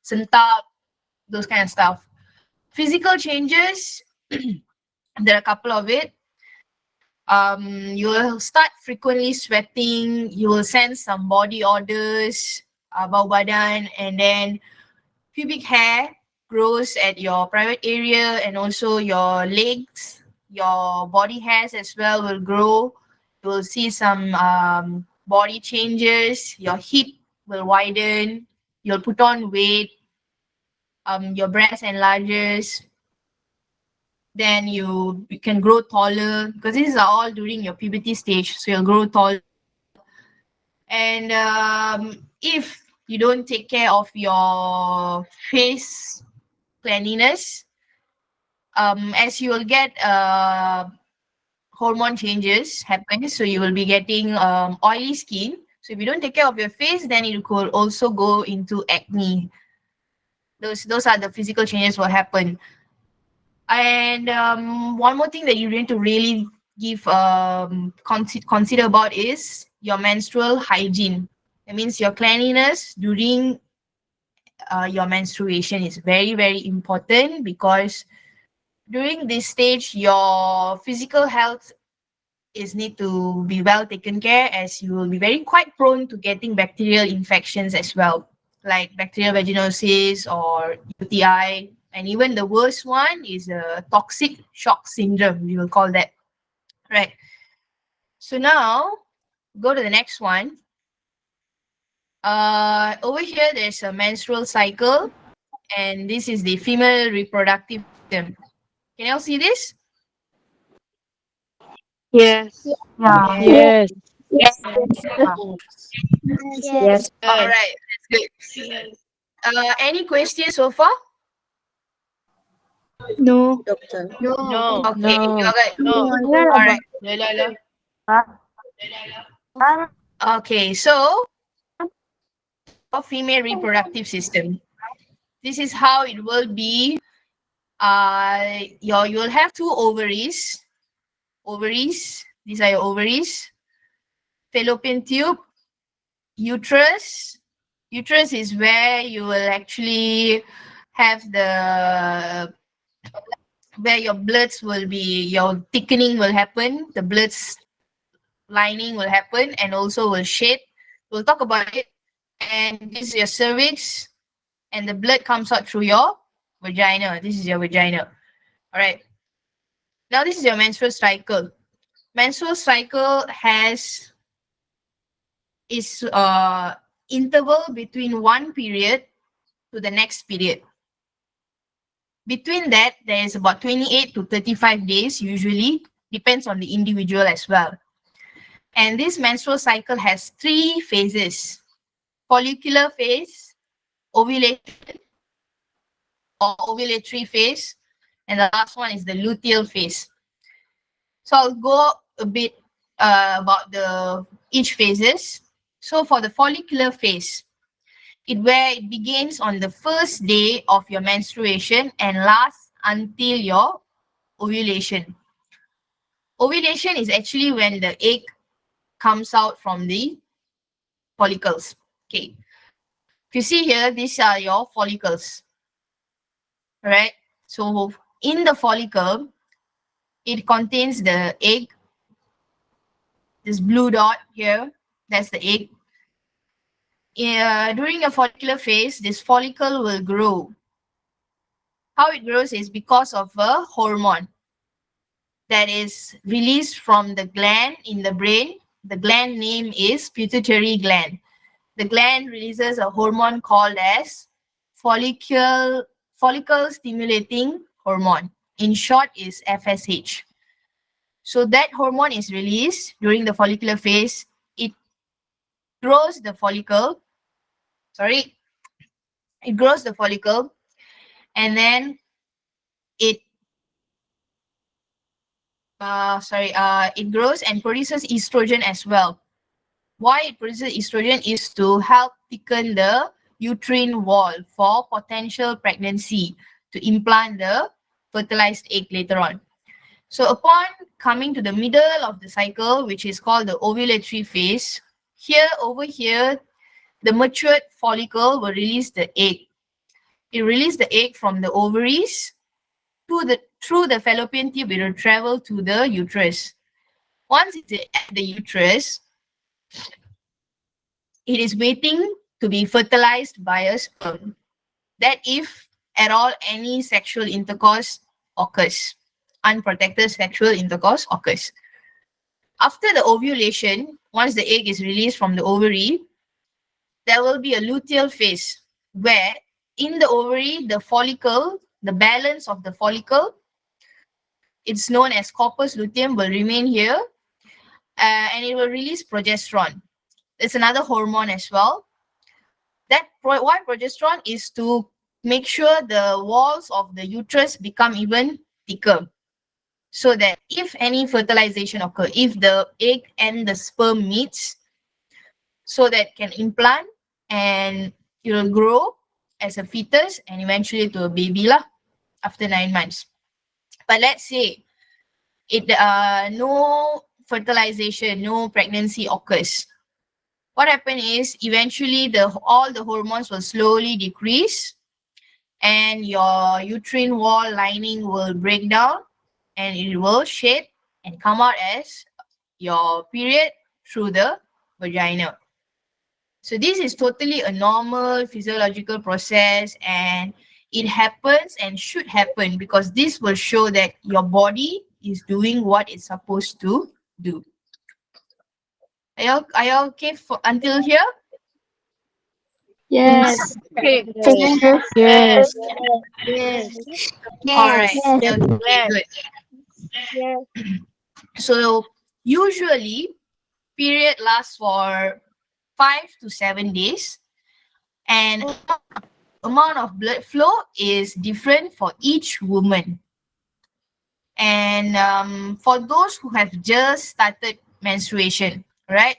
sentap, those kind of stuff. Physical changes, there are a couple of it. You will start frequently sweating, you will sense some body odors, bau badan, and then pubic hair grows at your private area, and also your legs, your body hairs as well will grow. You will see some body changes, your hip will widen, you'll put on weight, your breast enlarges, then you can grow taller, because these are all during your puberty stage, so you'll grow tall. And if you don't take care of your face cleanliness, as you will get hormone changes happen, so you will be getting oily skin. So if you don't take care of your face, then it could also go into acne. Those are the physical changes will happen. And one more thing that you need to really give consider about is your menstrual hygiene. That means your cleanliness during your menstruation is very, very important, because during this stage your physical health is need to be well taken care, as you will be very quite prone to getting bacterial infections as well, like bacterial vaginosis or UTI. And even the worst one is a toxic shock syndrome, we will call that. Right. So now go to the next one. Over here there's a menstrual cycle, and this is the female reproductive system. Can you all see this? Yes. Yeah. Yes. Yes. Yes. All right, that's good. Any questions so far? No. Doctor. No. Okay, you No. are good. No. All right. Lah. Okay, so a female reproductive system. This is how it will be. You will have two ovaries. Ovaries. These are your ovaries. Fallopian tube. Uterus. Uterus is where you will actually have the where your bloods will be, your thickening will happen, the bloods lining will happen, and also will shed. We'll talk about it. And this is your cervix, and the blood comes out through your vagina. This is your vagina. All right. Now this is your menstrual cycle. Menstrual cycle has is interval between one period to the next period. Between that, there is about 28 to 35 days usually, depends on the individual as well. And this menstrual cycle has three phases: follicular phase, ovulation or ovulatory phase, and the last one is the luteal phase. So I'll go a bit about the each phases. So for the follicular phase, where it begins on the first day of your menstruation and lasts until your ovulation. Ovulation is actually when the egg comes out from the follicles. Okay. If you see here, these are your follicles. Right? So in the follicle, it contains the egg. This blue dot here, that's the egg. During a follicular phase, this follicle will grow. How it grows is because of a hormone that is released from the gland in the brain. The gland name is pituitary gland. The gland releases a hormone called as follicle stimulating hormone. In short, is FSH. So that hormone is released during the follicular phase. It grows the follicle. It grows the follicle, and then it it grows and produces estrogen as well. Why it produces estrogen is to help thicken the uterine wall for potential pregnancy, to implant the fertilized egg later on. So upon coming to the middle of the cycle, which is called the ovulatory phase, over here, the matured follicle will release the egg. It releases the egg from the ovaries through the fallopian tube. It will travel to the uterus. Once it's at the uterus, it is waiting to be fertilized by a sperm. That if at all any sexual intercourse occurs, unprotected sexual intercourse occurs. After the ovulation, once the egg is released from the ovary, there will be a luteal phase where in the ovary, the follicle, the balance of the follicle, it's known as corpus luteum, will remain here, and it will release progesterone. It's another hormone as well. Why progesterone is to make sure the walls of the uterus become even thicker, so that if any fertilization occur, if the egg and the sperm meets, so that can implant and it will grow as a fetus and eventually to a baby lah after 9 months. But let's say no fertilization, no pregnancy occurs. What happens is eventually all the hormones will slowly decrease and your uterine wall lining will break down and it will shape and come out as your period through the vagina. So this is totally a normal physiological process, and it happens and should happen because this will show that your body is doing what it's supposed to do. Are y'all okay until here? Yes. Okay. Yes. Yes. All right. Yes. Okay, good. Yes. So usually period lasts for 5 to 7 days, and amount of blood flow is different for each woman. And for those who have just started menstruation, right,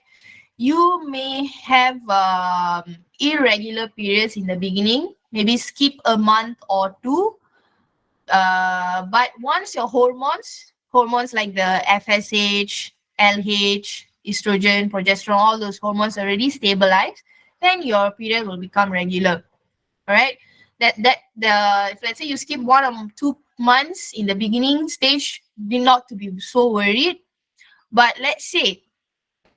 you may have irregular periods in the beginning, maybe skip a month or two. But once your hormones like the FSH, LH, estrogen, progesterone, all those hormones already stabilized, then your period will become regular. All right. If let's say you skip 1 or 2 months in the beginning stage, not to be so worried. But let's say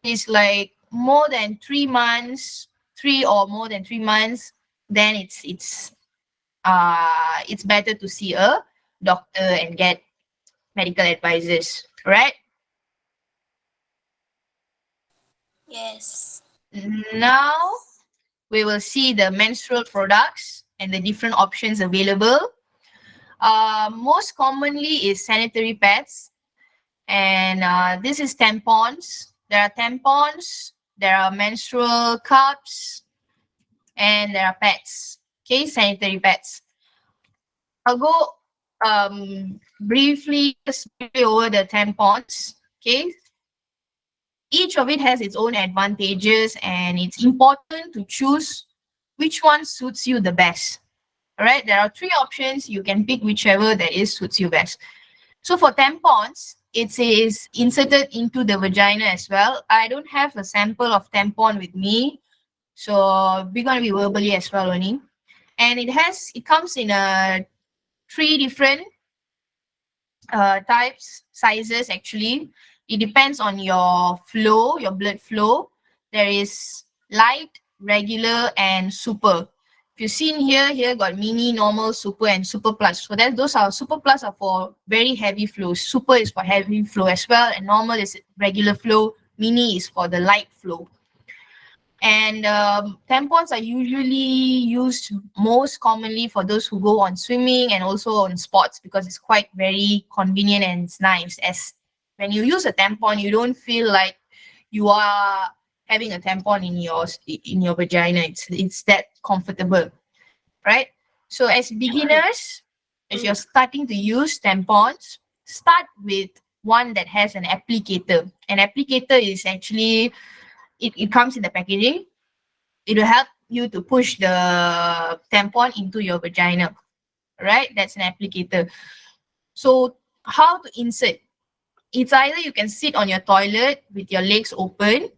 it's like more than 3 months, 3 or more than 3 months, then it's better to see a doctor and get medical advices, right? Yes. Now we will see the menstrual products and the different options available. Most commonly is sanitary pads, and this is tampons. There are tampons, there are menstrual cups, and there are pads. Okay, sanitary pads. I'll go briefly over the tampons. Okay, each of it has its own advantages, and it's important to choose which one suits you the best. All right, there are 3 options. You can pick whichever suits you best. So for tampons, it is inserted into the vagina as well. I don't have a sample of tampon with me, so we're gonna be verbally as well only. And it comes in 3 different types, sizes actually. It depends on your flow, your blood flow. There is light, regular, and super. If you've seen here got mini, normal, super, and super plus. So those are super plus are for very heavy flows. Super is for heavy flow as well, and normal is regular flow. Mini is for the light flow. And tampons are usually used most commonly for those who go on swimming and also on sports, because it's quite very convenient and it's nice. As when you use a tampon, you don't feel like you are having a tampon in your vagina. It's that comfortable, right? So as beginners, as you're starting to use tampons, start with one that has an applicator. An applicator is actually it comes in the packaging. It will help you to push the tampon into your vagina, right? That's an applicator. So how to insert? It's either you can sit on your toilet with your legs open.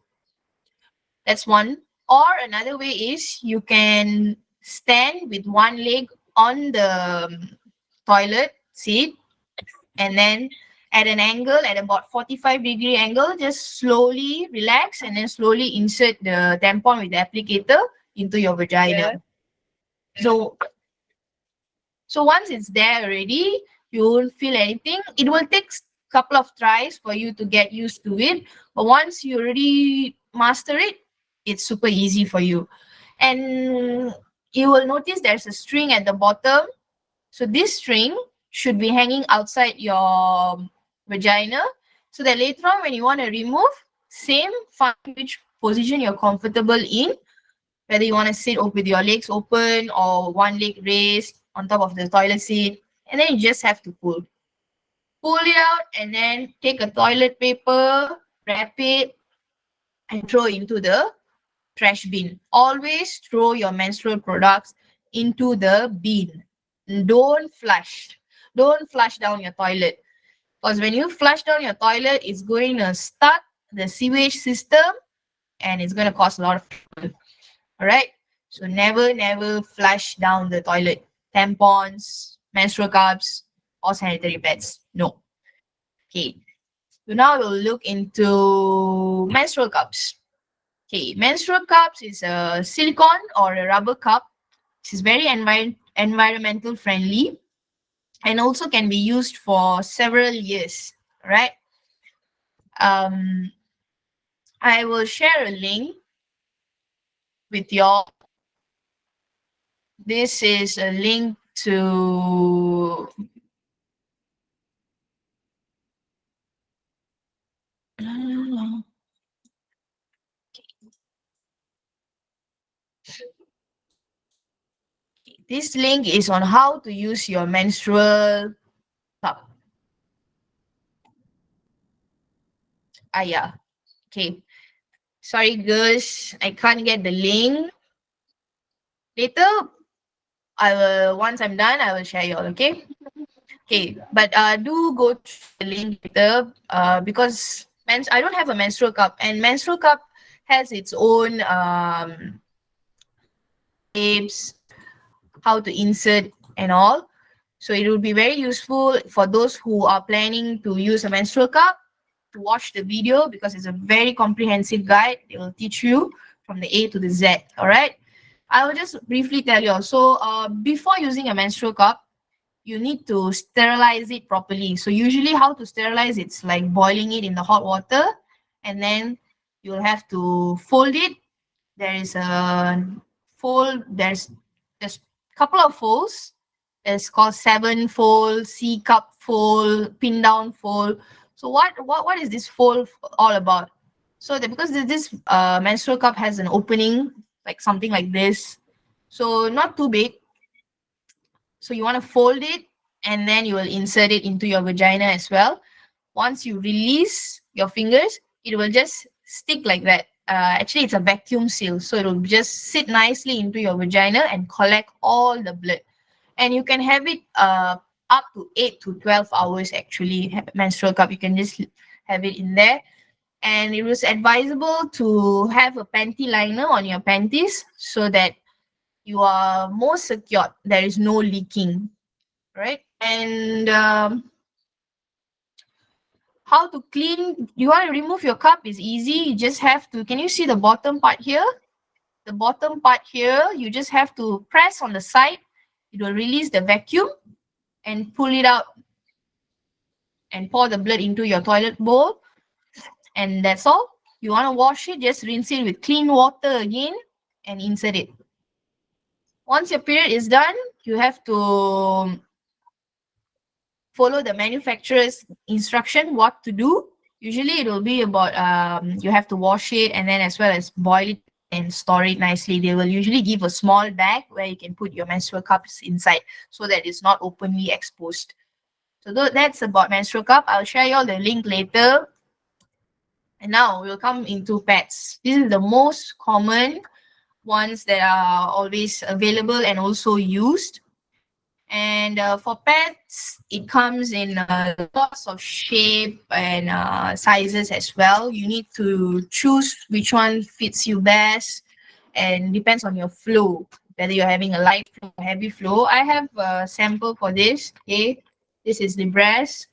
That's one. Or another way is you can stand with one leg on the toilet seat, and then at an angle, at about 45-degree angle, just slowly relax and then slowly insert the tampon with the applicator into your vagina. So once it's there already, you won't feel anything. It will take couple of tries for you to get used to it. But once you already master it, it's super easy for you. And you will notice there's a string at the bottom. So this string should be hanging outside your vagina, so that later on when you want to remove, same, find which position you're comfortable in, whether you want to sit with your legs open or one leg raised on top of the toilet seat, and then you just have to pull it out, and then take a toilet paper, wrap it, and throw into the trash bin. Always throw your menstrual products into the bin. Don't flush. Don't flush down your toilet. Because when you flush down your toilet, it's going to stuck the sewage system and it's going to cause a lot of trouble. All right. So never flush down the toilet. Tampons, menstrual cups, or sanitary pads. No. Okay. So now we'll look into menstrual cups. Okay, menstrual cups is a silicone or a rubber cup. This is very environmental friendly and also can be used for several years. Right? I will share a link with y'all. This is a link to this link is on how to use your menstrual cup. Yeah. Okay. Sorry, girls, I can't get the link. Later, I will. Once I'm done, I will share you all. Okay. Okay, but do go through the link later. Because I don't have a menstrual cup, and menstrual cup has its own tips, how to insert and all. So it will be very useful for those who are planning to use a menstrual cup to watch the video, because it's a very comprehensive guide. It will teach you from the A to the Z. All right. I will just briefly tell you also, before using a menstrual cup, you need to sterilize it properly. So usually how to sterilize, it's like boiling it in the hot water, and then you'll have to fold it. There is a fold, there's couple of folds. It's called 7-fold, C cup fold, pin down fold. So what is this fold all about? So that because this menstrual cup has an opening like something like this, so not too big. So you want to fold it, and then you will insert it into your vagina as well. Once you release your fingers, it will just stick like that. Actually, it's a vacuum seal, so it will just sit nicely into your vagina and collect all the blood. And you can have it up to 8 to 12 hours actually. Menstrual cup, you can just have it in there. And it was advisable to have a panty liner on your panties so that you are more secure. There is no leaking, right? And how to clean? You want to remove your cup is easy. You just have to. Can you see the bottom part here? The bottom part here, you just have to press on the side. It will release the vacuum and pull it out and pour the blood into your toilet bowl. And that's all. You want to wash it, just rinse it with clean water again and insert it. Once your period is done, you have to follow the manufacturer's instruction what to do. Usually it will be about you have to wash it and then as well as boil it and store it nicely. They will usually give a small bag where you can put your menstrual cups inside so that it's not openly exposed. So that's about menstrual cup. I'll share you all the link later. And now we'll come into pads. This is the most common ones that are always available and also used. And for pads, it comes in lots of shape and sizes as well. You need to choose which one fits you best. and depends on your flow, whether you're having a light flow or heavy flow. I have a sample for this. Okay, this is the breast.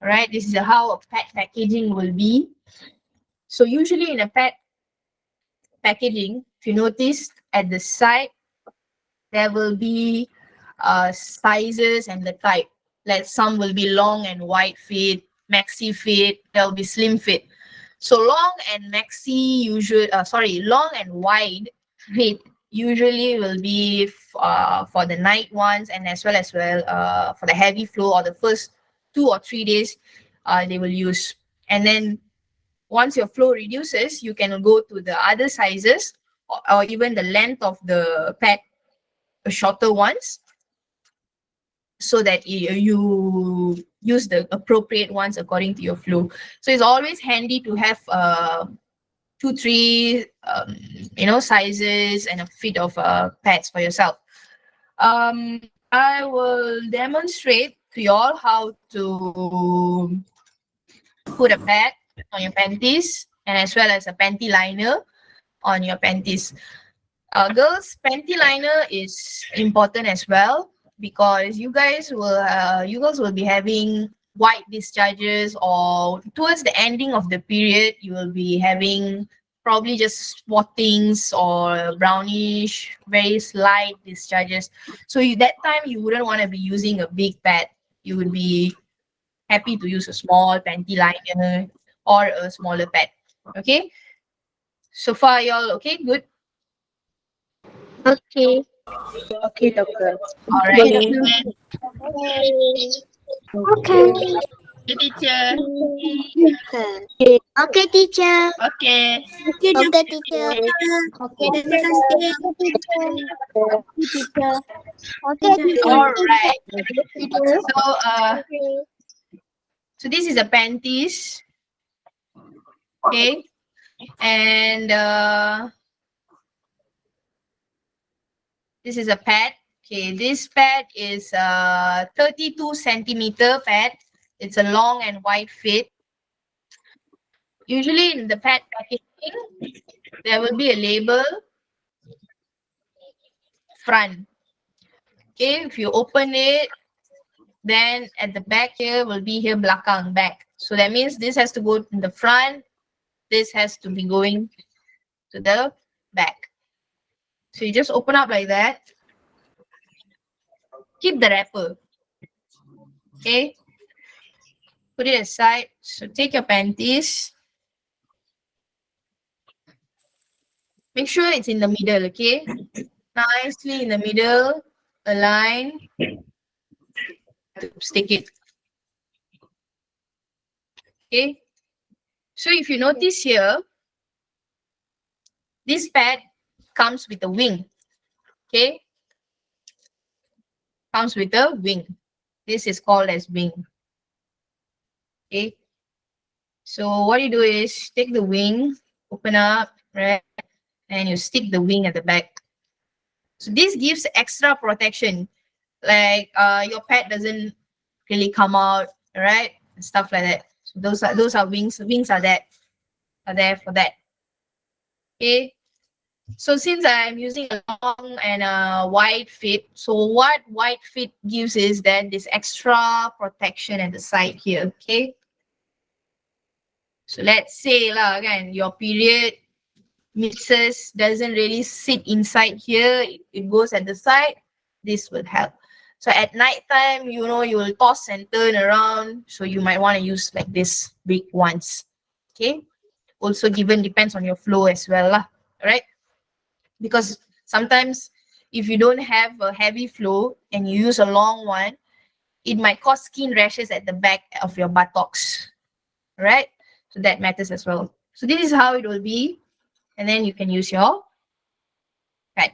All right, this is how a pad packaging will be. So usually in a pad packaging, if you notice at the side, there will be sizes and the type. Like some will be long and wide fit, maxi fit, there will be slim fit. So long and long and wide fit usually will be for the night ones, and as well for the heavy flow or the first 2 or 3 days they will use. And then once your flow reduces, you can go to the other sizes, or even the length of the pad, shorter ones, so that you use the appropriate ones according to your flow. So it's always handy to have 2 3 sizes and a fit of pads for yourself. I will demonstrate to you all how to put a pad on your panties, and as well as a panty liner on your panties. Girls, panty liner is important as well, because you girls will be having white discharges, or towards the ending of the period you will be having probably just spottings or brownish, very slight discharges. So that time you wouldn't want to be using a big pad. You would be happy to use a small panty liner or a smaller pad. Okay, so far y'all okay? Good. Okay. Okay, doctor. All right. Okay. Okay. Okay, teacher. Okay, teacher. Okay. Okay, teacher. Okay, teacher. Okay, All teacher. right. So this is a panties. Okay. And this is a pad. Okay, this pad is 32 centimeter pad. It's a long and wide fit. Usually in the pad packaging, there will be a label front. Okay, if you open it, then at the back here will be here belakang, back. So that means this has to go in the front. This has to be going to the back. So you just open up like that. Keep the wrapper. Okay. Put it aside. So take your panties. Make sure it's in the middle, okay? Nicely in the middle. Align. Stick it. Okay. So if you notice here, this pad comes with a wing. Okay. Comes with a wing. This is called as wing. Okay. So what you do is take the wing, open up, right? And you stick the wing at the back. So this gives extra protection. Like your pad doesn't really come out, right? And stuff like that. So those are wings. Wings are there for that. Okay. So since I'm using a long and a wide fit, so what wide fit gives is that this extra protection at the side here. Okay. So let's say lah, again, your period mixes doesn't really sit inside here. It goes at the side. This will help. So at night time, you will toss and turn around. So you might want to use like this big ones. Okay. Also depends on your flow as well lah. All right. Because sometimes if you don't have a heavy flow and you use a long one, it might cause skin rashes at the back of your buttocks. All right. So that matters as well. So this is how it will be. And then you can use your pad.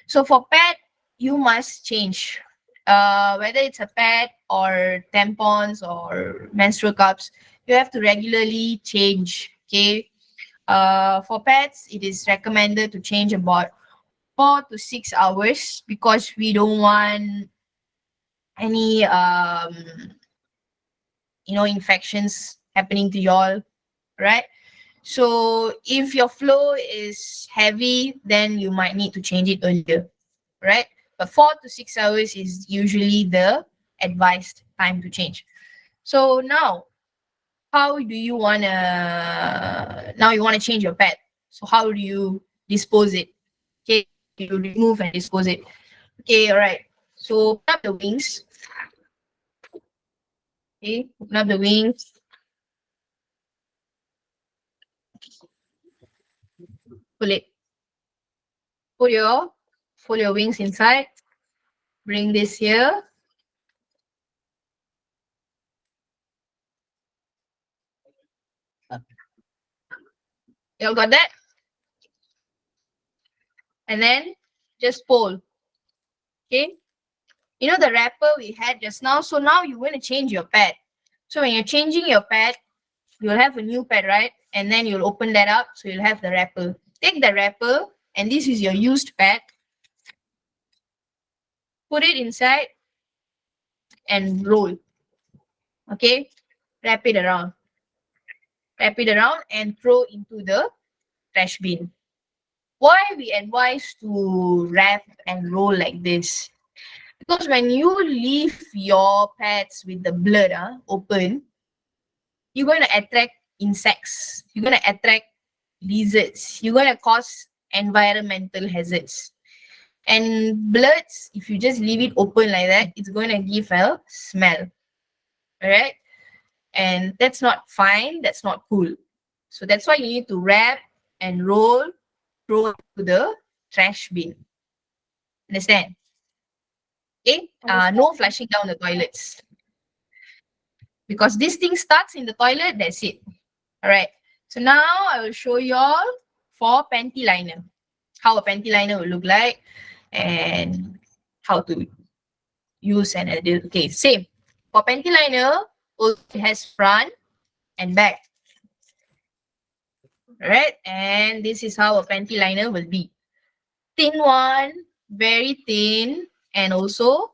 So for pad, you must change. Whether it's a pad or tampons or menstrual cups, you have to regularly change. Okay. For pads, it is recommended to change about 4 to 6 hours, because we don't want any infections happening to y'all, right? So if your flow is heavy, then you might need to change it earlier, right? But 4 to 6 hours is usually the advised time to change. So now, how do you wanna? Now you wanna change your pad. So how do you dispose it? Okay, you remove and dispose it. Okay, all right. So open up the wings. Okay, open up the wings. Pull it. Pull your wings inside. Bring this here. You all got that? And then just pull. Okay. You know the wrapper we had just now. So now you're going to change your pad. So when you're changing your pad, you'll have a new pad, right? And then you'll open that up. So you'll have the wrapper. Take the wrapper, and this is your used pad. Put it inside and roll. Okay. Wrap it around. Wrap it around and throw into the trash bin. Why we advise to wrap and roll like this? Because when you leave your pads with the blood open, you're going to attract insects. You're going to attract lizards. You're going to cause environmental hazards. And bloods, if you just leave it open like that, it's going to give a smell. All right. And that's not fine. That's not cool. So that's why you need to wrap and roll, throw it to the trash bin. Understand? Okay. No flushing down the toilets. Because this thing starts in the toilet, that's it. All right. So now I will show you all for panty liner. How a panty liner will look like and how to use and edit. Okay, same. For panty liner, it has front and back. All right. And this is how a panty liner will be. Thin one, very thin, and also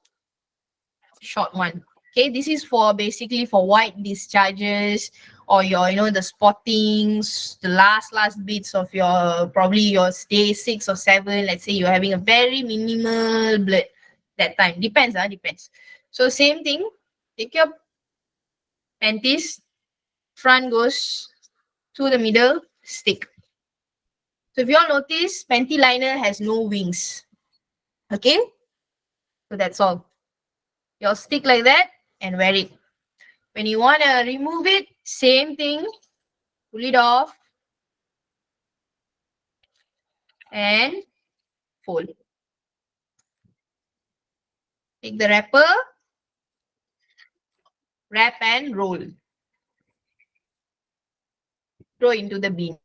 short one. Okay, this is for basically for white discharges or your, the spottings, the last bits of your probably your day 6 or 7. Let's say you're having a very minimal blood that time. Depends, depends. So same thing. Take your panties, front goes to the middle, stick. So if you all notice, panty liner has no wings. Okay, so that's all. You'll stick like that and wear it. When you want to remove it, same thing. Pull it off and fold. Take the wrapper, wrap and roll. Throw into the bin.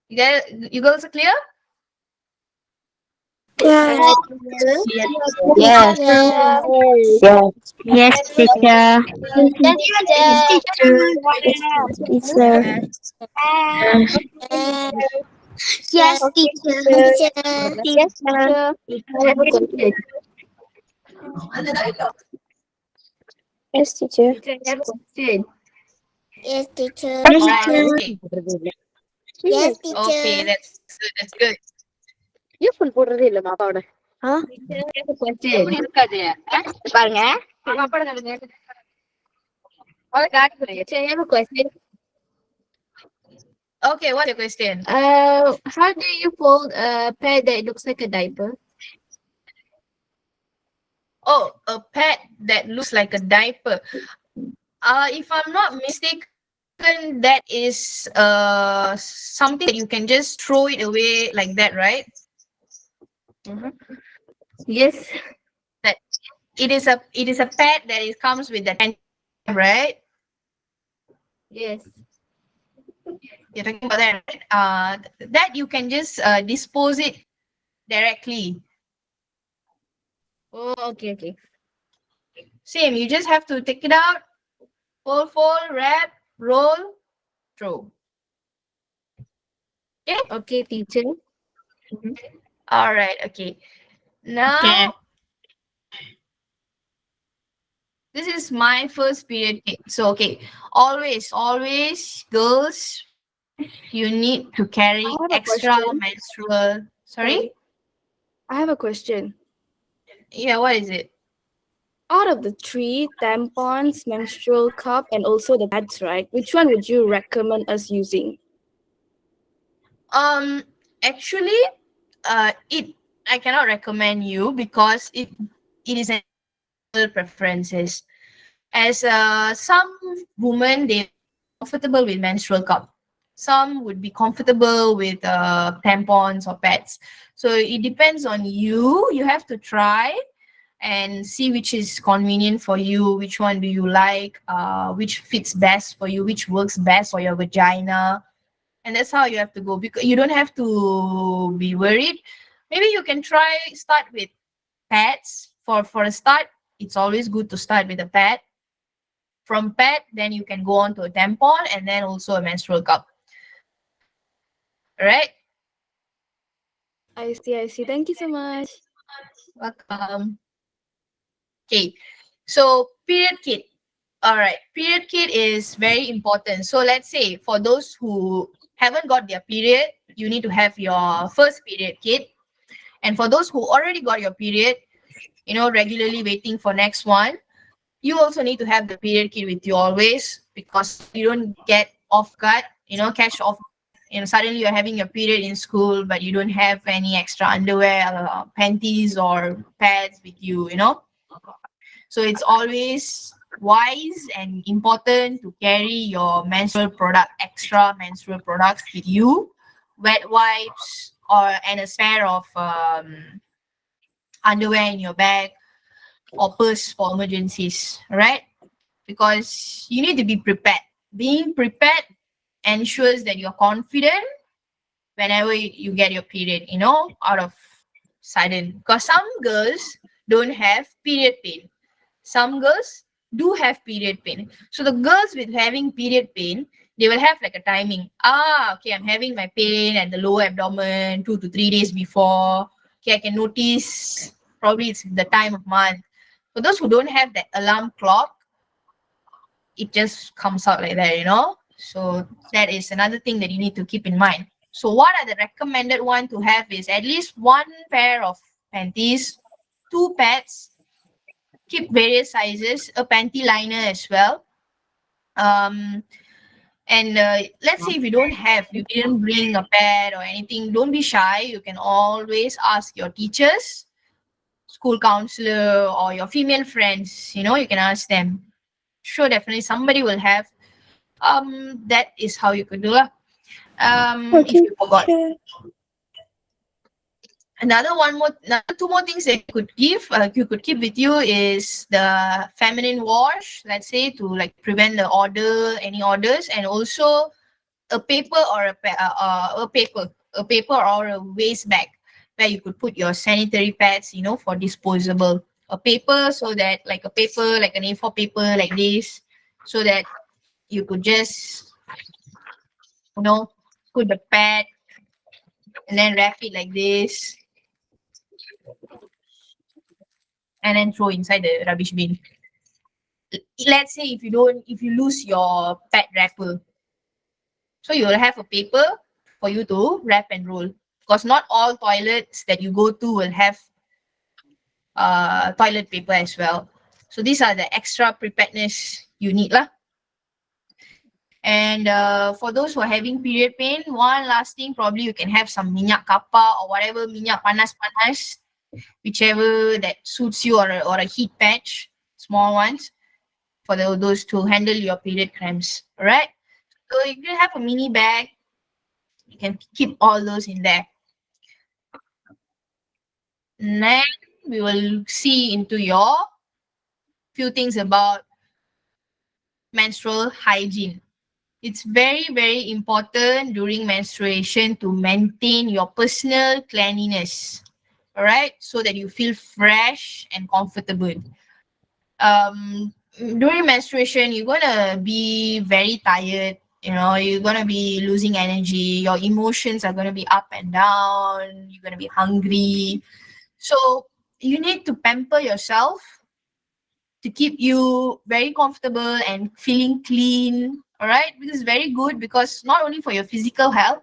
You girls are clear? Yes. Yes. Yes, teacher. Teacher. Yes, teacher. Yes, teacher. Yes, teacher. Yes, teacher. Okay. Yes, Okay, teacher. that's good. That's good. Huh? Okay, what's your question? How do you fold a pad that looks like a diaper? Oh, a pad that looks like a diaper. If I'm not mistaken, that is something that you can just throw it away like that, right? Yes. That it is a pad that it comes with the tent, right? Yes. You're talking about that, right? That you can just dispose it directly. Oh, okay. Same, you just have to take it out, fold, wrap, roll, throw. Okay. Okay, teacher. All right. Okay. Now, Okay. This is my first period kit. So okay, always, girls, you need to carry I have a extra question. menstrual. Sorry? I have a question. Yeah, what is it? Out of the three, tampons, menstrual cup, and also the pads, right? Which one would you recommend us using? Um, Actually, it I cannot recommend you because it is an individual preferences. As some women they comfortable with menstrual cup, some would be comfortable with tampons or pads. So it depends on you. You have to try and see which is convenient for you, which one do you like, which fits best for you, which works best for your vagina, and that's how you have to go. Because you don't have to be worried. Maybe you can try start with pads for a start. It's always good to start with a pad. From pad, then you can go on to a tampon and then also a menstrual cup. All right. I see. Thank you so much. Welcome. Okay. So period kit. All right. Period kit is very important. So let's say for those who haven't got their period, you need to have your first period kit. And for those who already got your period, regularly waiting for next one, you also need to have the period kit with you always, because you don't get off guard, catch off. Suddenly you're having your period in school, but you don't have any extra underwear, panties, or pads with you. So it's always wise and important to carry your extra menstrual products with you, wet wipes, and a spare of underwear in your bag or purse for emergencies, right? Because you need to be prepared. Being prepared ensures that you're confident whenever you get your period, out of sudden. Because some girls don't have period pain. Some girls do have period pain. So the girls with having period pain, they will have like a timing. Okay, I'm having my pain at the lower abdomen 2 to 3 days before. Okay, I can notice probably it's the time of month. For those who don't have that alarm clock, it just comes out like that. So that is another thing that you need to keep in mind. So what are the recommended one to have is at least one pair of panties, two pads, keep various sizes, a panty liner as well. um and let's say if you didn't bring a pad or anything, don't be shy. You can always ask your teachers, school counselor, or your female friends. You can ask them. Sure, definitely somebody will have. That is how you could do it. If Okay, you forgot. sure. Another two more things that you could keep with you is the feminine wash, let's say, to like prevent any orders, and also a paper or a paper or a waste bag where you could put your sanitary pads, for disposable. A paper, so that like a paper, like an A4 paper like this, so that you could just, put the pad and then wrap it like this and then throw inside the rubbish bin. Let's say if you lose your pad wrapper, so you will have a paper for you to wrap and roll, because not all toilets that you go to will have toilet paper as well. So these are the extra preparedness you need lah. And for those who are having period pain, one last thing, probably you can have some minyak kappa or whatever minyak panas, whichever that suits you, or a heat patch, small ones, for those to handle your period cramps. All right. So you can have a mini bag. You can keep all those in there. Next, we will see into your few things about menstrual hygiene. It's very, very important during menstruation to maintain your personal cleanliness. All right, so that you feel fresh and comfortable. During menstruation, you're gonna be very tired. You're gonna be losing energy. Your emotions are gonna be up and down. You're gonna be hungry. So you need to pamper yourself to keep you very comfortable and feeling clean. All right, this is very good because not only for your physical health,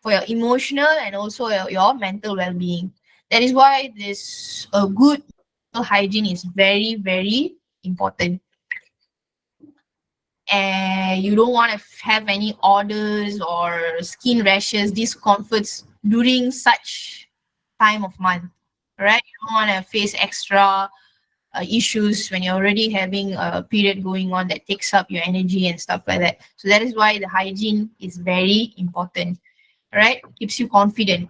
for your emotional and also your mental well-being. That is why this good hygiene is very, very important. And you don't want to have any odors or skin rashes, discomforts during such time of month. Right? You don't want to face extra issues when you're already having a period going on that takes up your energy and stuff like that. So that is why the hygiene is very important. Right? Keeps you confident.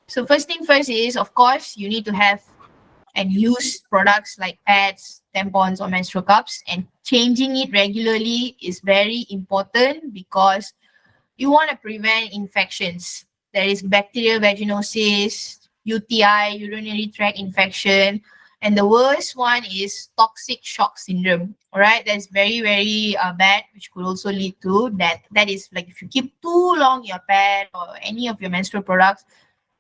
So first thing first is, of course, you need to have and use products like pads, tampons, or menstrual cups. And changing it regularly is very important because you want to prevent infections. There is bacterial vaginosis, UTI, urinary tract infection, and the worst one is toxic shock syndrome. All right, that's very, very bad, which could also lead to death. That is like if you keep too long your pad or any of your menstrual products,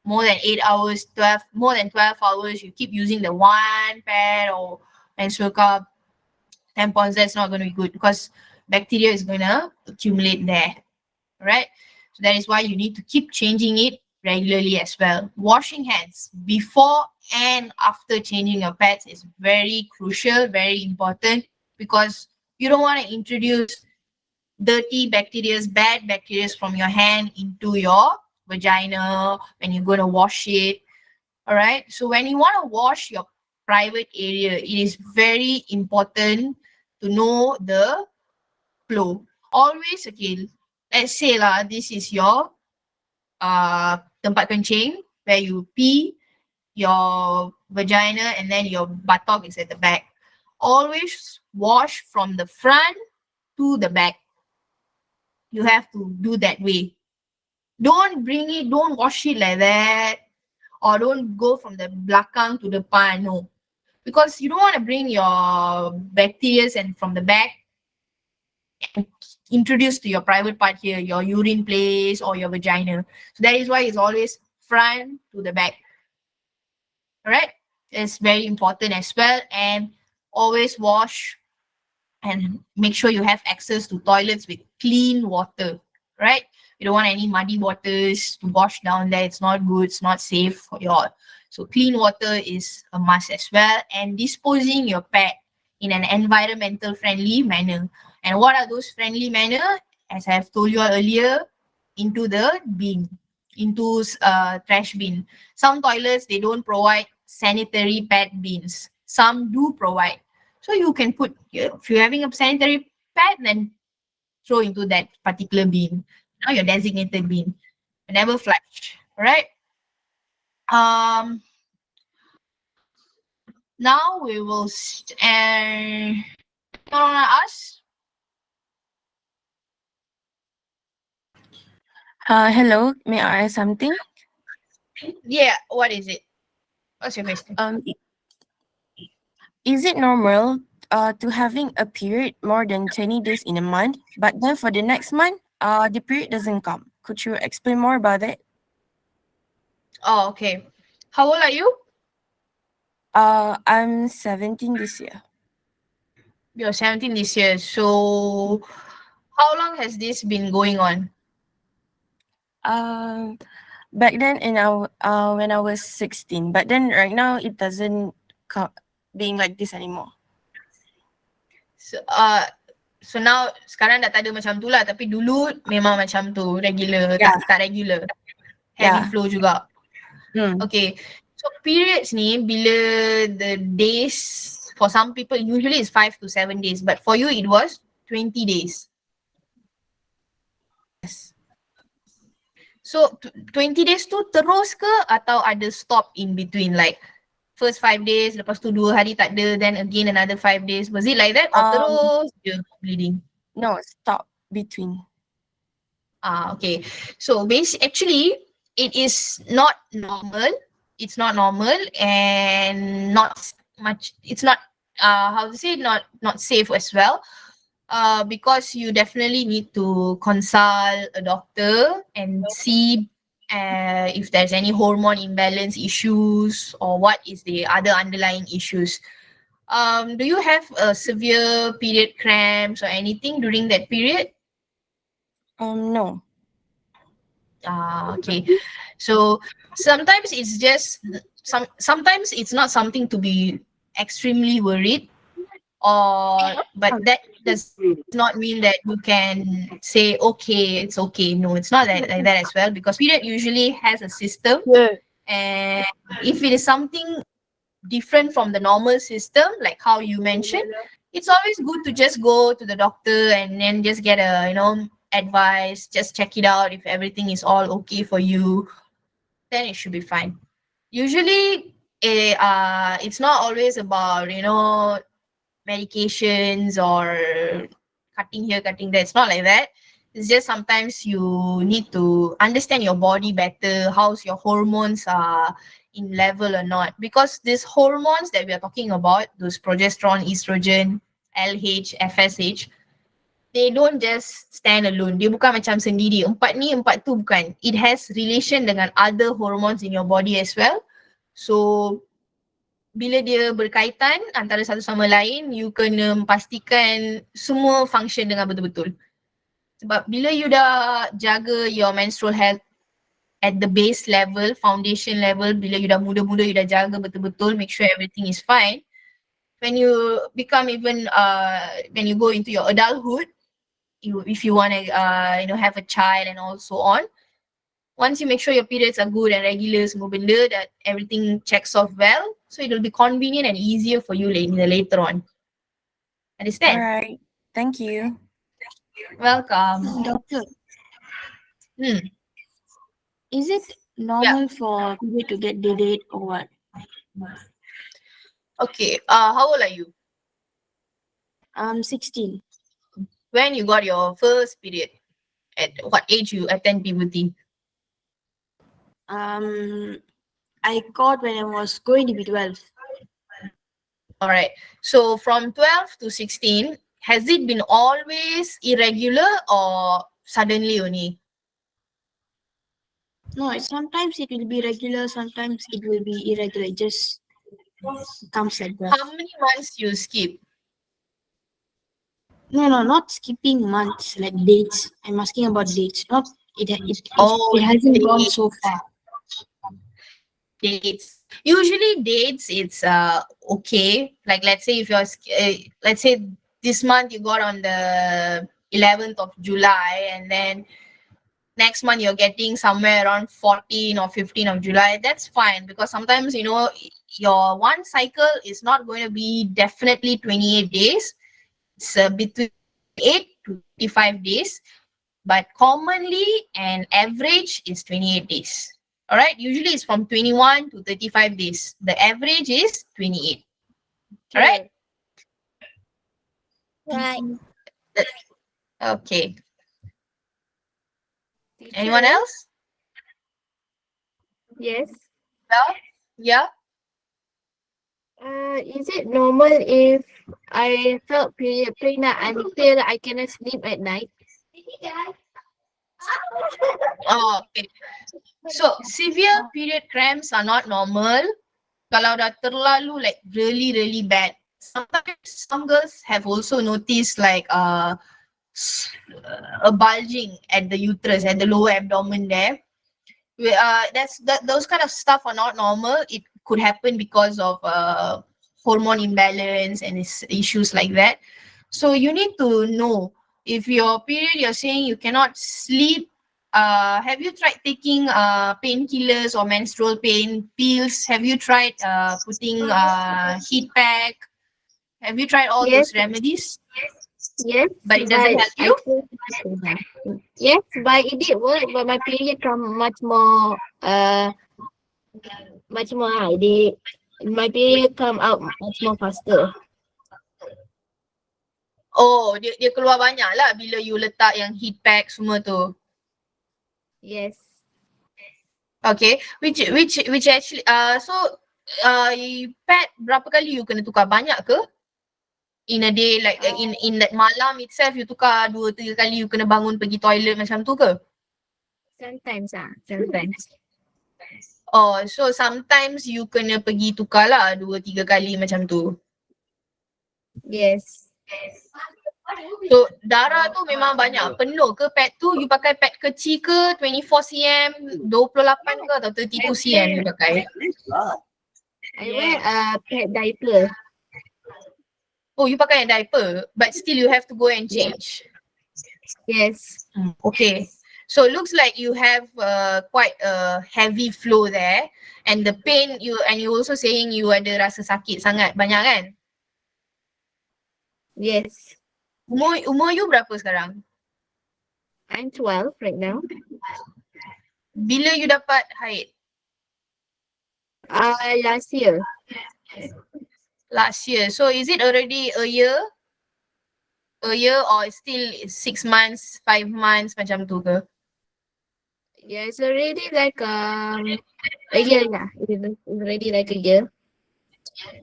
more than 8 hours, more than 12 hours, you keep using the one pad or menstrual cup, tampons, that's not going to be good because bacteria is going to accumulate there. Right? So that is why you need to keep changing it regularly as well. Washing hands before and after changing your pads is very crucial, very important because you don't want to introduce dirty bacteria, bad bacteria from your hand into your vagina when you're going to wash it. All right. So when you want to wash your private area, it is very important to know the flow. Always, okay, let's say lah, this is your tempat kencing where you pee, your vagina, and then your buttock is at the back. Always wash from the front to the back. You have to do that way. Don't wash it like that, or don't go from the belakang to the depan. No, because you don't want to bring your bacteria and from the back and introduce to your private part here, your urine place or your vagina. So that is why it's always front to the back. All right, it's very important as well. And always wash and make sure you have access to toilets with clean water. Right, you don't want any muddy waters to wash down there. It's not good, it's not safe for you all. So clean water is a must as well. And disposing your pad in an environmental friendly manner. And what are those friendly manner? As I have told you all earlier, into the bin, into trash bin. Some toilets, they don't provide sanitary pad bins. Some do provide. So you can put, if you're having a sanitary pad, then throw into that particular bin, your designated bin. Never flush, all right? Now we will ask. Hello, may I ask something? Yeah, what is it? What's your question? Is it normal to having a period more than 20 days in a month, but then for the next month, the period doesn't come? Could you explain more about it? Oh, okay. How old are you? I'm 17 this year. You're 17 this year. So how long has this been going on? Back then when I was 16, but then right now it doesn't being like this anymore. So now sekarang dah tak ada macam tu lah, tapi dulu memang macam tu, regular, Yeah. tak regular. Heavy Yeah. flow juga. Okay. So periods ni bila the days for some people usually is 5 to 7 days, but for you it was 20 days. Yes. So 20 days tu terus ke atau ada stop in between, like first 5 days, lepas tu 2 hari tak ada, then again another 5 days. Was it like that or terus je bleeding? No, stop between. Okay. So actually it is not normal. It's not normal and not much, it's not how to say, not safe as well. Because you definitely need to consult a doctor and see if there's any hormone imbalance issues or what is the other underlying issues. Do you have severe period cramps or anything during that period? No. Okay. So sometimes it's just sometimes it's not something to be extremely worried, but that does not mean that you can say okay, it's okay. No, it's not like that as well, because period usually has a system, Yeah. and if it is something different from the normal system, like how you mentioned, it's always good to just go to the doctor and then just get a advice, just check it out. If everything is all okay for you, then it should be fine. Usually it's not always about medications or cutting here, cutting there. It's not like that. It's just sometimes you need to understand your body better, how's your hormones are in level or not. Because these hormones that we are talking about, those progesterone, estrogen, LH, FSH, they don't just stand alone. Dia bukan macam sendiri. Empat ni, empat tu bukan. It has relation dengan other hormones in your body as well. So bila dia berkaitan antara satu sama lain, you kena pastikan semua function dengan betul-betul. Sebab bila you dah jaga your menstrual health at the base level, foundation level, bila you dah muda-muda, you dah jaga betul-betul, make sure everything is fine. When you become even, when you go into your adulthood, if you want to, have a child and also on, once you make sure your periods are good and regular, semua benda, that everything checks off well, so it will be convenient and easier for you later on. Understand? Alright. Thank you. Welcome. Doctor, Is it normal for period to get delayed or what? Okay. How old are you? 16. When you got your first period? At what age you attend puberty? I got when I was going to be 12. All right. So from 12 to 16, has it been always irregular or suddenly only? No, sometimes it will be regular, sometimes it will be irregular. It just comes like that. How many months you skip? No, not skipping months, like dates. I'm asking about dates. Not it Oh, hasn't gone dates. so far. Dates. Usually dates, it's okay. Like let's say if you're let's say this month you got on the 11th of July, and then next month you're getting somewhere around 14 or 15 of July, that's fine, because sometimes your one cycle is not going to be definitely 28 days. It's between 8 to 35 days, but commonly an average is 28 days. All right, usually it's from 21 to 35 days. The average is 28. All right. right. Okay. Anyone else? Yes. Yeah. Is it normal if I felt period pain until I cannot sleep at night? Oh, okay. So severe period cramps are not normal. Kalau dah terlalu like really really bad. Sometimes some girls have also noticed like a bulging at the uterus, at the lower abdomen there. Those kind of stuff are not normal. It could happen because of hormone imbalance and issues like that. So you need to know if your period, you're saying you cannot sleep. Have you tried taking painkillers or menstrual pain pills? Have you tried putting heat pack? Have you tried all Yes. those remedies? Yes, But it doesn't help you? Yes, but it did work, but my period come much more my period come out much more faster. Oh, dia keluar banyak lah bila you letak yang heat pack semua tu. Yes. Okay, which actually pad berapa kali you kena tukar, banyak ke? In a day, like in that malam itself you tukar 2-3 kali, you kena bangun pergi toilet macam tu ke? Sometimes. Oh, so sometimes you kena pergi tukar lah 2-3 kali macam tu. Yes. So darah tu memang banyak. Penuh ke pad tu? You pakai pad kecil ke 24 cm, 28 ke atau 32 cm you pakai? I wear a pad diaper. Oh, you pakai diaper, but still you have to go and Yeah. change. Yes. Okay. So looks like you have quite a heavy flow there, and the pain you also saying you ada rasa sakit sangat banyak kan? Yes. Umur you berapa sekarang? I'm 12 right now. Bila you dapat haid? Last year. Last year. So is it already a year? A year or still 6 months, 5 months macam tu ke? Yeah, it's already like a year lah. It's already like a year.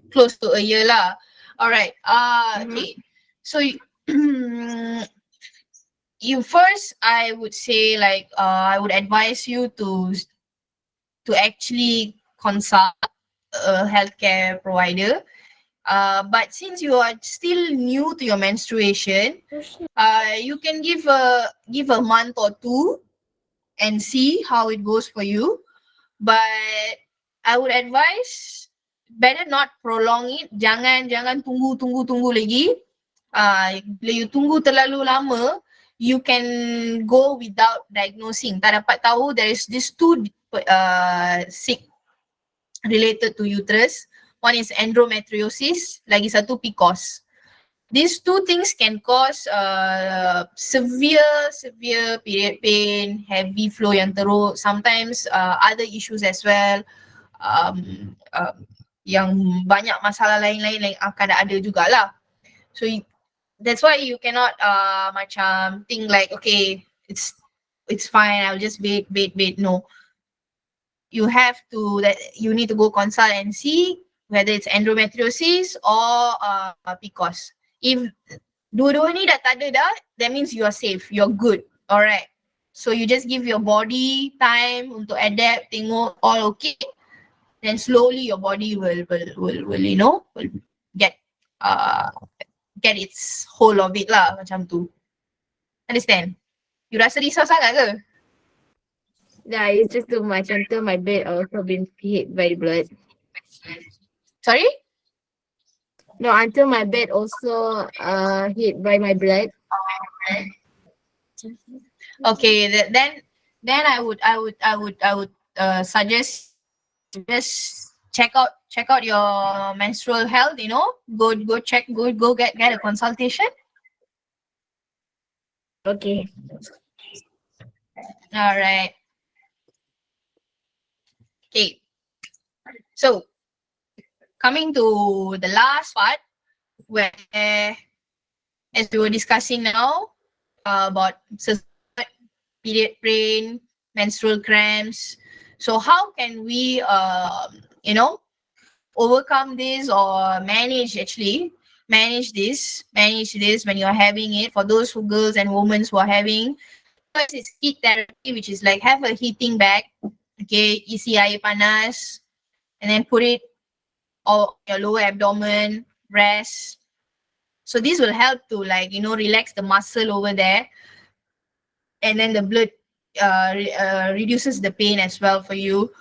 Close to a year lah. Alright. Mhm. Okay. So you first, I would say like I would advise you to actually consult a healthcare provider. But since you are still new to your menstruation, you can give a month or two and see how it goes for you. But I would advise better not prolong it. Jangan tunggu lagi. Bila you tunggu terlalu lama, you can go without diagnosing. Tak dapat tahu there is these two sick related to uterus. One is endometriosis, lagi satu PCOS. These two things can cause severe period pain, heavy flow yang teruk, sometimes other issues as well. Yang banyak masalah lain-lain yang akan ada jugalah. So that's why you cannot macam think like okay, it's fine, I'll just wait. No. You have to you need to go consult and see whether it's endometriosis or PCOS. If dua-dua ni dah tak ada dah, that means you are safe, you're good. Alright. So you just give your body time untuk adapt, tengok all okay. Then slowly your body will you know, will get its whole of it lah macam tu. Understand? You rasa risau sangat ke? Yeah, it's just too much until my bed also been hit by blood. Sorry? No, until my bed also hit by my blood. Okay, then I would suggest just check out your menstrual health, you know, go check, go get a consultation. Okay. All right. Okay. So coming to the last part, where as we were discussing now about period pain, menstrual cramps. So how can we you know, overcome this or manage this when you're having it? For those girls and women who are having, first is heat therapy, which is like have a heating bag, okay, isi air panas, and then put it on your lower abdomen, breast. So this will help to, like, you know, relax the muscle over there, and then the blood reduces the pain as well for you.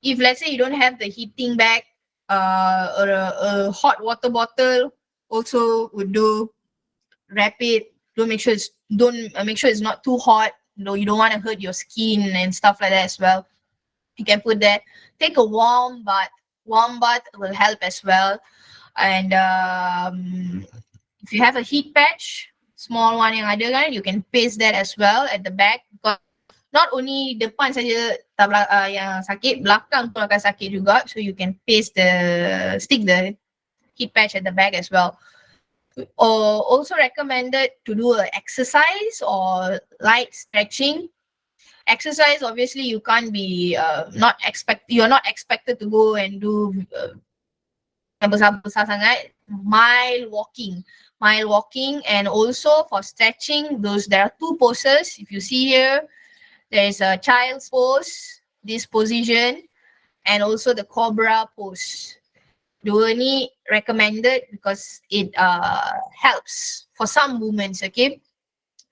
If let's say you don't have the heating bag, or a hot water bottle also would do. Wrap it. Don't make sure it's not too hot. No, you don't want to hurt your skin and stuff like that as well. You can put that. Take a warm bath. Warm bath will help as well. And if you have a heat patch, small one yang ada kan, you can paste that as well at the back. Because not only depan saja yang sakit, belakang pun akan sakit juga. So you can stick the heat patch at the back as well. Also recommended to do an exercise or light stretching. Exercise, obviously you can't be you're not expected to go and do yang besar-besar sangat. Mild walking, and also for stretching, there are two poses if you see here. There's a child's pose, this position, and also the cobra pose. Dua ni recommended because it helps for some women, okay?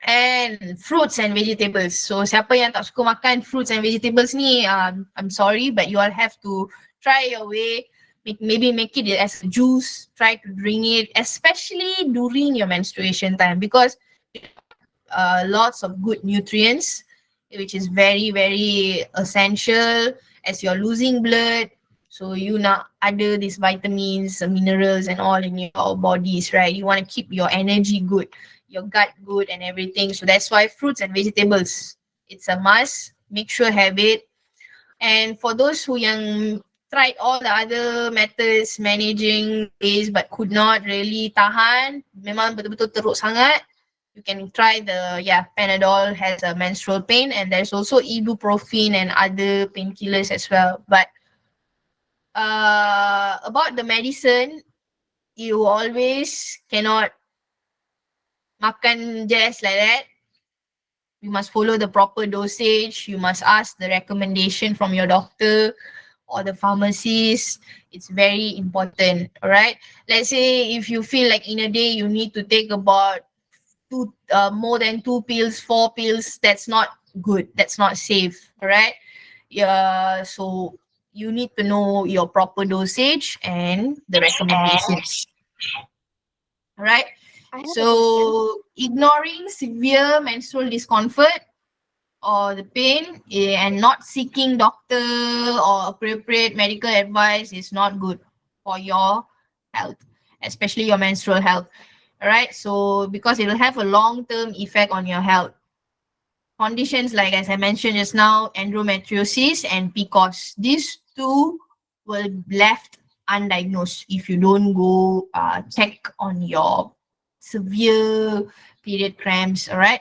And fruits and vegetables. So siapa yang tak suka makan fruits and vegetables ni, I'm sorry, but you all have to try your way. Maybe make it as a juice. Try to drink it, especially during your menstruation time, because lots of good nutrients, which is very, very essential as you're losing blood. So you nak ada these vitamins, minerals and all in your bodies, right? You want to keep your energy good, your gut good and everything. So that's why fruits and vegetables, it's a must. Make sure have it. And for those who yang tried all the other methods managing days but could not really tahan, memang betul-betul teruk sangat, you can try the Panadol has a menstrual pain, and there's also ibuprofen and other painkillers as well. But about the medicine, you always cannot makan just like that. You must follow the proper dosage. You must ask the recommendation from your doctor or the pharmacist. It's very important. All right. Let's say if you feel like in a day you need to take about more than 2 pills, 4 pills, that's not good. That's not safe. All right. Yeah. So you need to know your proper dosage and the recommendations. All right. I have a question. So ignoring severe menstrual discomfort or the pain and not seeking doctor or appropriate medical advice is not good for your health, especially your menstrual health. All right. So because it will have a long-term effect on your health. Conditions like, as I mentioned just now, endometriosis and PCOS. These two will be left undiagnosed if you don't go check on your severe period cramps. All right.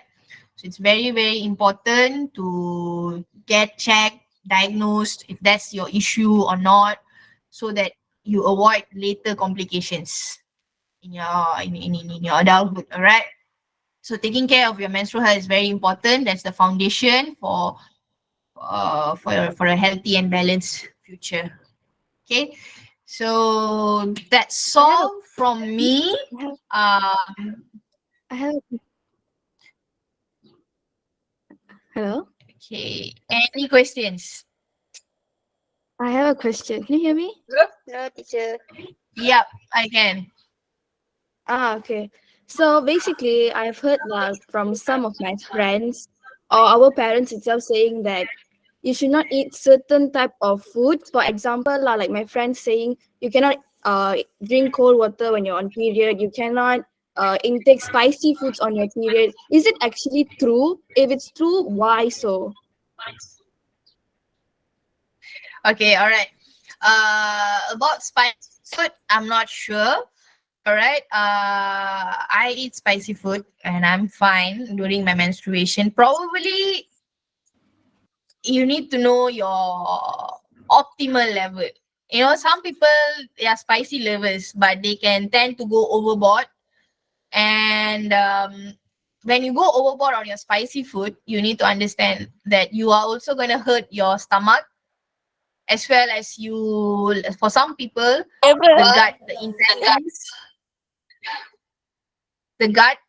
So it's very, very important to get checked, diagnosed if that's your issue or not, so that you avoid later complications in your in your adulthood. All right. So taking care of your menstrual health is very important. That's the foundation for a healthy and balanced future. Okay. So that's all from me. I have Hello? Okay. Any questions? I have a question. Can you hear me? No, teacher. Yep, I can. Okay. So basically, I've heard from some of my friends or our parents itself saying that you should not eat certain type of food. For example, like my friends saying you cannot drink cold water when you're on period. You cannot intake spicy foods on your period. Is it actually true? If it's true, why so? Okay, all right. About spicy food, I'm not sure. All right. I eat spicy food and I'm fine during my menstruation. Probably you need to know your optimal level. You know, some people they are spicy lovers, but they can tend to go overboard. And when you go overboard on your spicy food, you need to understand that you are also going to hurt your stomach, as well as you, for some people, the gut, the intestines,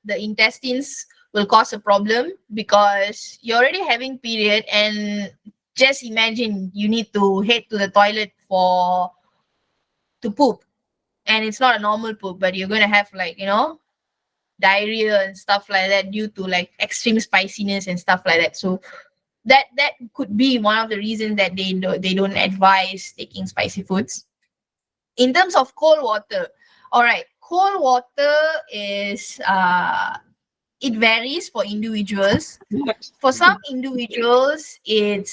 the intestines will cause a problem because you're already having period, and just imagine you need to head to the toilet to poop, and it's not a normal poop, but you're going to have diarrhea and stuff like that due to like extreme spiciness and stuff like that. So that could be one of the reasons that they don't advise taking spicy foods. In terms of cold water, all right, cold water is it varies for individuals. For some individuals, it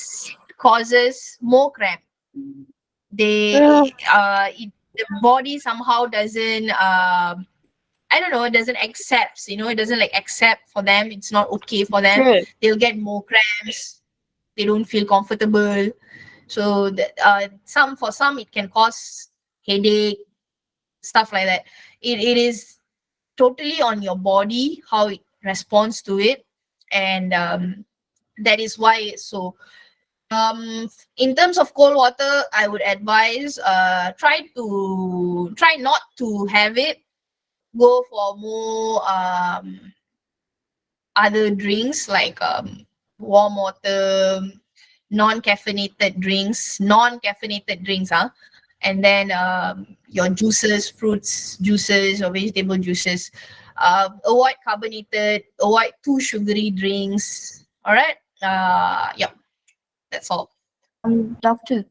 causes more cramp. The body somehow doesn't I don't know, it doesn't accept, it doesn't like accept for them. It's not okay for them. Right. They'll get more cramps. They don't feel comfortable. So for some it can cause headache, stuff like that. It is totally on your body how it responds to it. And That is why it's so. In terms of cold water, I would advise try not to have it. Go for more other drinks like warm water, non-caffeinated drinks, and then your juices, fruits juices or vegetable juices. Avoid carbonated, avoid too sugary drinks. All right. Yep. That's all. Doctor,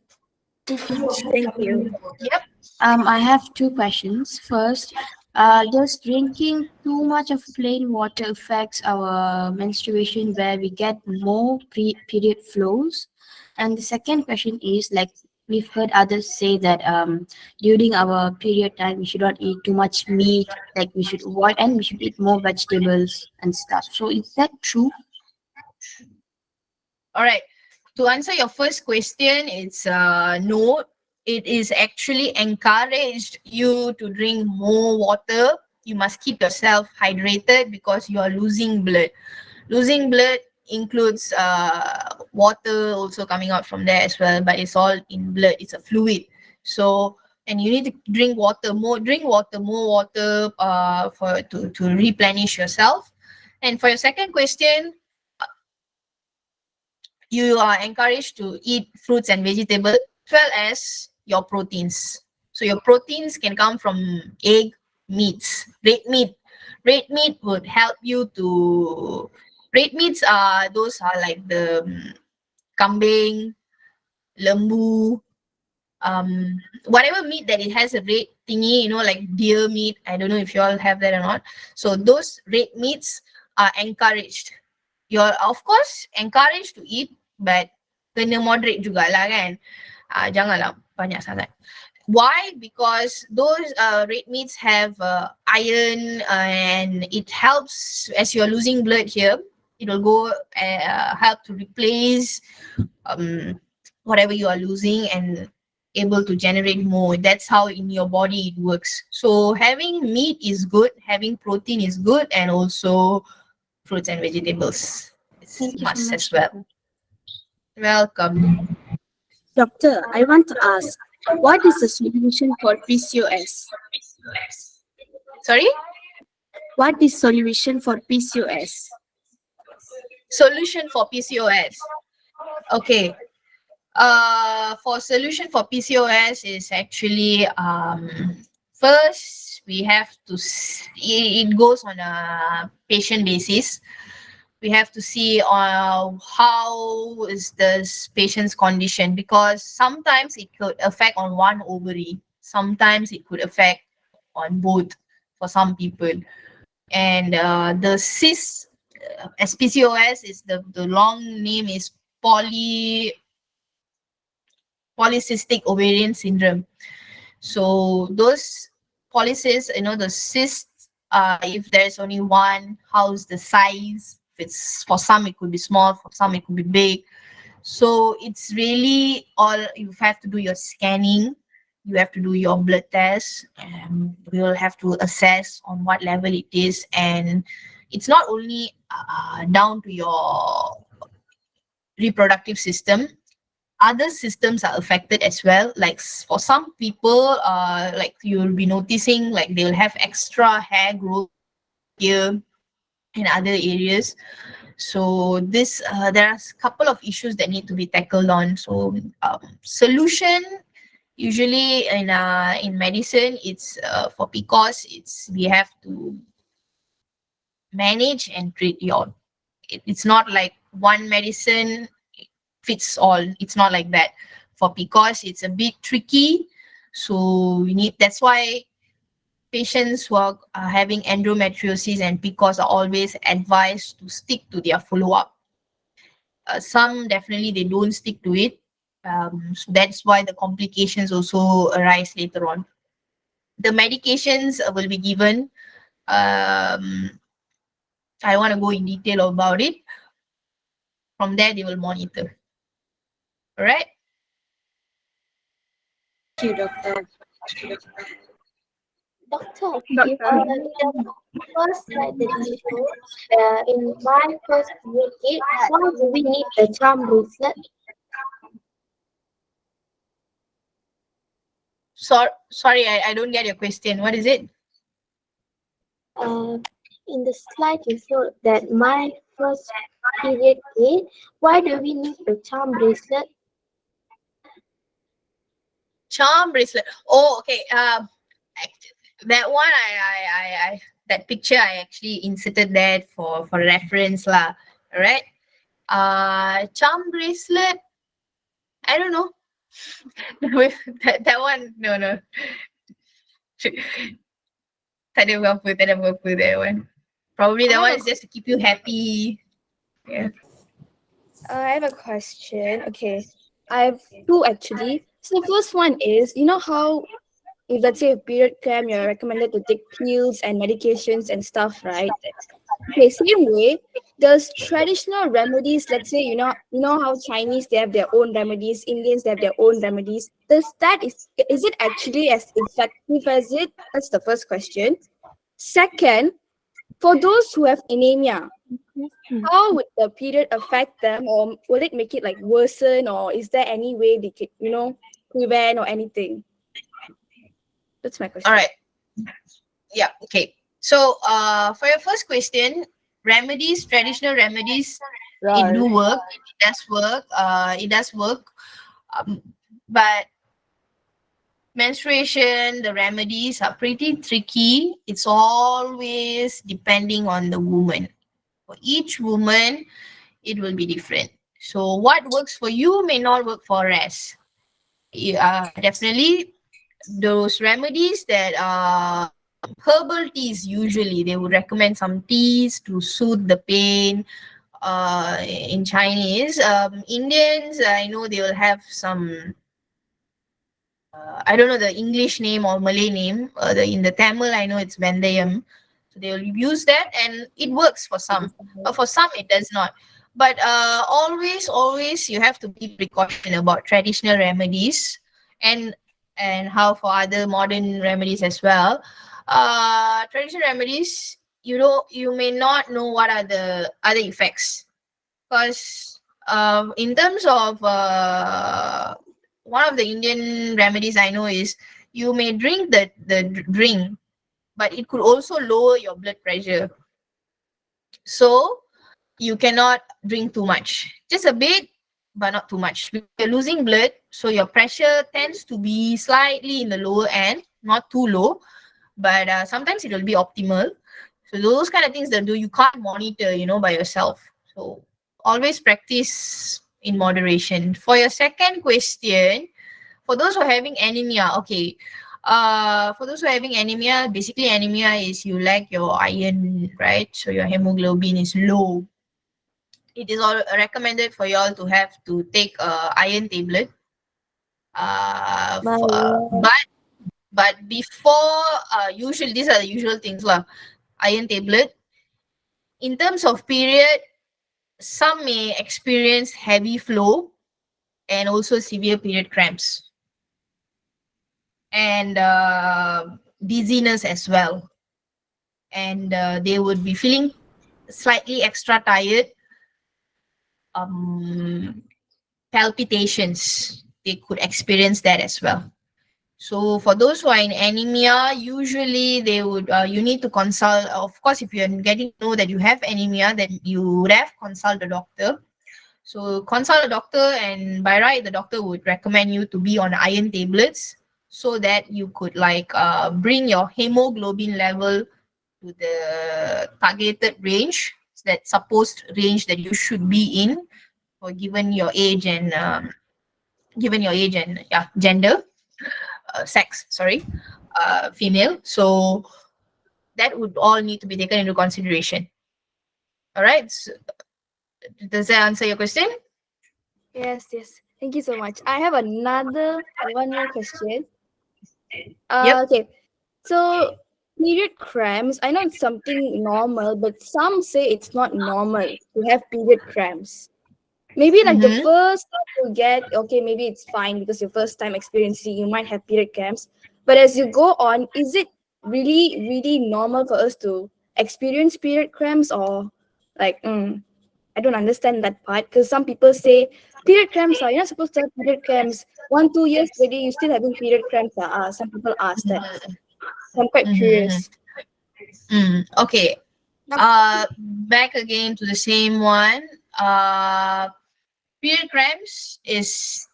Thank you. Yep. I have two questions. First, does drinking too much of plain water affects our menstruation where we get more period flows? And the second question is like we've heard others say that during our period time we should not eat too much meat, like we should avoid and we should eat more vegetables and stuff. So is that true? All right. To answer your first question, it's no. It is actually encouraged you to drink more water. You must keep yourself hydrated because you are losing blood. Losing blood includes water also coming out from there as well, but it's all in blood. It's a fluid. So and you need to drink water more. Drink water more water for to replenish yourself. And for your second question, you are encouraged to eat fruits and vegetables as well as your proteins. So your proteins can come from egg, meats, red meat. Red meat would help you to. Red meats are those are like the kambing, lembu, whatever meat that it has a red thingy, like deer meat. I don't know if you all have that or not. So those red meats are encouraged. You're of course encouraged to eat, but kena moderate jugalah kan. Janganlah banyak sangat. Why? Because those red meats have iron and it helps as you're losing blood here. It will go help to replace whatever you are losing and able to generate more. That's how in your body it works. So having meat is good, having protein is good, and also fruits and vegetables. It's Thank you so must much, as well. Doctor. Welcome. Doctor, I want to ask, what is the solution for PCOS? Sorry? What is solution for PCOS? Solution for PCOS. Okay. For solution for PCOS is actually first we have to it goes on a patient basis. We have to see how is this patient's condition, because sometimes it could affect on one ovary, sometimes it could affect on both for some people. And the cyst, as PCOS is the long name is polycystic ovarian syndrome. So those polycysts, the cysts, if there's only one, how's the size? If it's for some it could be small, for some it could be big. So it's really all you have to do your scanning, you have to do your blood test, and we will have to assess on what level it is. And it's not only down to your reproductive system, other systems are affected as well. Like for some people, like you'll be noticing like they'll have extra hair growth here in other areas. So this there are a couple of issues that need to be tackled on. So solution usually in medicine, it's for PCOS, it's we have to manage and treat your. It's not like one medicine fits all. It's not like that. For PCOS, it's a bit tricky. So that's why patients who are having endometriosis and PCOS are always advised to stick to their follow-up. Some definitely they don't stick to it. So that's why the complications also arise later on. The medications will be given. I want to go in detail about it. From there, they will monitor. All right. Thank you, Doctor. Doctor, Doctor. the first slide that you showed, in my first period, why do we need the charm bracelet? Sorry, I don't get your question. What is it? Uh, in the slide you showed that my first period date, why do we need the charm bracelet? Charm bracelet. Oh, okay. That one I that picture I actually inserted that for reference lah. Alright. Charm bracelet. I don't know. that one no. Tak ada apa-apa that one. Probably that one is just to keep you happy. Yeah. I have a question. Okay. I have two actually. So the first one is, you know how if let's say a period cramp, you're recommended to take pills and medications and stuff, right? Okay, same way, does traditional remedies, let's say, you know how Chinese they have their own remedies, Indians they have their own remedies. Is it actually as effective as it? That's the first question. Second, for those who have anemia, how would the period affect them, or will it make it like worsen, or is there any way they could, prevent or anything? That's my question. All right. Yeah. Okay. So, for your first question, remedies, traditional remedies, it do work. It does work. It does work. But menstruation, the remedies are pretty tricky. It's always depending on the woman. For each woman, it will be different. So, what works for you may not work for rest. Definitely, those remedies that are herbal teas, usually they would recommend some teas to soothe the pain. In Chinese, Indians, I know they will have some. I don't know the English name or Malay name. In the Tamil, I know it's Vendayam. So they will use that, and it works for some. But for some, it does not. But always, you have to be precaution about traditional remedies, and how for other modern remedies as well. Traditional remedies, you may not know what are the other effects, because in terms of one of the Indian remedies I know is you may drink the drink, but it could also lower your blood pressure. So you cannot drink too much, just a bit, but not too much. You're losing blood, so your pressure tends to be slightly in the lower end, not too low, but sometimes it will be optimal. So those kind of things that you can't monitor, by yourself. So always practice in moderation. For your second question, for those who are having anemia, okay. For those who are having anemia, basically anemia is you lack your iron, right? So your hemoglobin is low. It is all recommended for y'all to have to take iron tablet. But before, usually these are the usual things lah. Iron tablet. In terms of period, some may experience heavy flow and also severe period cramps and dizziness as well. And they would be feeling slightly extra tired. Palpitations, they could experience that as well. So for those who are in anemia, usually they would you need to consult. Of course, if you're getting to know that you have anemia, then you would have consult the doctor. So consult the doctor, and by right, the doctor would recommend you to be on iron tablets so that you could bring your hemoglobin level to the targeted range, that supposed range that you should be in, or given your age and gender. Sex, sorry, female. So that would all need to be taken into consideration. All right. So, does that answer your question? Yes. Thank you so much. I have one more question. Yep. Okay. So period cramps, I know it's something normal, but some say it's not normal to have period cramps. Maybe the first time you get, okay, maybe it's fine because your first time experiencing, you might have period cramps. But as you go on, is it really normal for us to experience period cramps, or like I don't understand that part, because some people say period cramps are, you're not supposed to have period cramps. 1-2 years already, you still having period cramps. Some people ask that. So I'm quite curious. Okay. Back again to the same one. Period cramps is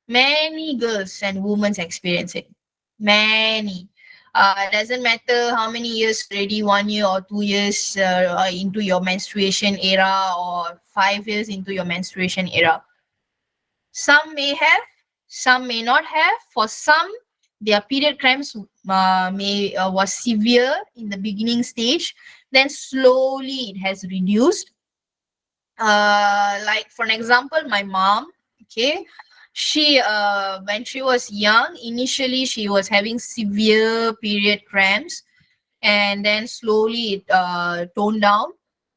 many girls and women experience it. Many. Doesn't matter how many years already, 1 year or 2 years into your menstruation era, or 5 years into your menstruation era. Some may have, some may not have. For some, their period cramps may was severe in the beginning stage, then slowly it has reduced. Like for an example, my mom, okay, she when she was young, initially she was having severe period cramps, and then slowly it toned down.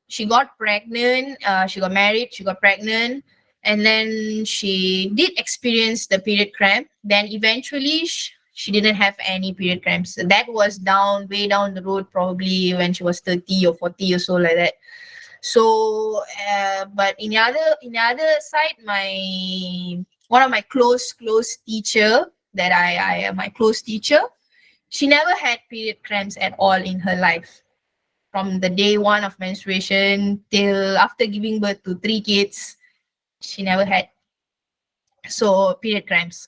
She got pregnant, she got married, she got pregnant, and then she did experience the period cramp. Then eventually she didn't have any period cramps. That was way down the road, probably when she was 30 or 40 or so, like that. So but in the other side, my one of my close teacher, that I my close teacher, she never had period cramps at all in her life, from the day one of menstruation till after giving birth to 3 kids. She never had period cramps.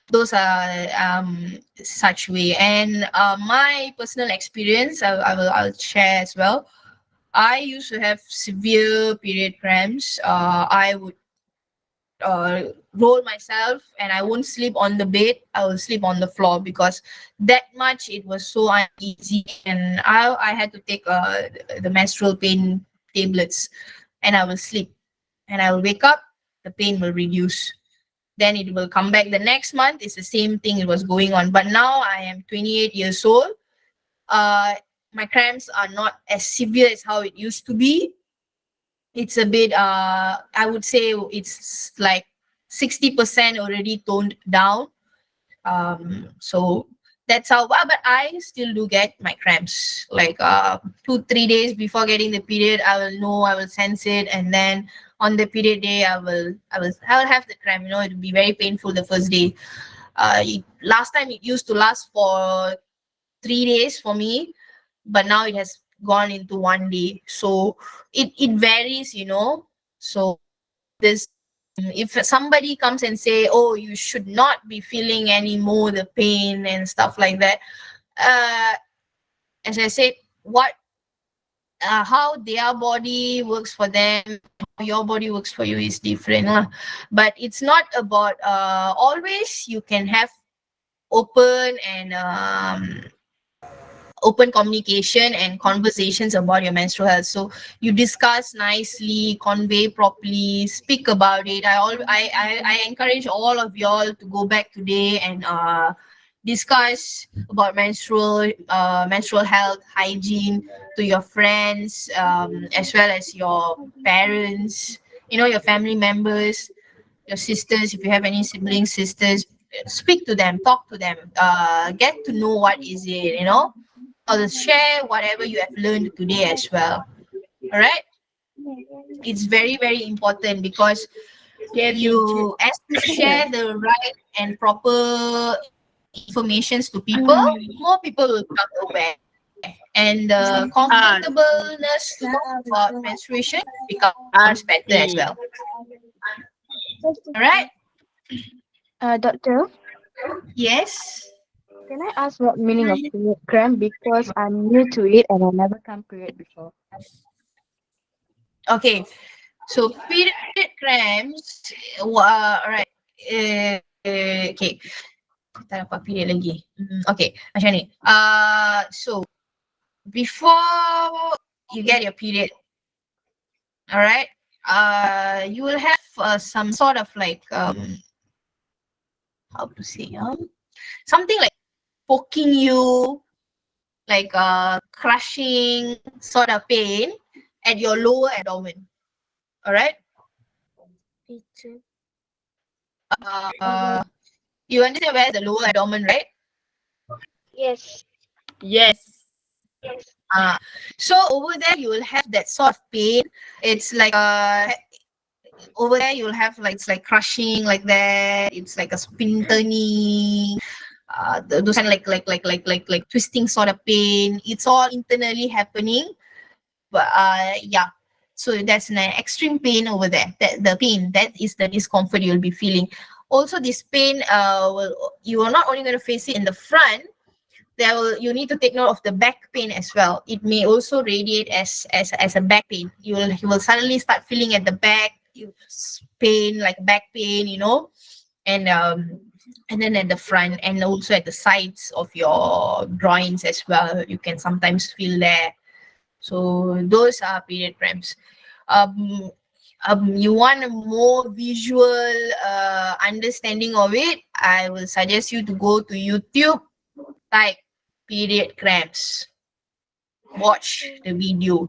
Those are such way. And my personal experience, I'll share as well. I used to have severe period cramps. I would roll myself and I won't sleep on the bed. I will sleep on the floor, because that much it was so uneasy. And I had to take the menstrual pain tablets, and I will sleep, and I will wake up, the pain will reduce. Then it will come back the next month. It's the same thing, it was going on. But now I am 28 years old. Uh, my cramps are not as severe as how it used to be. It's a bit I would say it's like 60% already toned down. So that's how, but I still do get my cramps, like 2-3 days before getting the period. I will know, I will sense it, and then on the period day I will have the cramp. It will be very painful the first day. Last time it used to last for 3 days for me, but now it has gone into one day. So it varies. So this, if somebody comes and say, oh, you should not be feeling anymore the pain and stuff like that, uh as I said, what how their body works for them, how your body works for you is different lah. But it's not about always you can have open and open communication and conversations about your menstrual health. So you discuss nicely, convey properly, speak about it. I encourage all of y'all to go back today and discuss about menstrual health, hygiene to your friends, as well as your parents, your family members, your sisters, if you have any siblings, sisters. Speak to them, talk to them, get to know what is it, or share whatever you have learned today as well. All right, it's very very important, because as you share the right and proper informations to people, more people will become aware, and the comfortableness to talk about menstruation becomes better as well. All right. Doctor, Yes. can I ask what meaning of period cramp, because I'm new to it and I never come period before. Okay. So period cramps. Alright. Okay. Tak dapat period lagi. Okay. Macam ni. So before you get your period, alright, you will have some sort of like how to say, something like poking you, like crushing sort of pain at your lower abdomen. Alright. You understand where's the lower abdomen, right? Yes. Yes. So over there you will have that sort of pain. It's like over there you'll have like it's like crushing like that. It's like a spin turning. Those kind of like twisting sort of pain. It's all internally happening. But yeah. So that's an extreme pain over there. That the pain, that is the discomfort you'll be feeling. Also, this pain, you are not only going to face it in the front. You need to take note of the back pain as well. It may also radiate as a back pain. You will suddenly start feeling at the back pain, like back pain, and then at the front and also at the sides of your groins as well. You can sometimes feel there. So those are period cramps. You want a more visual understanding of it, I will suggest you to go to YouTube, type period cramps, watch the video.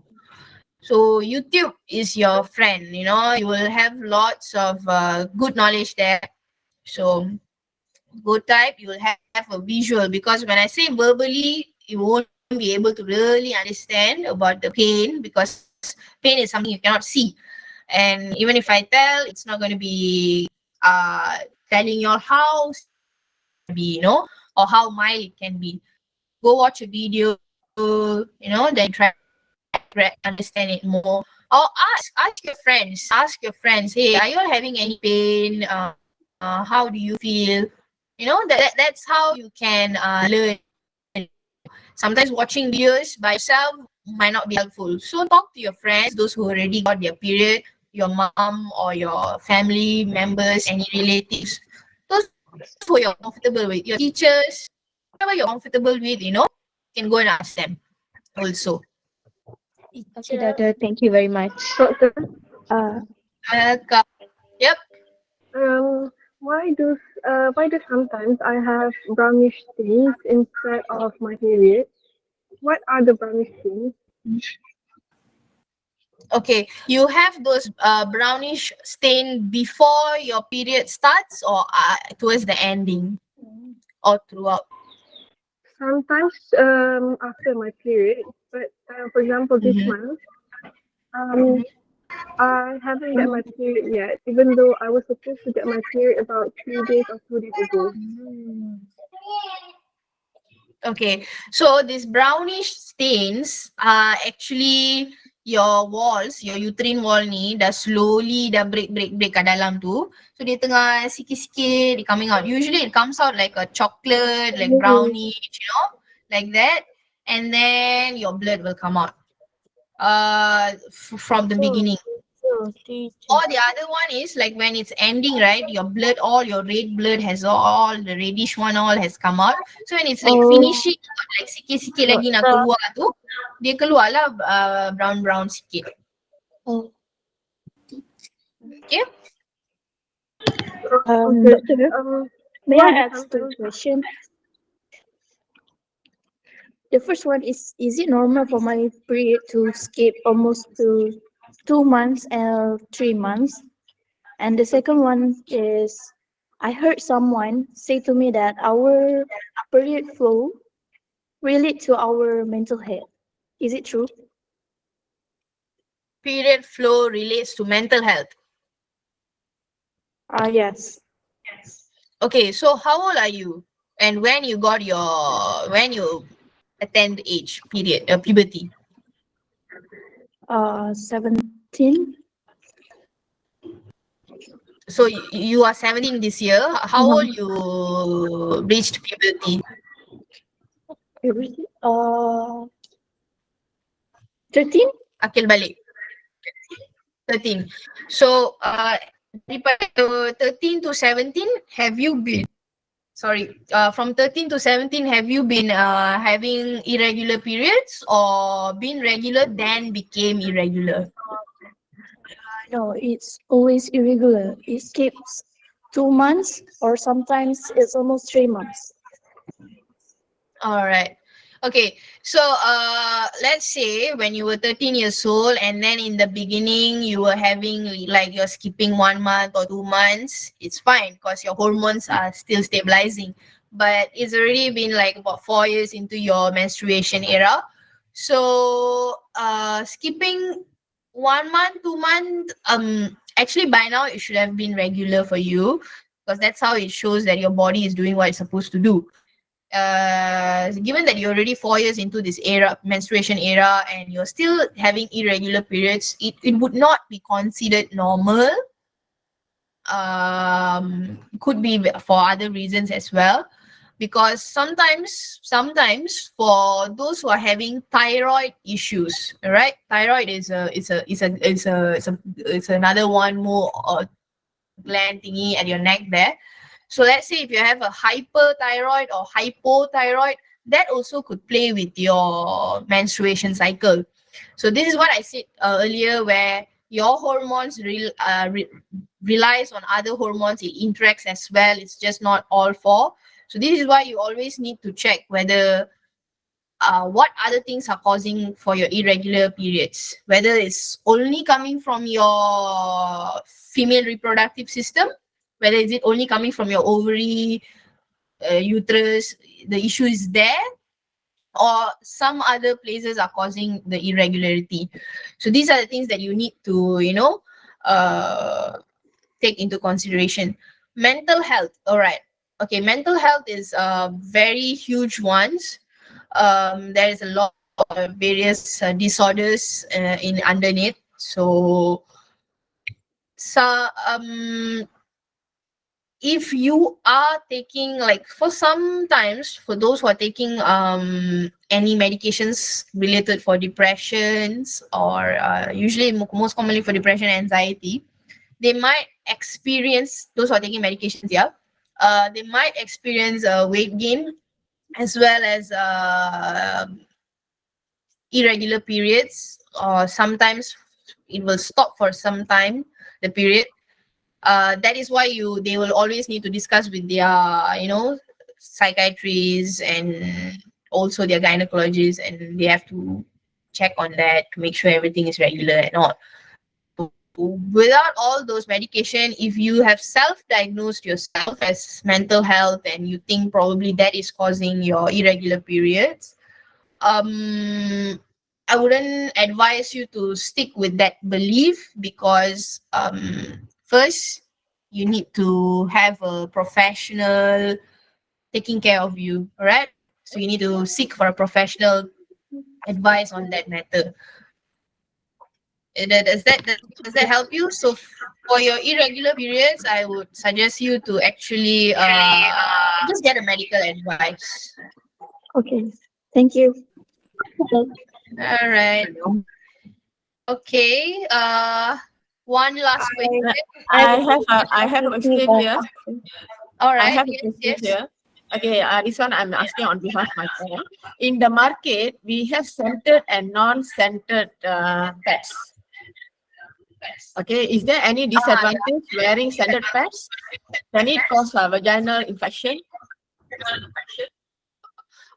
So YouTube is your friend, you will have lots of good knowledge there. So go type, you will have a visual, because when I say verbally, you won't be able to really understand about the pain, because pain is something you cannot see. And even if I tell, it's not going to be telling your how be, or how mild it can be. Go watch a video, then try to understand it more. Or ask your friends, hey, are you all having any pain? How do you feel? That's how you can learn. Sometimes watching videos by yourself might not be helpful. So talk to your friends, those who already got their period, your mom or your family members, any relatives, those who you're comfortable with, your teachers, whoever you're comfortable with, you can go and ask them also. Okay, doctor. Thank you very much. Doctor, Yep. why do sometimes I have brownish stains instead of my period? What are the brownish stains? Okay, you have those brownish stain before your period starts, or towards the ending, or throughout? Sometimes after my period, but for example this Mhm. month, I haven't get my period yet, even though I was supposed to get my period about 3 days or 2 days ago. Okay, so these brownish stains are actually your walls, your uterine wall ni dah slowly dah break kat dalam tu. So dia tengah sikit-sikit coming out. Usually it comes out like a chocolate, like brownish, like that. And then your blood will come out from the beginning. Or the other one is like when it's ending, right? Your blood, all your red blood has all the reddish one all has come out. So when it's like finishing, like sikit-sikit lagi nak keluar tu, dia keluar lah brown sikit. Okay. Doctor, may why I do ask two sometimes questions? The first one is it normal for my period to skip almost to 2 months and 3 months? And the second one is I heard someone say to me that our period flow relate to our mental health. Is it true? Period flow relates to mental health. Yes. Okay, so how old are you? And when you attend age period, puberty? 17. So you are 17 this year. How old you reached puberty? 13? Akil balik. 13. So daripada 13 to 17, have you been from 13 to 17, have you been having irregular periods, or been regular then became irregular? No, it's always irregular. It skips 2 months or sometimes it's almost 3 months. All right. Okay, so let's say when you were 13 years old, and then in the beginning you were having like you're skipping 1 month or 2 months, it's fine because your hormones are still stabilizing. but it's already been like about 4 years into your menstruation era. So skipping 1 month, 2 month, actually by now it should have been regular for you, because that's how it shows that your body is doing what it's supposed to do. Given that you're already 4 years into this era, menstruation era, and you're still having irregular periods, it would not be considered normal. Could be for other reasons as well, because sometimes for those who are having thyroid issues, right? Thyroid is another one more gland thingy at your neck there. So let's say if you have a hyperthyroid or hypothyroid, that also could play with your menstruation cycle. So this is what I said earlier, where your hormones relies on other hormones. It interacts as well. It's just not all four. So this is why you always need to check whether what other things are causing for your irregular periods, whether it's only coming from your female reproductive system, whether is it only coming from your ovary, uterus, the issue is there, or some other places are causing the irregularity. So these are the things that you need to, take into consideration. Mental health. All right. Okay. Mental health is very huge ones. There is a lot of various disorders in underneath. So if you are taking, like, for sometimes for those who are taking any medications related for depressions, or usually most commonly for depression and anxiety, they might experience, those who are taking medications, they might experience weight gain, as well as irregular periods, or sometimes it will stop for some time, the period. That is why they will always need to discuss with their psychiatrists, and also their gynecologists, and they have to check on that to make sure everything is regular and all. Without all those medication, if you have self-diagnosed yourself as mental health and you think probably that is causing your irregular periods, I wouldn't advise you to stick with that belief, because first you need to have a professional taking care of you. All right, so you need to seek for a professional advice on that matter. Does that help you? So for your irregular periods, I would suggest you to actually just get a medical advice. Okay. Thank you. All right. Okay. One last question. I have a question here. All I right. have a Yes, question yes. here. Okay, this one I'm asking on behalf of my friend. In the market, we have scented and non-scented pads. Okay, is there any disadvantage wearing scented pads? Can it cause a vaginal infection?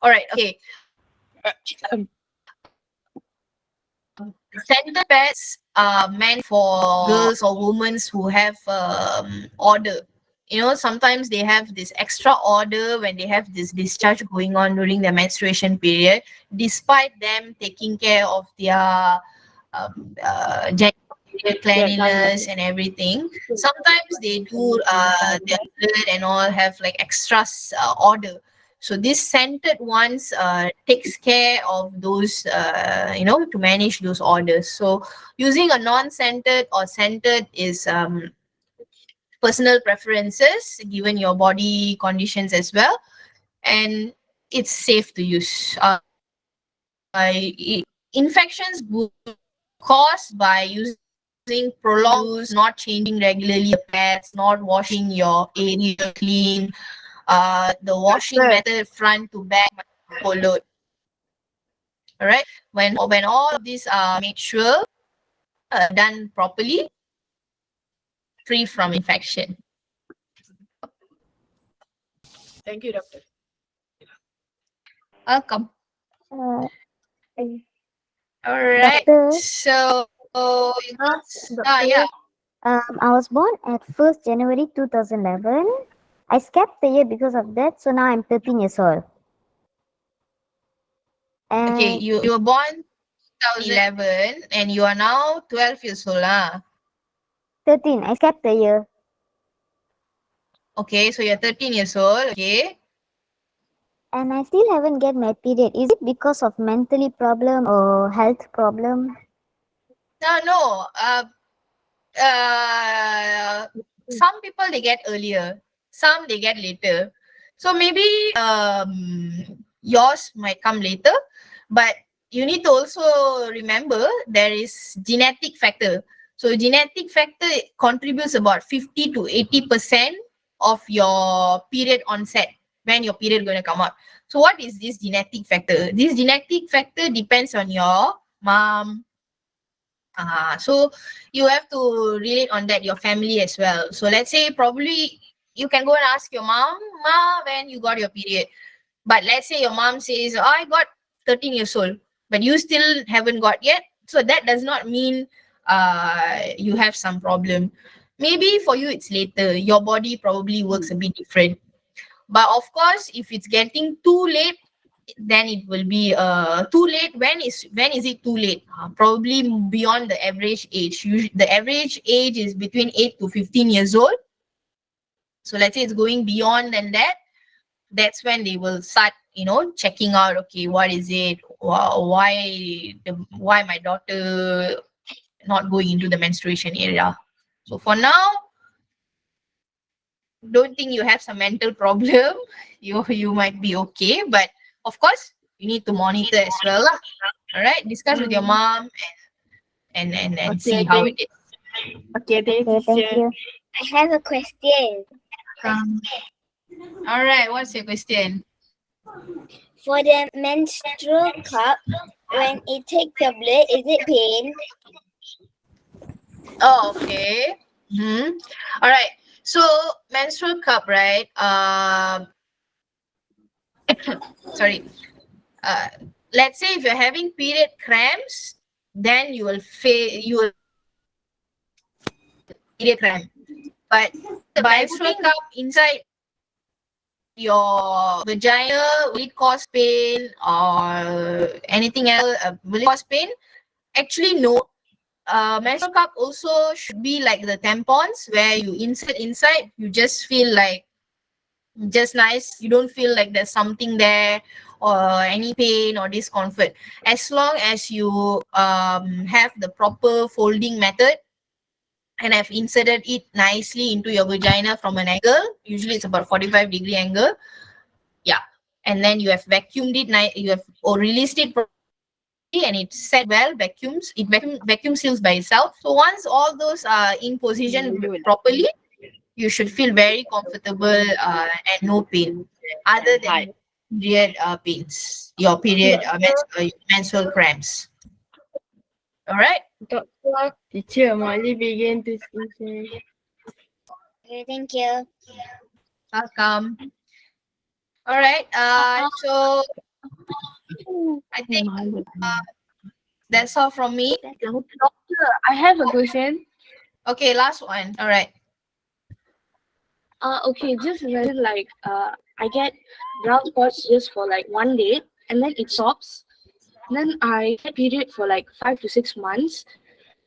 All right. Okay. Center pads are meant for girls or women who have order. Sometimes they have this extra order when they have this discharge going on during their menstruation period, despite them taking care of their gender cleanliness and everything. Sometimes they do their blood and all have like extra order. So this scented ones takes care of those, to manage those orders. So using a non-scented or scented is personal preferences, given your body conditions as well, and it's safe to use. Infections would caused by using prolonged use, not changing regularly your pads, not washing your area clean. The washing method front to back followed. All right. When all of these are made sure done properly, free from infection. Thank you, doctor. Welcome. Uh, All right. Doctor. So Doctor, yeah. I was born at 1st January 2011. I skipped the year because of that, so now I'm 13 years old. Okay, And you were born 2011 and you are now 12 years old. 13, I skipped the year. Okay, so you're 13 years old. Okay. And I still haven't get my period. Is it because of mentally problem or health problem? No. Some people they get earlier, some they get later. So maybe yours might come later, but you need to also remember there is genetic factor. So genetic factor contributes about 50 to 80% of your period onset when your period going to come out. So what is this genetic factor? This genetic factor depends on your mom. So you have to relate on that, your family as well. So let's say probably you can go and ask your mom, Ma, when you got your period. But let's say your mom says, oh, I got 13 years old, but you still haven't got yet. So that does not mean you have some problem. Maybe for you it's later. Your body probably works a bit different. But of course, if it's getting too late, then it will be too late. When is it too late? Probably beyond the average age. Usually the average age is between 8 to 15 years old. So let's say it's going beyond than that. That's when they will start, checking out. Okay, what is it? Why my daughter not going into the menstruation area? So for now, don't think you have some mental problem. You might be okay, but of course you need to monitor as well lah. All right, discuss with your mom and see how it is. Okay, thank Okay, thank you. I have a question. All right, what's your question? For the menstrual cup, when it takes the blood, is it pain? Oh, okay. All right. So menstrual cup, right? Sorry. Let's say if you're having period cramps, then you will period cramp. But the menstrual cup inside your vagina, will it cause pain or anything else? Will it cause pain? Actually, no. Menstrual cup also should be like the tampons where you insert inside, you just feel like just nice. You don't feel like there's something there or any pain or discomfort. As long as you have the proper folding method and have inserted it nicely into your vagina from an angle, usually it's about 45-degree angle. Yeah. And then you have vacuumed it, you have or released it and it's set well, vacuum seals by itself. So once all those are in position properly, you should feel very comfortable and no pain other than period pains, your period menstrual cramps. All right. Teacher, Molly begin to speak. Okay, thank you. Welcome. All right. So I think that's all from me. Doctor, I have a question. Okay, last one. All right. Okay, just imagine like I get brown spots just for like 1 day and then it stops. Then I get period for like 5 to 6 months.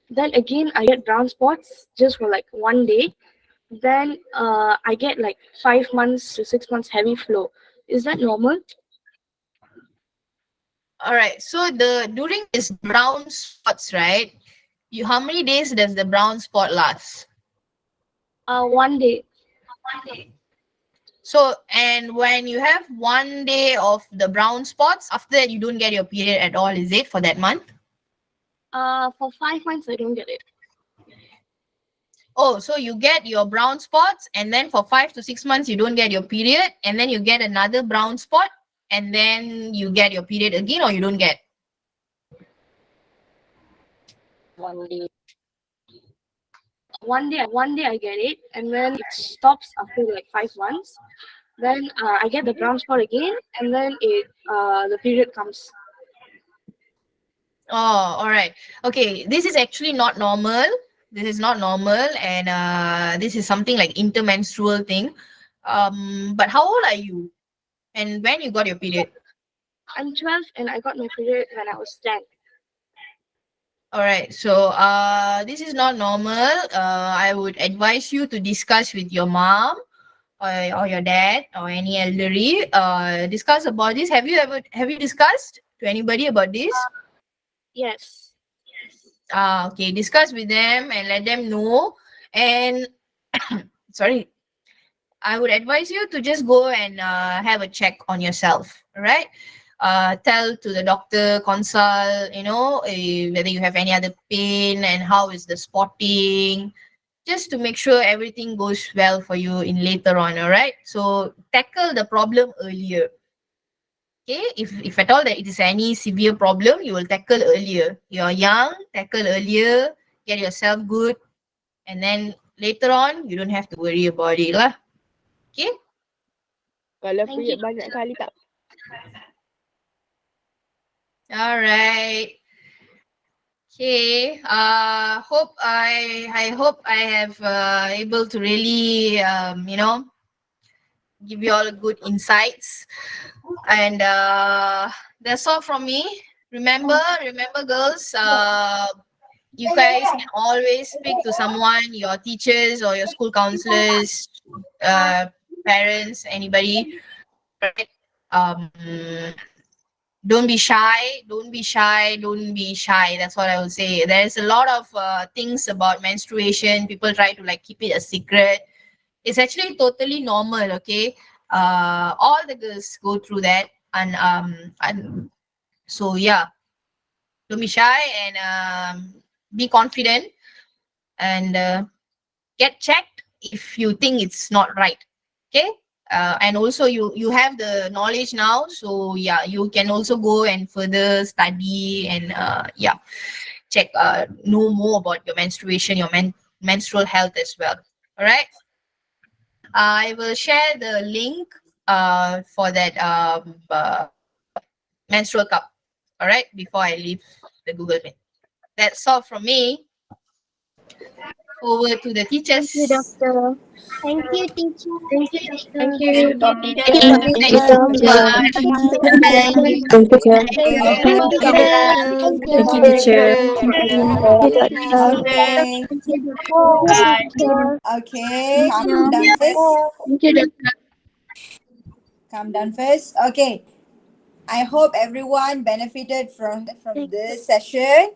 Then again I get brown spots just for like 1 day. Then I get like 5 months to 6 months heavy flow. Is that normal? All right. So during this brown spots, right? How many days does the brown spot last? 1 day. So, and when you have 1 day of the brown spots, after that you don't get your period at all, is it, for that month? For 5 months I don't get it. Oh, so you get your brown spots and then for 5 to 6 months you don't get your period and then you get another brown spot and then you get your period again or you don't get? 1 day. 1 day I get it and then it stops after like 5 months. Then I get the brown spot again and then the period comes. Oh, all right. Okay, this is actually not normal. This is not normal and this is something like intermenstrual thing. But how old are you? And when you got your period? I'm 12 and I got my period when I was 10. All right. So this is not normal. I would advise you to discuss with your mom or your dad or any elderly. Discuss about this. Have you discussed to anybody about this? Yes. Okay. Discuss with them and let them know. And sorry, I would advise you to just go and have a check on yourself. All right. Tell to the doctor, consult, whether you have any other pain and how is the spotting, just to make sure everything goes well for you in later on. All right. So tackle the problem earlier. Okay. If at all that it is any severe problem, you will tackle earlier. You're young, tackle earlier, get yourself good, and then later on you don't have to worry about it lah. Okay. Kalau Thank period you. banyak kali tak. All right. Okay. I hope I have able to really give you all good insights. And that's all from me. Remember, girls. You guys can always speak to someone, your teachers or your school counselors, parents, anybody. Right? Don't be shy. That's what I would say. There's a lot of things about menstruation. People try to like keep it a secret. It's actually totally normal. Okay. All the girls go through that, and so yeah, don't be shy and be confident and get checked if you think it's not right. Okay. And also you have the knowledge now, so yeah, you can also go and further study and check know more about your menstruation, your menstrual health as well. All right. I will share the link for that menstrual cup. All right, before I leave the Google Meet. That's all from me. Over to the teachers. Thank you, doctor. Thank you, teacher. Thank you, doctor. Thank you. Thank you Thank so you. much. Thank you, teacher. Thank you. Thank you, teacher. Okay. Okay. Calm down first. Thank you, doctor. Calm down first. Okay. I hope everyone benefited from this session.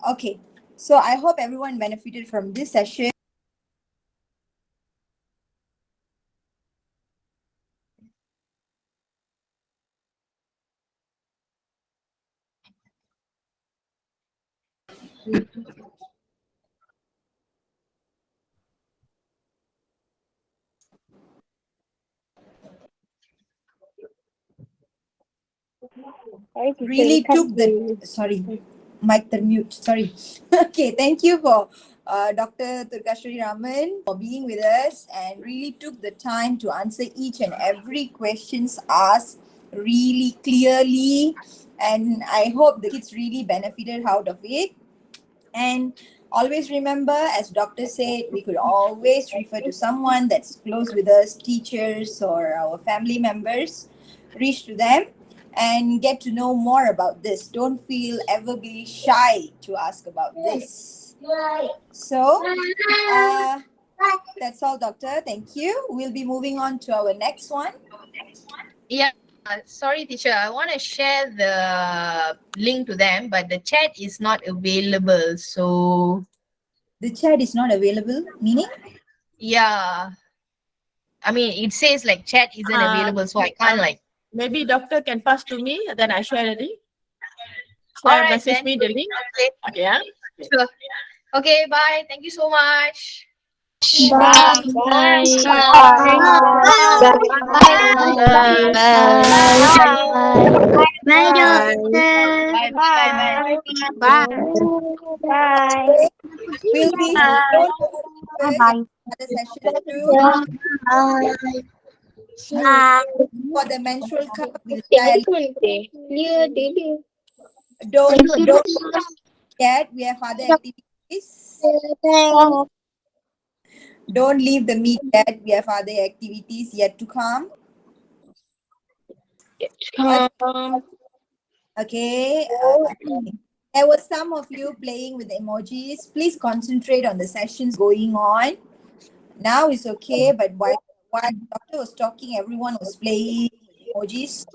Okay. So I hope everyone benefited from this session. Really took the mic mute. Sorry. Okay, thank you for Dr. Turkashri Raman for being with us and really took the time to answer each and every questions asked really clearly, and I hope the kids really benefited out of it. And always remember, as doctor said, we could always refer to someone that's close with us, teachers or our family members. Reach to them and get to know more about this. Don't feel ever be shy to ask about this. So that's all, doctor. Thank you. We'll be moving on to our next one. Yeah. Sorry, teacher. I want to share the link to them, but the chat is not available. So the chat is not available, meaning? Yeah. I mean, it says like chat isn't available, so I can't like. Maybe doctor can pass to me, then I share the link. Alright, Message then. me the link. Okay, yeah. Sure. Okay, bye. Thank you so much. Bye. Bye. Bye, doctor. Bye. Bye. Bye. We'll be Bye. another session too. For the menstrual cup, we'll share. Don't forget we have other activities please. Don't leave the meet yet. We have other activities yet to come. Okay. There were some of you playing with emojis. Please concentrate on the sessions going on. Now it's okay, but while doctor was talking, everyone was playing with emojis.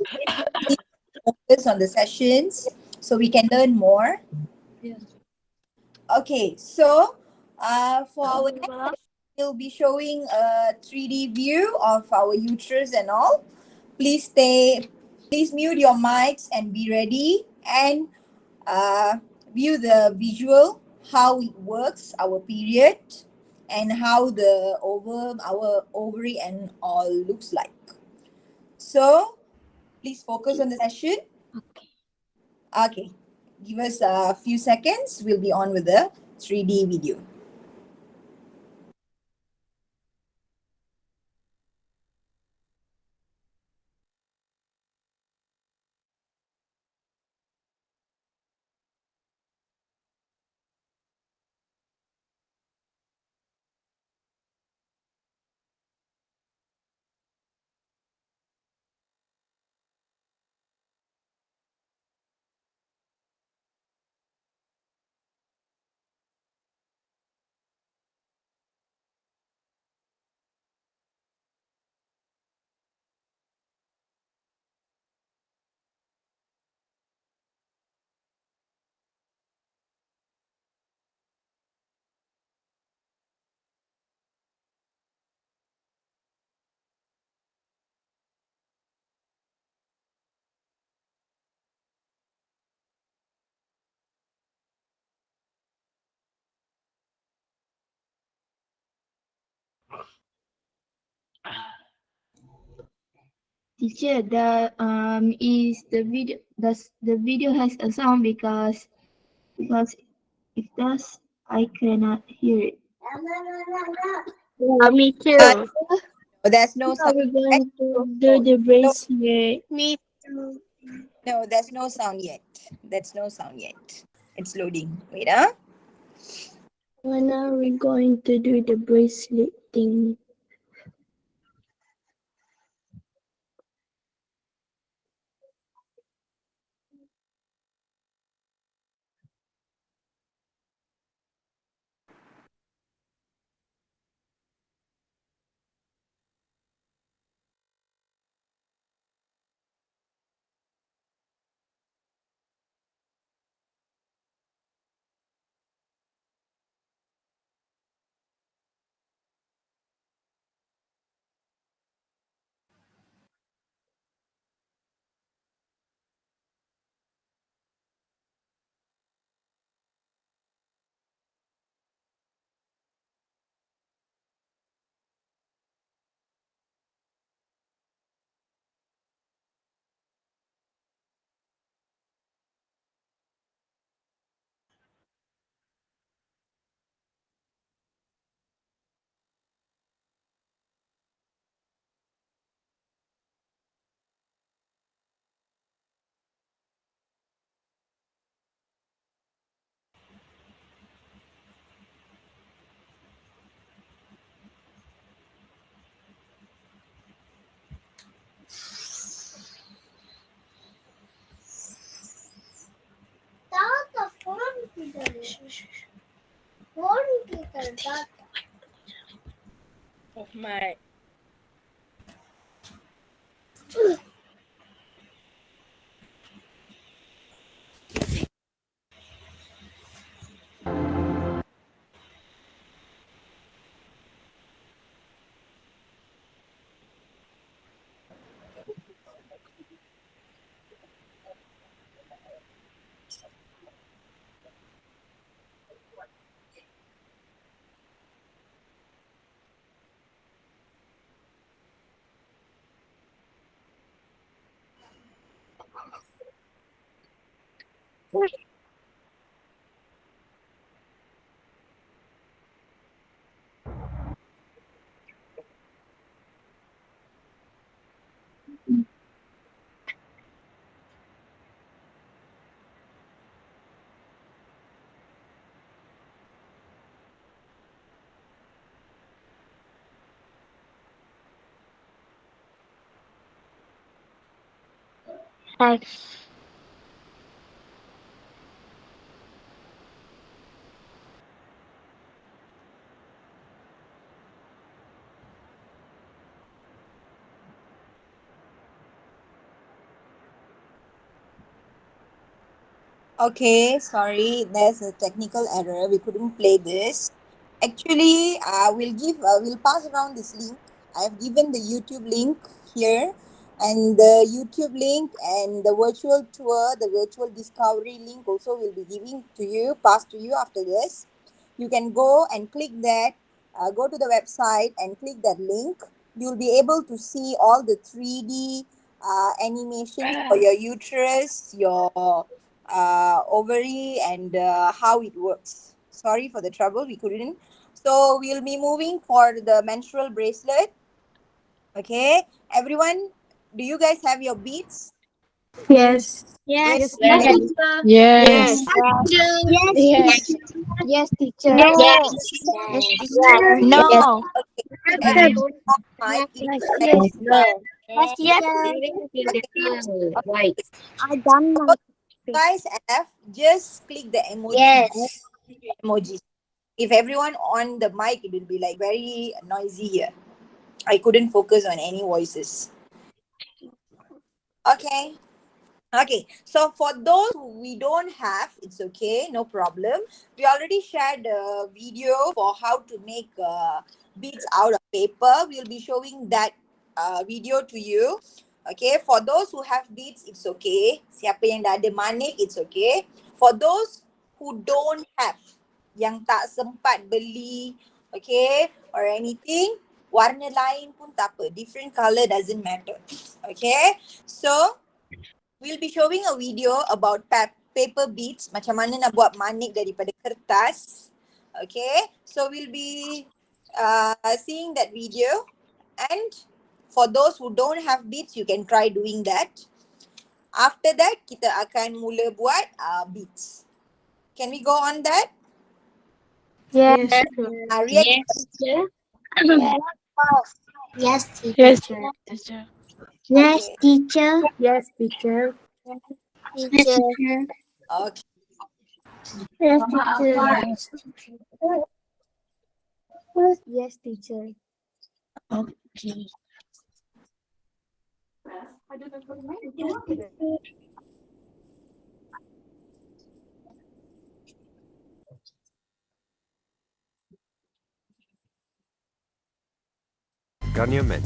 Please focus on the sessions so we can learn more. Yes. Okay, so for our next session, we'll be showing a 3D view of our uterus and all. Please mute your mics and be ready and view the visual, how it works, our period, and how our ovary and all looks like. So please focus on the session. Okay, give us a few seconds. We'll be on with the 3D video. Teacher, is the video, does the video has a sound because if does I cannot hear it. Me too. There's no Now sound. we're going to do the bracelet. Me too. No, there's no sound yet. There's no sound yet. It's loading. Wait, huh? When are we going to do the bracelet thing? Oh my. Okay, sorry, there's a technical error. We couldn't play this. Actually, we'll pass around this link. I have given the YouTube link here, and the YouTube link and the virtual tour, the virtual discovery link also will be giving to you, passed to you after this. You can go and click that. Go to the website and click that link. You'll be able to see all the 3D animations for your uterus, your ovary, and how it works. Sorry for the trouble, we couldn't. So we'll be moving for the menstrual bracelet. Okay, everyone, do you guys have your beads? Yes. Yes, Great. teacher. Yes. Yes. Yes, teacher. No. Yes, teacher. No. Okay, everyone off mic if you guys. Yes. Okay. I done my. What you guys have, just click the emoji, good emojis. If everyone on the mic, it will be like very noisy here. I couldn't focus on any voices. Okay. Okay, so for those who we don't have, it's okay, no problem. We already shared a video for how to make beads out of paper. We'll be showing that video to you. Okay, for those who have beads, it's okay. Siapa yang dah ada manik, it's okay. For those who don't have, yang tak sempat beli, okay, or anything, warna lain pun tak apa. Different color doesn't matter. Okay, so we'll be showing a video about paper beads, macam mana nak buat manik daripada kertas. Okay, so we'll be seeing that video, and for those who don't have beads, you can try doing that. After that, kita akan mula buat beads. Can we go on that? Yes. React. Yes, Yes. teacher. Yes, Okay. teacher. Yes, teacher. Teacher. Okay. Yes, teacher. Yes, teacher. Okay. Ganyaman.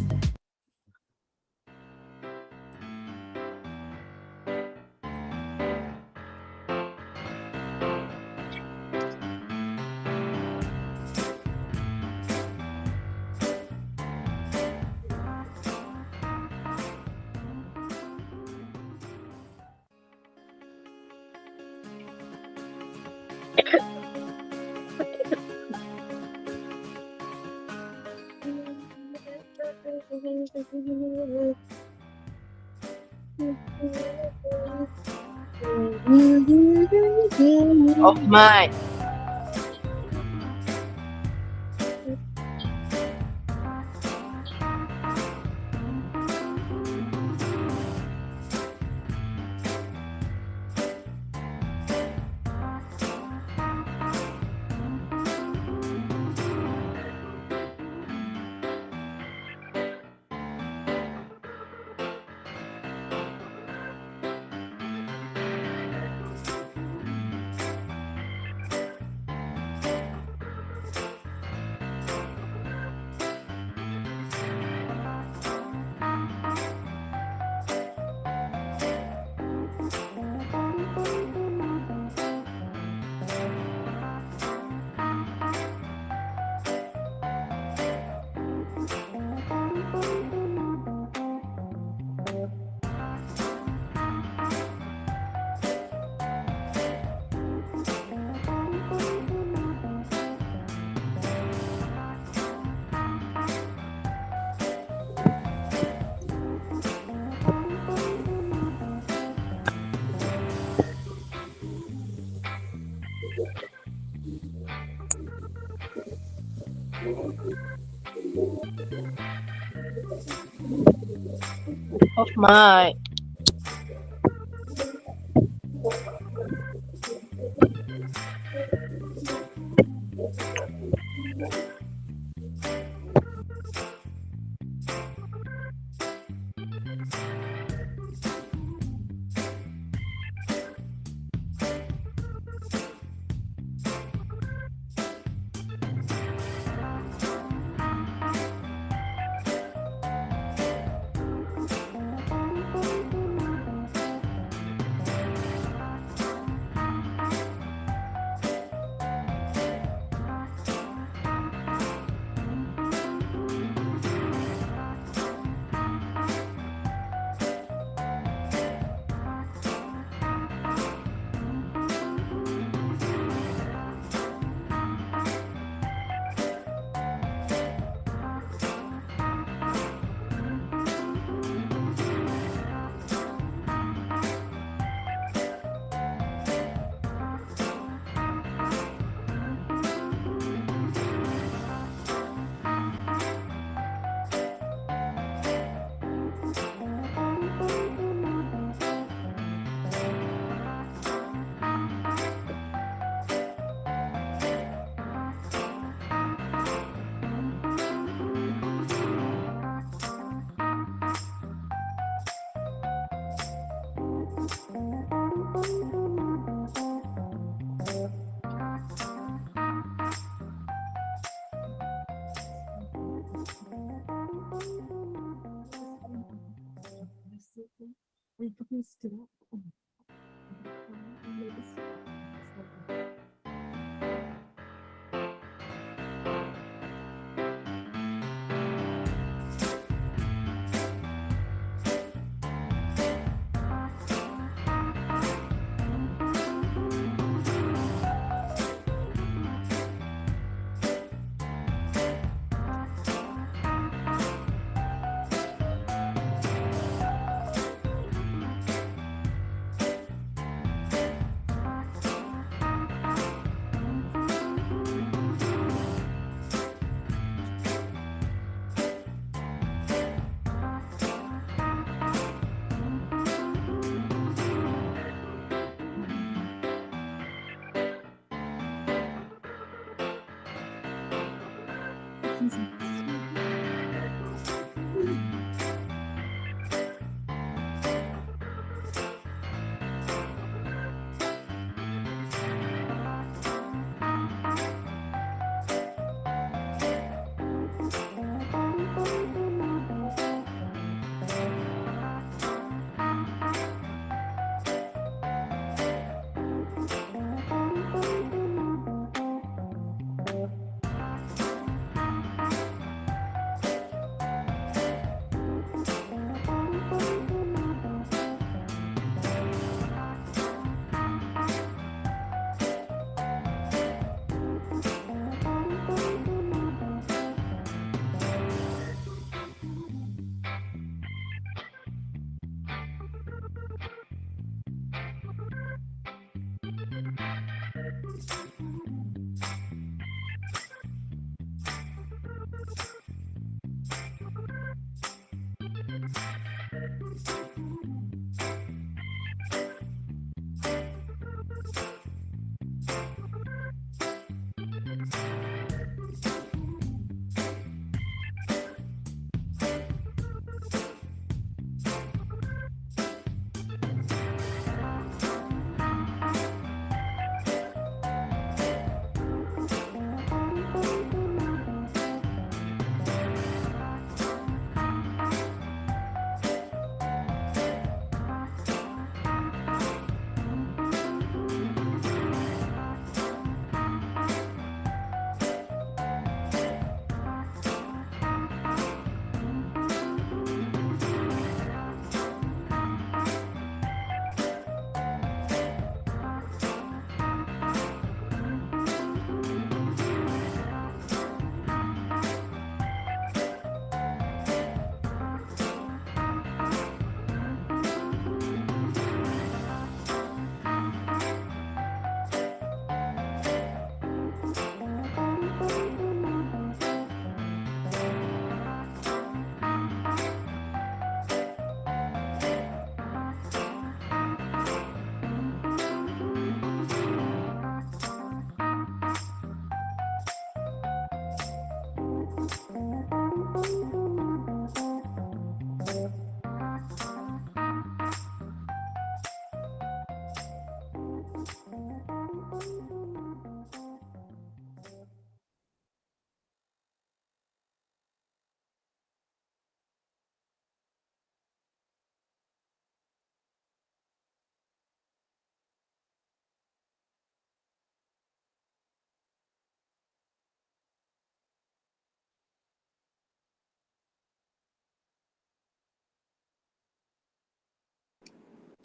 Of my. Of my.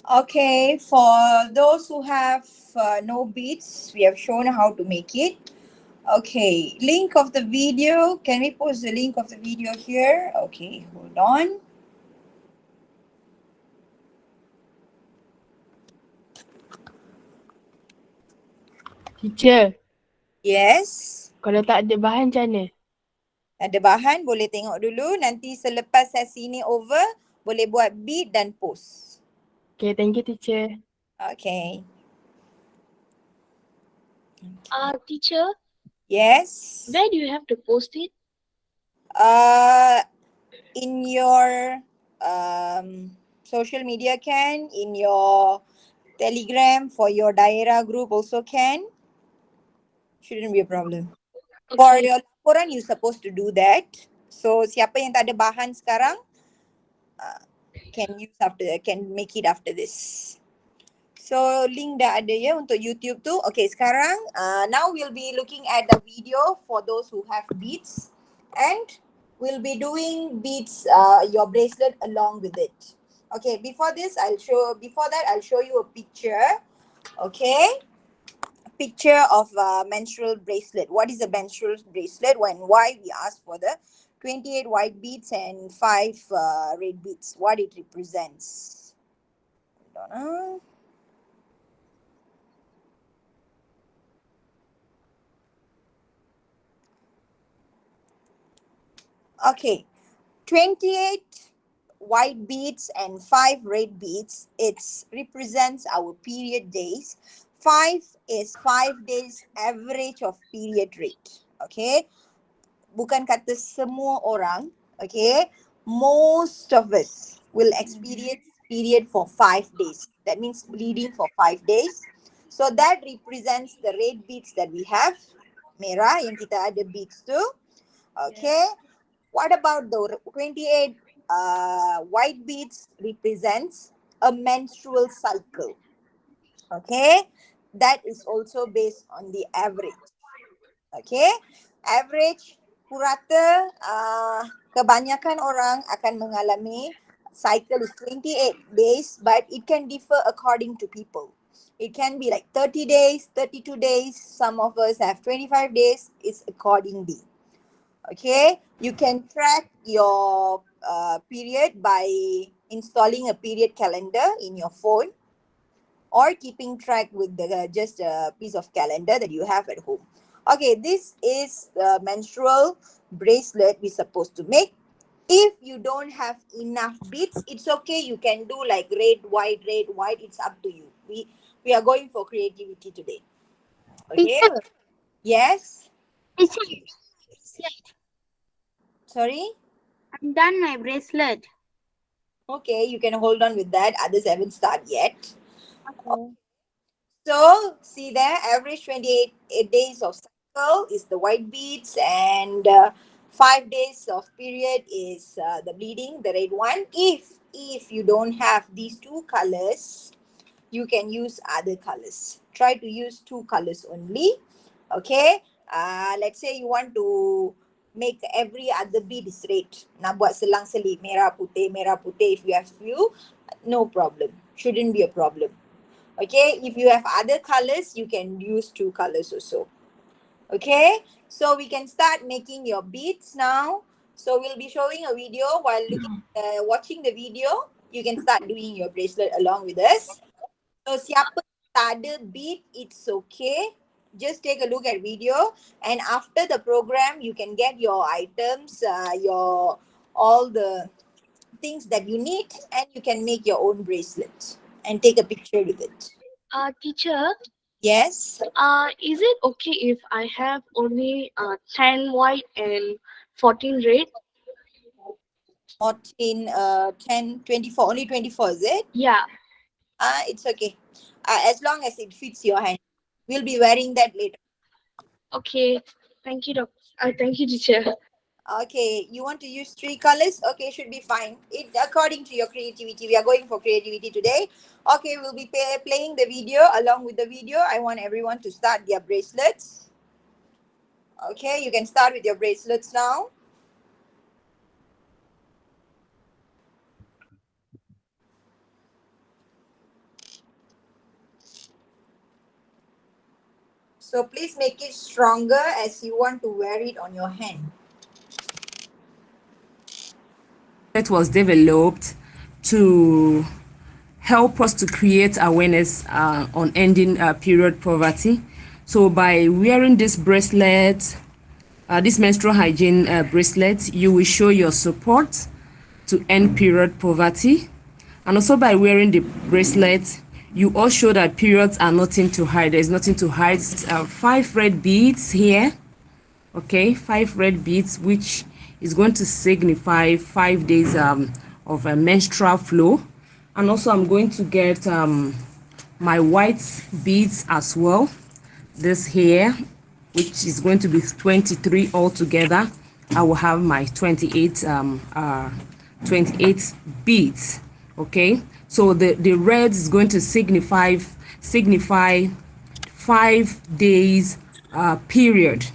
Okay, for those who have no beats, we have shown how to make it. Okay, link of the video. Can we post the link of the video here? Okay, hold on. Teacher, Yes. kalau tak ada bahan macam mana? Ada bahan, boleh tengok dulu. Nanti selepas sesi ni over, boleh buat beat dan post. Okay, thank you teacher. Okay. Teacher, Yes. where do you have to post it? In your social media can, in your Telegram, for your daerah group also can. Shouldn't be a problem. For Okay. your laporan, you supposed to do that. So siapa yang tak ada bahan sekarang, can make it after this. So link dah ada ya untuk YouTube tu. Okay, sekarang now we'll be looking at the video for those who have beads, and we'll be doing beads your bracelet along with it. Okay, before that I'll show you a picture. Okay, a picture of a menstrual bracelet. What is a menstrual bracelet? Why we ask for the 28 white beads and 5 red beads? What it represents? Hold on. Okay, 28 white beads and 5 red beads, it represents our period days. 5 is 5 days average of period rate. Okay, bukan kata semua orang, okay, most of us will experience period for 5 days. That means bleeding for 5 days. So that represents the red beads that we have. Merah yang kita ada beads tu. Okay. What about the 28 white beads represents a menstrual cycle. Okay, that is also based on the average. Okay, average purata kebanyakan orang akan mengalami cycle is 28 days, but it can differ according to people. It can be like 30 days, 32 days. Some of us have 25 days. It's accordingly. Okay, you can track your period by installing a period calendar in your phone, or keeping track with just a piece of calendar that you have at home. Okay, this is the menstrual bracelet we're supposed to make. If you don't have enough beads, it's okay. You can do like red, white. It's up to you. We are going for creativity today. Okay. Teacher. Yes. Teacher. Sorry? I'm done my bracelet. Okay, you can hold on with that. Others haven't started yet. Okay. So, see there, average 28 days of cycle is the white beads, and 5 days of period is the bleeding, the red one. If you don't have these 2 colors, you can use other colors. Try to use 2 colors only. Okay, let's say you want to make every other bead is red. Nak buat selang-selit merah putih. If you have few, no problem. Shouldn't be a problem. Okay, if you have other colors, you can use 2 colors also. Okay, so we can start making your beads now. So we'll be showing a video. While watching the video, you can start doing your bracelet along with us. So siapa tak ada bead, it's okay. Just take a look at video, and after the program you can get your items, all the things that you need, and you can make your own bracelet and take a picture with it. Teacher, Yes. is it okay if I have only 10 white and 14 red? 14, 10, 24, only 24, is it? Yeah. It's okay. As long as it fits your hand. We'll be wearing that later. Okay. Thank you, thank you, teacher. Okay, you want to use 3 colors? Okay, should be fine. It according to your creativity. We are going for creativity today. Okay, we'll be playing the video. Along with the video, I want everyone to start their bracelets. Okay, you can start with your bracelets now. So please make it stronger as you want to wear it on your hand. It was developed to help us to create awareness on ending period poverty. So by wearing this bracelet, this menstrual hygiene bracelet, you will show your support to end period poverty. And also by wearing the bracelet, you all show that periods are nothing to hide. There's nothing to hide. 5 red beads here. Okay, 5 red beads, which is going to signify 5 days of a menstrual flow. And also I'm going to get my white beads as well. This here, which is going to be 23 altogether. I will have my 28 beads. Okay, so the red is going to signify 5 days period,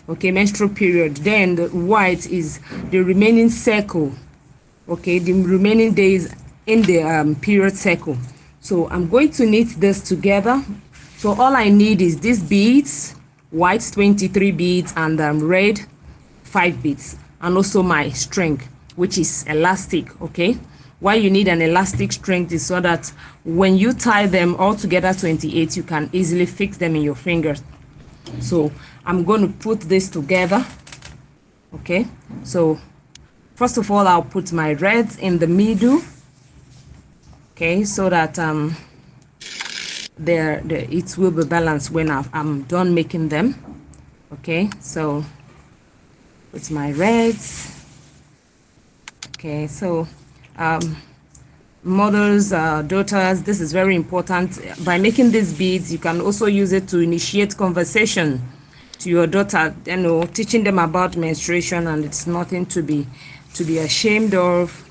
okay, menstrual period. Then the white is the remaining cycle, okay, the remaining days in the period cycle. So I'm going to knit this together. So all I need is these beads, white 23 beads, and red 5 beads, and also my string, which is elastic. Okay, why you need an elastic string is so that when you tie them all together 28, you can easily fix them in your fingers. So I'm going to put this together. Okay, so first of all, I'll put my reds in the middle. Okay, so that it will be balanced when I'm done making them. Okay, so with my reds. Okay, so mothers, daughters, this is very important. By making these beads, you can also use it to initiate conversation to your daughter, you know, teaching them about menstruation, and it's nothing to be ashamed of,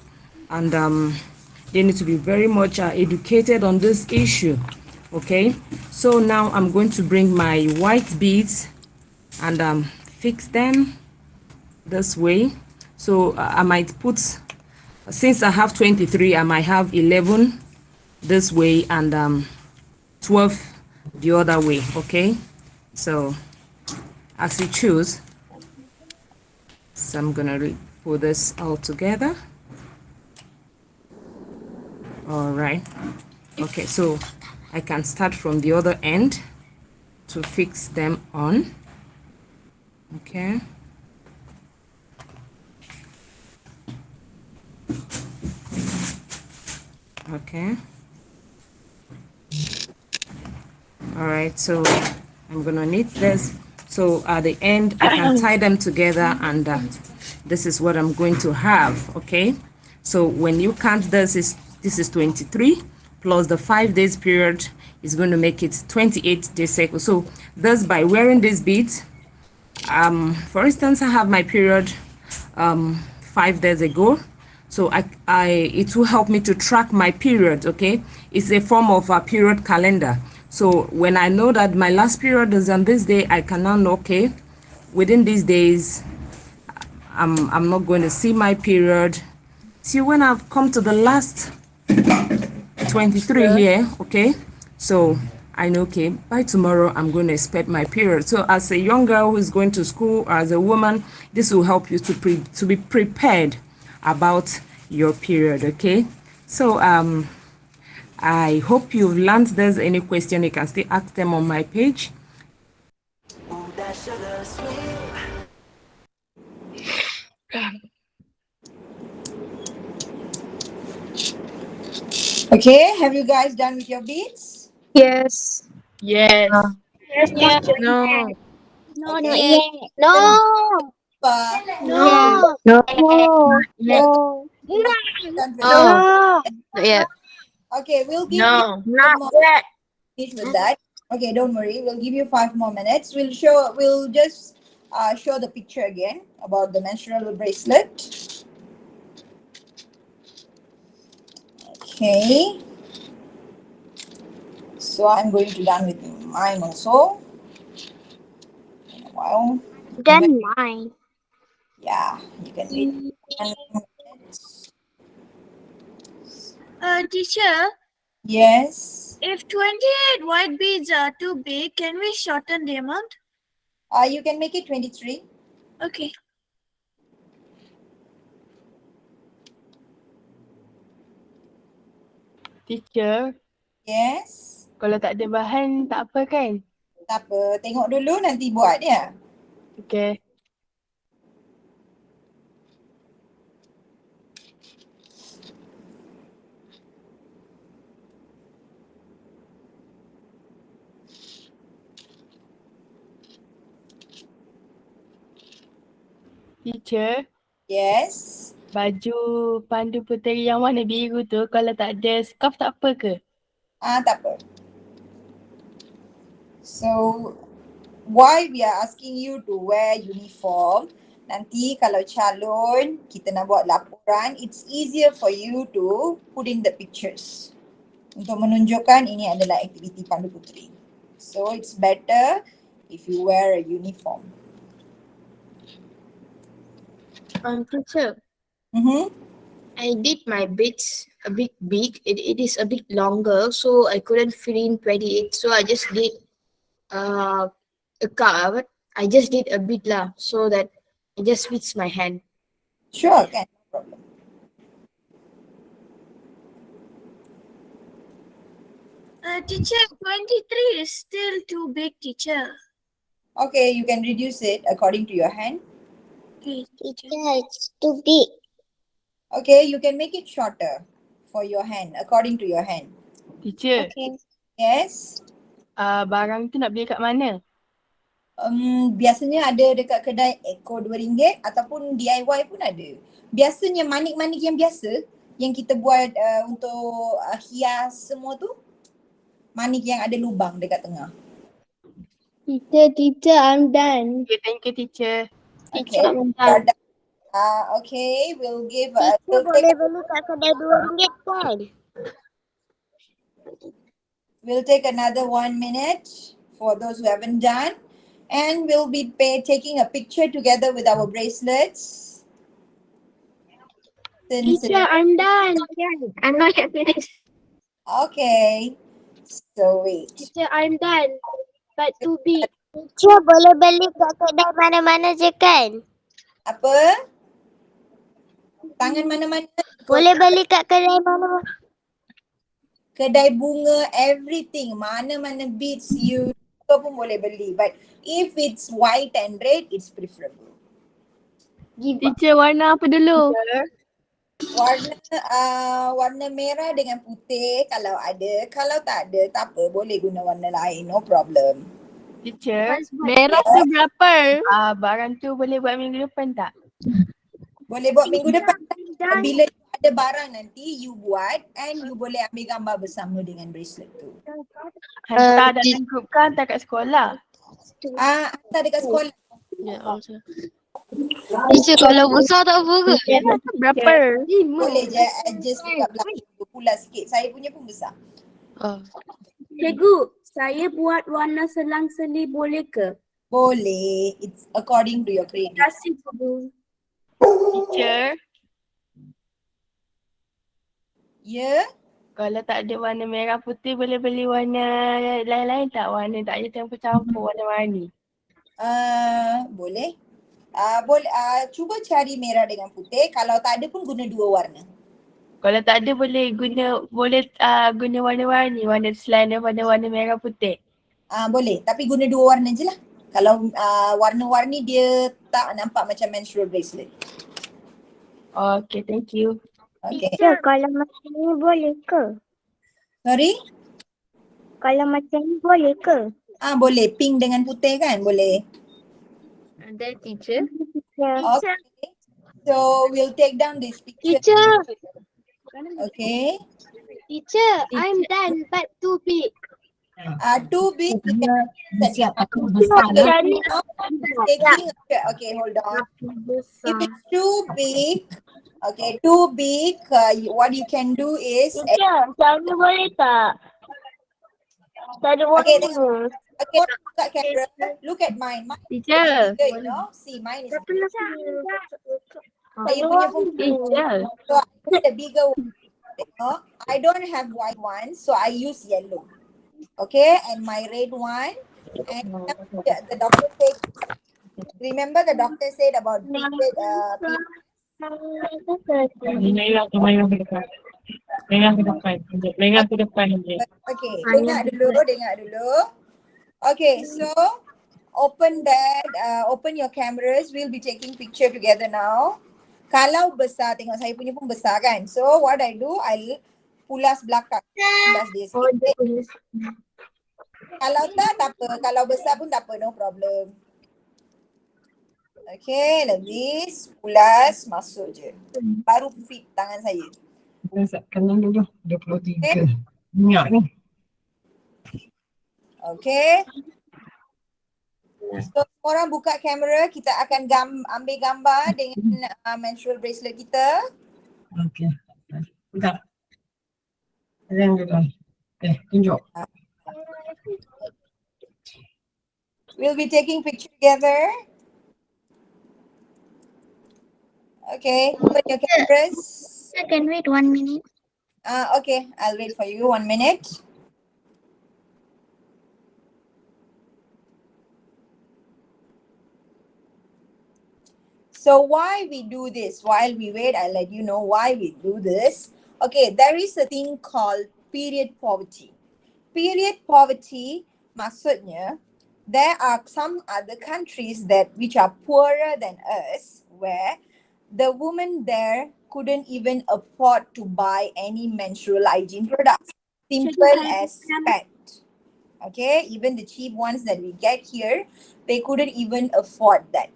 and they need to be very much educated on this issue. Okay, so now I'm going to bring my white beads and fix them this way. So I might put, since I have 23, I might have 11 this way and 12 the other way. Okay, so as you choose. So I'm gonna put this all together. All right, okay, so I can start from the other end to fix them on. Okay, okay, all right, so I'm gonna knit this, so at the end I can tie them together, and this is what I'm going to have. Okay, so when you count this is 23 plus the 5 days period is going to make it 28 days cycle. So thus, by wearing these beads, for instance, I have my period 5 days ago, so it will help me to track my period. Okay, it's a form of a period calendar. So when I know that my last period is on this day, I can now know, okay, within these days I'm not going to see my period. See, when I've come to the last 23 here, okay, so I know, okay, by tomorrow I'm going to expect my period. So as a young girl who is going to school, as a woman, this will help you to be prepared about your period. Okay, so I hope you've learned. There's any question, you can still ask them on my page. Okay, have you guys done with your beads? Yes. Yes. Yes. No. No, not Okay. yet. No. No. No. No. Done with No. Not yet. Okay, we'll give you No. 5 more minutes with that. Okay, don't worry. We'll give you 5 more minutes. We'll just show the picture again about the menstrual bracelet. Okay. So I'm going to done with mine also. In a while. Done mine. Yeah, you can wait 1 minute. Teacher, Yes. if 28 white beads are too big, can we shorten the amount? You can make it 23. Okay. Teacher, Yes. kalau tak ada bahan tak apa kan? Tak apa, tengok dulu nanti buat ya. Okay. Teacher, Yes. baju Pandu Puteri yang warna biru tu kalau tak ada scarf tak apa ke? Tak apa. So why we are asking you to wear uniform? Nanti kalau calon kita nak buat laporan, it's easier for you to put in the pictures. Untuk menunjukkan ini adalah aktiviti Pandu Puteri. So it's better if you wear a uniform. Teacher, I did my bits a bit big. It is a bit longer, so I couldn't fit in 28. So I just did I just did a bit lah, so that it just fits my hand. Sure, can, no problem. Teacher, 23 is still too big, teacher. Okay, you can reduce it according to your hand. Okay, Teacher, it's too big. Okay, you can make it shorter for your hand, according to your hand. Teacher, Okay. Yes. barang tu nak beli kat mana? Biasanya ada dekat kedai ekor RM2 ataupun DIY pun ada. Biasanya manik-manik yang biasa yang kita buat untuk hias semua tu, manik yang ada lubang dekat tengah. Teacher, I'm done. Okay, thank you teacher. Okay. Okay, we'll give Teacher boleh beli kat kedai RM2 kan? We'll take another 1 minute for those who haven't done. And we'll be taking a picture together with our bracelets. Teacher, I'm done. I'm not yet finished. Okay. So wait. Teacher, I'm done. But too big. Teacher boleh beli kat kedai mana-mana je kan? Apa? Tangan mana-mana? Boleh beli kat kedai mana-mana. Kedai bunga, everything. Mana-mana beads you pun boleh beli. But if it's white and red, it's preferable. Teacher, warna apa dulu? Warna merah dengan putih kalau ada. Kalau tak ada, tak apa. Boleh guna warna lain. No problem. Teacher, merah tu berapa? Barang tu boleh buat minggu depan tak? Boleh buat minggu depan. Bila ada barang nanti, you buat and you boleh ambil gambar bersama dengan bracelet tu. Hantar dalam grup kan, hantar kat sekolah? Hantar dekat sekolah. Teacher kalau besar tak apa ke? Berapa? Boleh je adjust dekat belakang tu, pula sikit. Saya punya pun besar. Cikgu, saya buat warna selang-seli boleh ke? Boleh. It's according to your credit. Terima kasih, Cikgu. Teacher, Ya. kalau tak ada warna merah putih boleh beli warna lain-lain tak? Warna tak ada campur-campur warna-warni. Boleh. Boleh. Cuba cari merah dengan putih. Kalau tak ada pun guna dua warna. Kalau tak ada boleh guna warna-warni, warna selain daripada warna merah putih. Boleh. Tapi guna dua warna je lah. Kalau warna-warni dia tak nampak macam menstrual bracelet. Okay, thank you. Okay. Teacher, kalau macam ni boleh ke? Sorry? Kalau macam ni boleh ke? Boleh. Pink dengan putih kan? Boleh. Ada teacher. Okay. So we'll take down this picture. Teacher. Okay. Teacher, I'm done but too big. Too big. Okay, hold on. If it's too big, what you can do is. Teacher, macam ni boleh tak? Tak ada warna. Okay, look at camera. Look at mine. Mine Teacher. is bigger, you know. See, mine is bigger. Saya punya pun Teacher. so I put a bigger one. You know? I don't have white one, so I use yellow. Okay, and my red one. And the doctor said, remember the doctor said about Okay, dengar dulu. Okay, so open your cameras. We'll be taking picture together now. Kalau besar, tengok saya punya pun besar kan. So what I do, I'll pulas belakang. Pulas dia sikit. Kalau tak apa. Kalau besar pun tak apa, no problem. Okay, like this. Pulas, masuk je. Baru fit tangan saya. Kanan dulu, 23. Minyak ni. Okay. So orang buka kamera, kita akan ambil gambar dengan menstrual bracelet kita. Okay. Bentar. Yang dulu. Tunjuk. We'll be taking picture together. Okay, open your cameras. I can wait 1 minute. Okay, I'll wait for you 1 minute. So why we do this? While we wait, I'll let you know why we do this. Okay, there is a thing called period poverty. Period poverty, maksudnya, there are some other countries which are poorer than us, where the woman there couldn't even afford to buy any menstrual hygiene products. Simple as pad. Okay, even the cheap ones that we get here, they couldn't even afford that.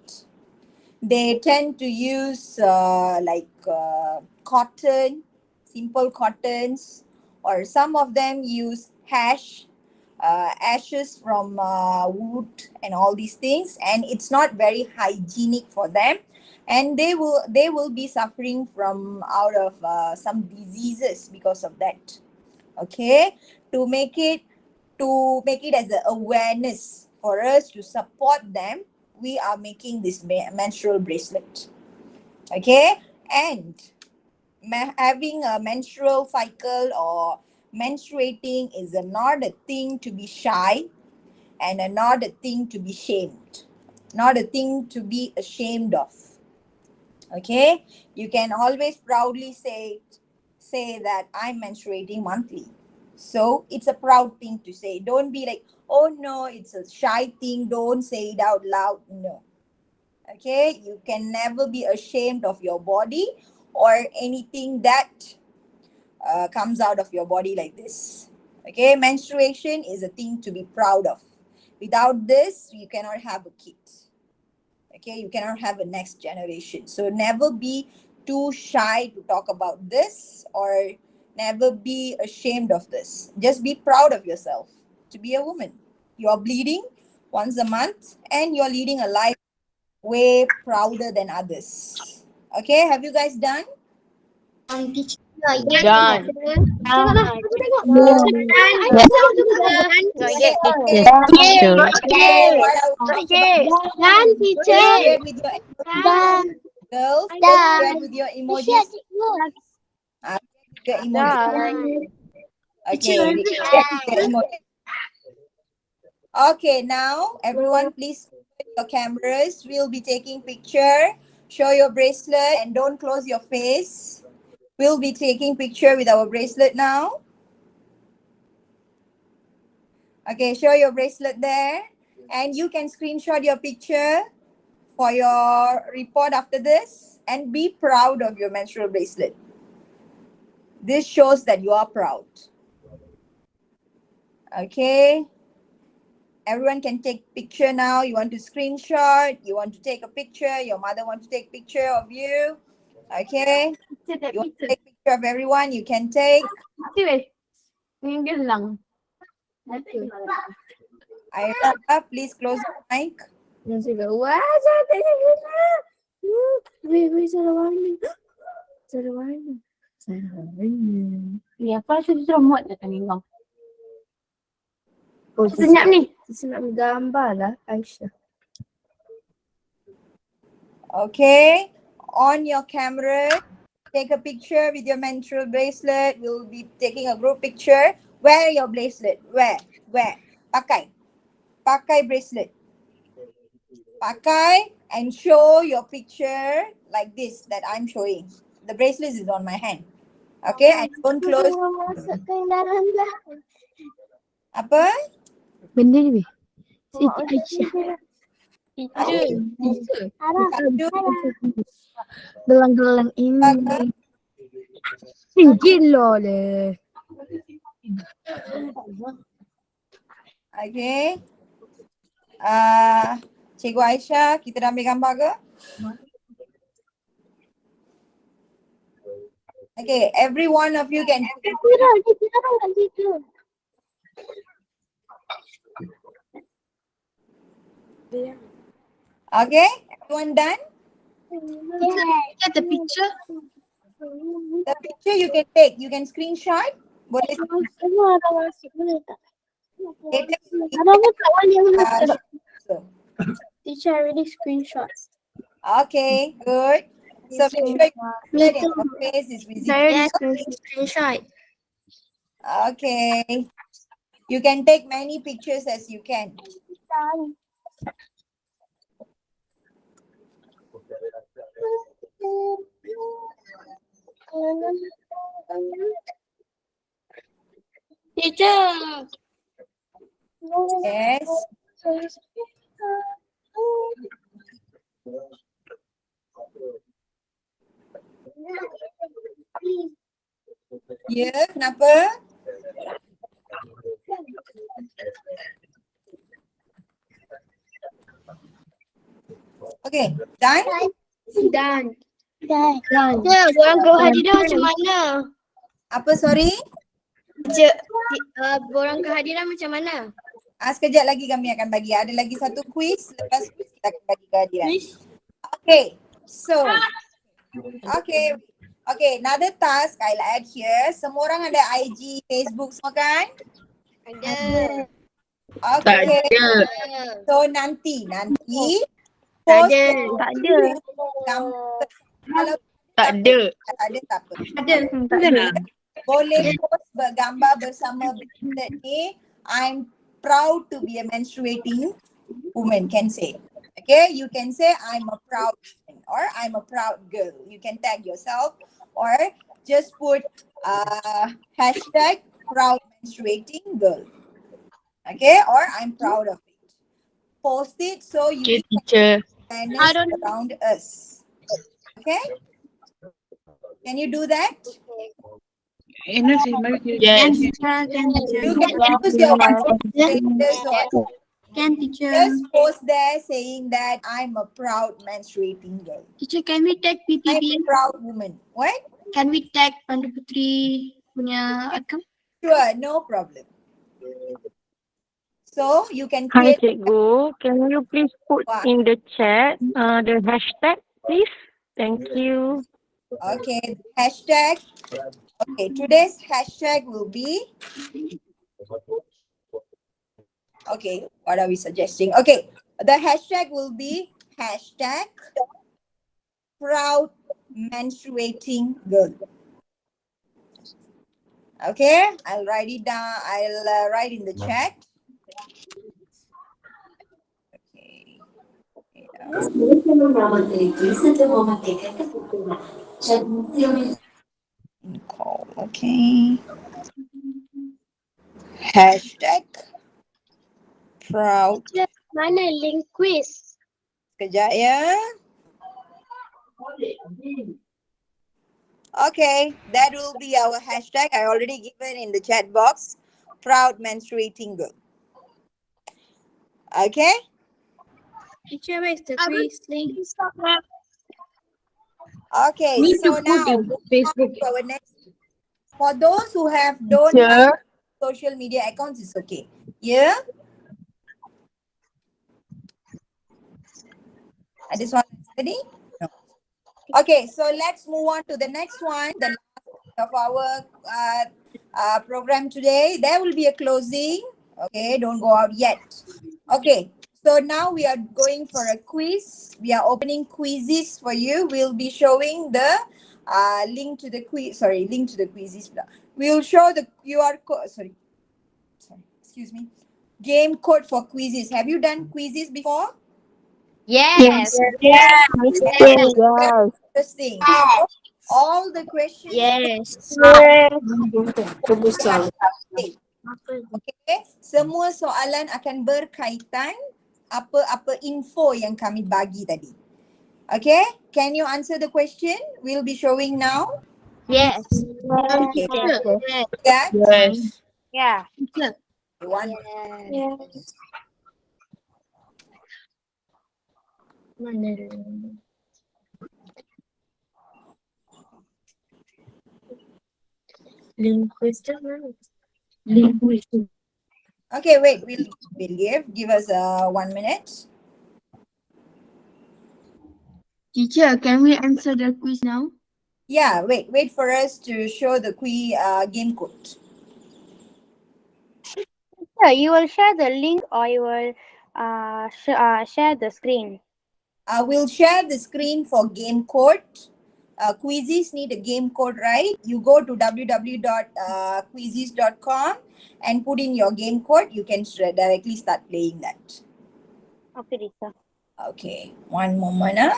They tend to use cotton, simple cottons, or some of them use ashes from wood and all these things, and it's not very hygienic for them, and they will be suffering from out of some diseases because of that. Okay, to make it as an awareness for us to support them, we are making this menstrual bracelet. Okay, and having a menstrual cycle or menstruating is not a thing to be shy, and not a thing to be shamed, not a thing to be ashamed of. Okay, you can always proudly say that I'm menstruating monthly. So it's a proud thing to say. Don't be like, oh no, it's a shy thing, don't say it out loud. No. Okay, you can never be ashamed of your body or anything that comes out of your body like this. Okay, menstruation is a thing to be proud of. Without this, you cannot have a kid. Okay, you cannot have a next generation. So never be too shy to talk about this, or never be ashamed of this. Just be proud of yourself to be a woman. You are bleeding once a month and you're leading a life way prouder than others. Okay, have you guys done? Done. Share with your girls. Share with your emojis. Your emojis. Okay. Okay, now everyone please open your cameras. We'll be taking picture. Show your bracelet and don't close your face. We'll be taking picture with our bracelet now. Okay, show your bracelet there. And you can screenshot your picture for your report after this. And be proud of your menstrual bracelet. This shows that you are proud. Okay. Everyone can take picture now. You want to screenshot. You want to take a picture. Your mother wants to take picture of you. Okay. You want to take picture of everyone. You can take. Aira, please close the mic. Ni aku rasa dia sudah muat dah tadi bang. Oh, senyap ni. Senyap gambar lah Aisyah. Okay. On your camera, take a picture with your menstrual bracelet. We'll be taking a group picture. Wear your bracelet. Wear. Pakai. Pakai bracelet. Pakai and show your picture like this that I'm showing. The bracelet is on my hand. Okay, and don't close. Apa? Benda ni weh. Siti Aisyah. Gelang-gelang ini. Gila leh. Okay. Cikgu Aisyah, kita dah ambil gambar ke? Okay, every one of you can. Okay, everyone done? Get the picture. The picture you can take, you can screenshot. Boleh later Teacher already screenshots. Okay, good. So make sure your face is visible. Yes, screenshot. Okay. You can take many pictures as you can. Teacher. Yes. Ya, kenapa? Okay, done? Done. Ya, borang kehadiran macam mana? Apa, sorry? Borang kehadiran macam mana? Sekejap lagi kami akan bagi. Ada lagi satu quiz. Lepas quiz kita akan bagi kehadiran. Okay, so. Okay, another task I'll add here. Semua orang ada IG, Facebook semua kan? Ada. Okay. So nanti post Tak ada. Kalau Tak ada. tak ada tak apa. Ada. Boleh post bergambar bersama bracelet ni. I'm proud to be a menstruating woman, can say. Okay, you can say I'm a proud woman or I'm a proud girl. You can tag yourself or just put hashtag proud menstruating girl. Okay, or I'm proud of it. Post it so you teacher. can awareness around us. Okay, can you do that? Yes. You can use your WhatsApp status or just post there saying that I'm a proud menstruating girl. Teacher, can we tag I'm PPP? a proud woman. What? Can we tag Pandu Puteri punya account? Sure, no problem. So you can Hi, create. Cikgu. Can you please put in the chat the hashtag, please? Thank you. Okay, hashtag. Okay, today's hashtag will be. Okay, what are we suggesting? Okay, the hashtag will be hashtag proud menstruating girl. Okay, I'll write it down. I'll write in the chat. Okay. Okay. Hashtag proud. Mana link quiz? Sekejap ya. Okay, that will be our hashtag. I already given in the chat box. Proud menstruating girl. Okay. Teacher, where's the quiz link? Okay, Need so to put now in Facebook. our next. For those who don't have social media accounts, it's okay. Yeah. I just want ready. No. Okay, so let's move on to the next one. The last of our program today. There will be a closing. Okay, don't go out yet. Okay, so now we are going for a quiz. We are opening quizzes for you. We'll be showing the link to the quiz. Sorry, link to the quizzes. We'll show the QR code. Sorry, excuse me. Game code for quizzes. Have you done quizzes before? Yes. Interesting. So, all the questions. Yes. Okay. Semua soalan akan berkaitan apa-apa info yang kami bagi tadi. Okay. Can you answer the question? We'll be showing now. Yes. Okay. Yes. Yes. Yeah. One. Yes. Mana? Linguistic. Okay, wait. We'll give us 1 minute. Teacher, can we answer the quiz now? Yeah, wait for us to show the game code. Yeah, you will share the link or you will share the screen. We'll share the screen for game code. Quizzes need a game code, right? You go to www.quizzes.com and put in your game code. You can directly start playing that. Okay, Rita. Okay, one moment.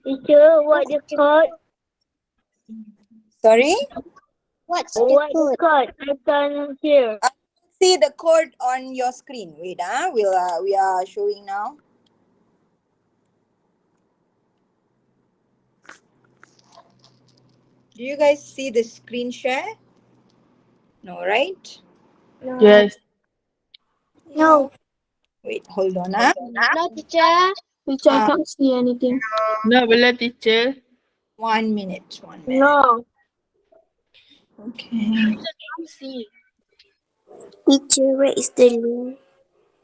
Teacher, what the code? Sorry? What the code? I can't hear. See the code on your screen. Wait, we are showing now. Do you guys see the screen share? No, right? No. Yes. No. Wait, hold on. No, teacher. Teacher, I can't see anything. No, boleh teacher. 1 minute. No. Okay. See. Teacher, where is the link?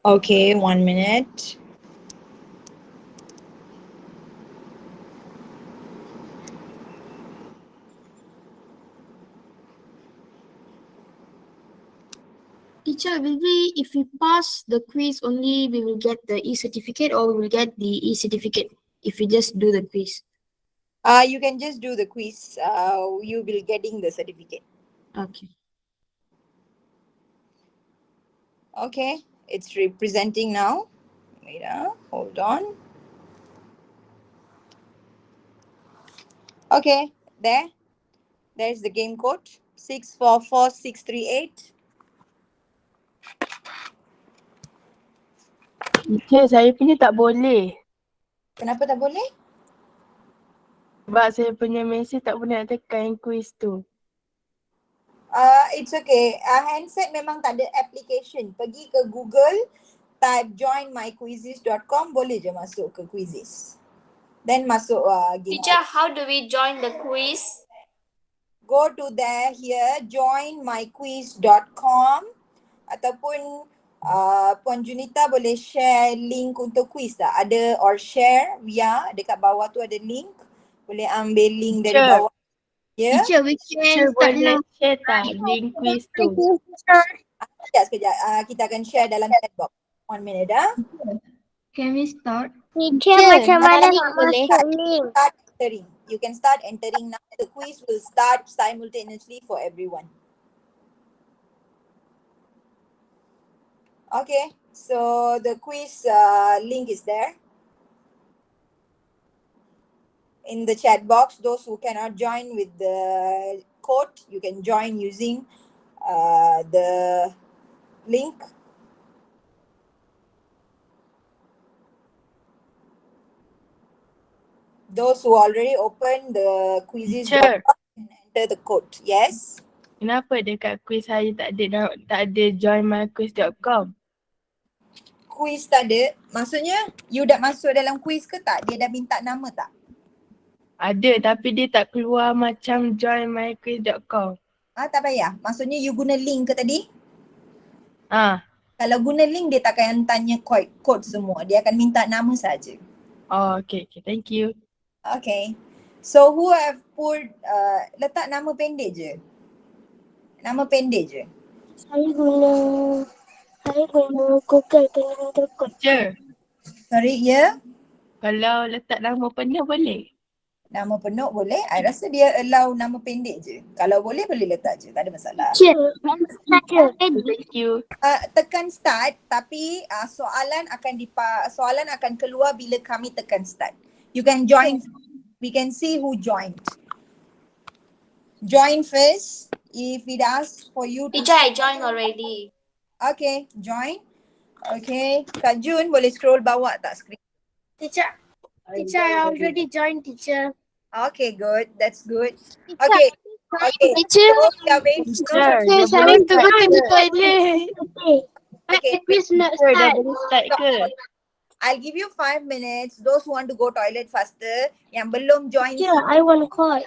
Okay, 1 minute. Teacher, if we pass the quiz only, we will get the e-certificate or we will get the e-certificate if we just do the quiz? You can just do the quiz. You will be getting the certificate. Okay. Okay, it's representing now. Wait, hold on. Okay, there's the game code 644638. Teacher, saya punya tak boleh. Kenapa tak boleh? Sebab saya punya mesej tak boleh nak tekan yang quiz tu. It's okay. Handset memang tak ada application. Pergi ke Google, type joinmyquizzes.com, boleh je masuk ke quizzes. Then masuk game. Teacher, how do we join the quiz? Go to here, joinmyquiz.com, ataupun Puan Junita boleh share link untuk quiz tak? Ada or share via dekat bawah tu ada link. Boleh ambil link dari Teacher. bawah. Ya. Teacher, we Teacher can start boleh now. share tak link quiz tu? Sekejap. Kita akan share dalam chat box. 1 minute. Can we start? Teacher, macam mana nak masuk link? Start entering. You can start entering now. The quiz will start simultaneously for everyone. Okay, so the quiz link is there in the chat box. Those who cannot join with the code, you can join using the link. Those who already opened the quizzes Teacher. can enter the code. Yes. Kenapa dekat quiz saya tak ada joinmyquiz.com? Quiz tak ada. Maksudnya you dah masuk dalam quiz ke tak? Dia dah minta nama tak? Ada tapi dia tak keluar macam joinmyquiz.com. Tak payah. Maksudnya you guna link ke tadi? Kalau guna link dia tak akan tanya kod semua. Dia akan minta nama saja. Oh, okay. Thank you. Okay. So who have put letak nama pendek je. Nama pendek je. Saya guna Google calendar code. Teacher. Sorry, ya? Kalau letak nama penuh boleh? Nama penuh boleh. I rasa dia allow nama pendek je. Kalau boleh letak je. Tak ada masalah. Thank you. Tekan start tapi soalan akan keluar bila kami tekan start. You can join. We can see who joined. Join first. If it asks for you to... Teacher, I joined already. Okay, join. Okay, Kak Jun boleh scroll bawah tak screen? Teacher, I already joined, teacher. Okay, good. That's good. Okay. Teacher. So, we are waiting. Teacher, saya want to go to the toilet. Okay. Quiz not Teacher, dah start. boleh start ke? I'll give you 5 minutes. Those who want to go toilet faster, yang belum join. Teacher, I want call.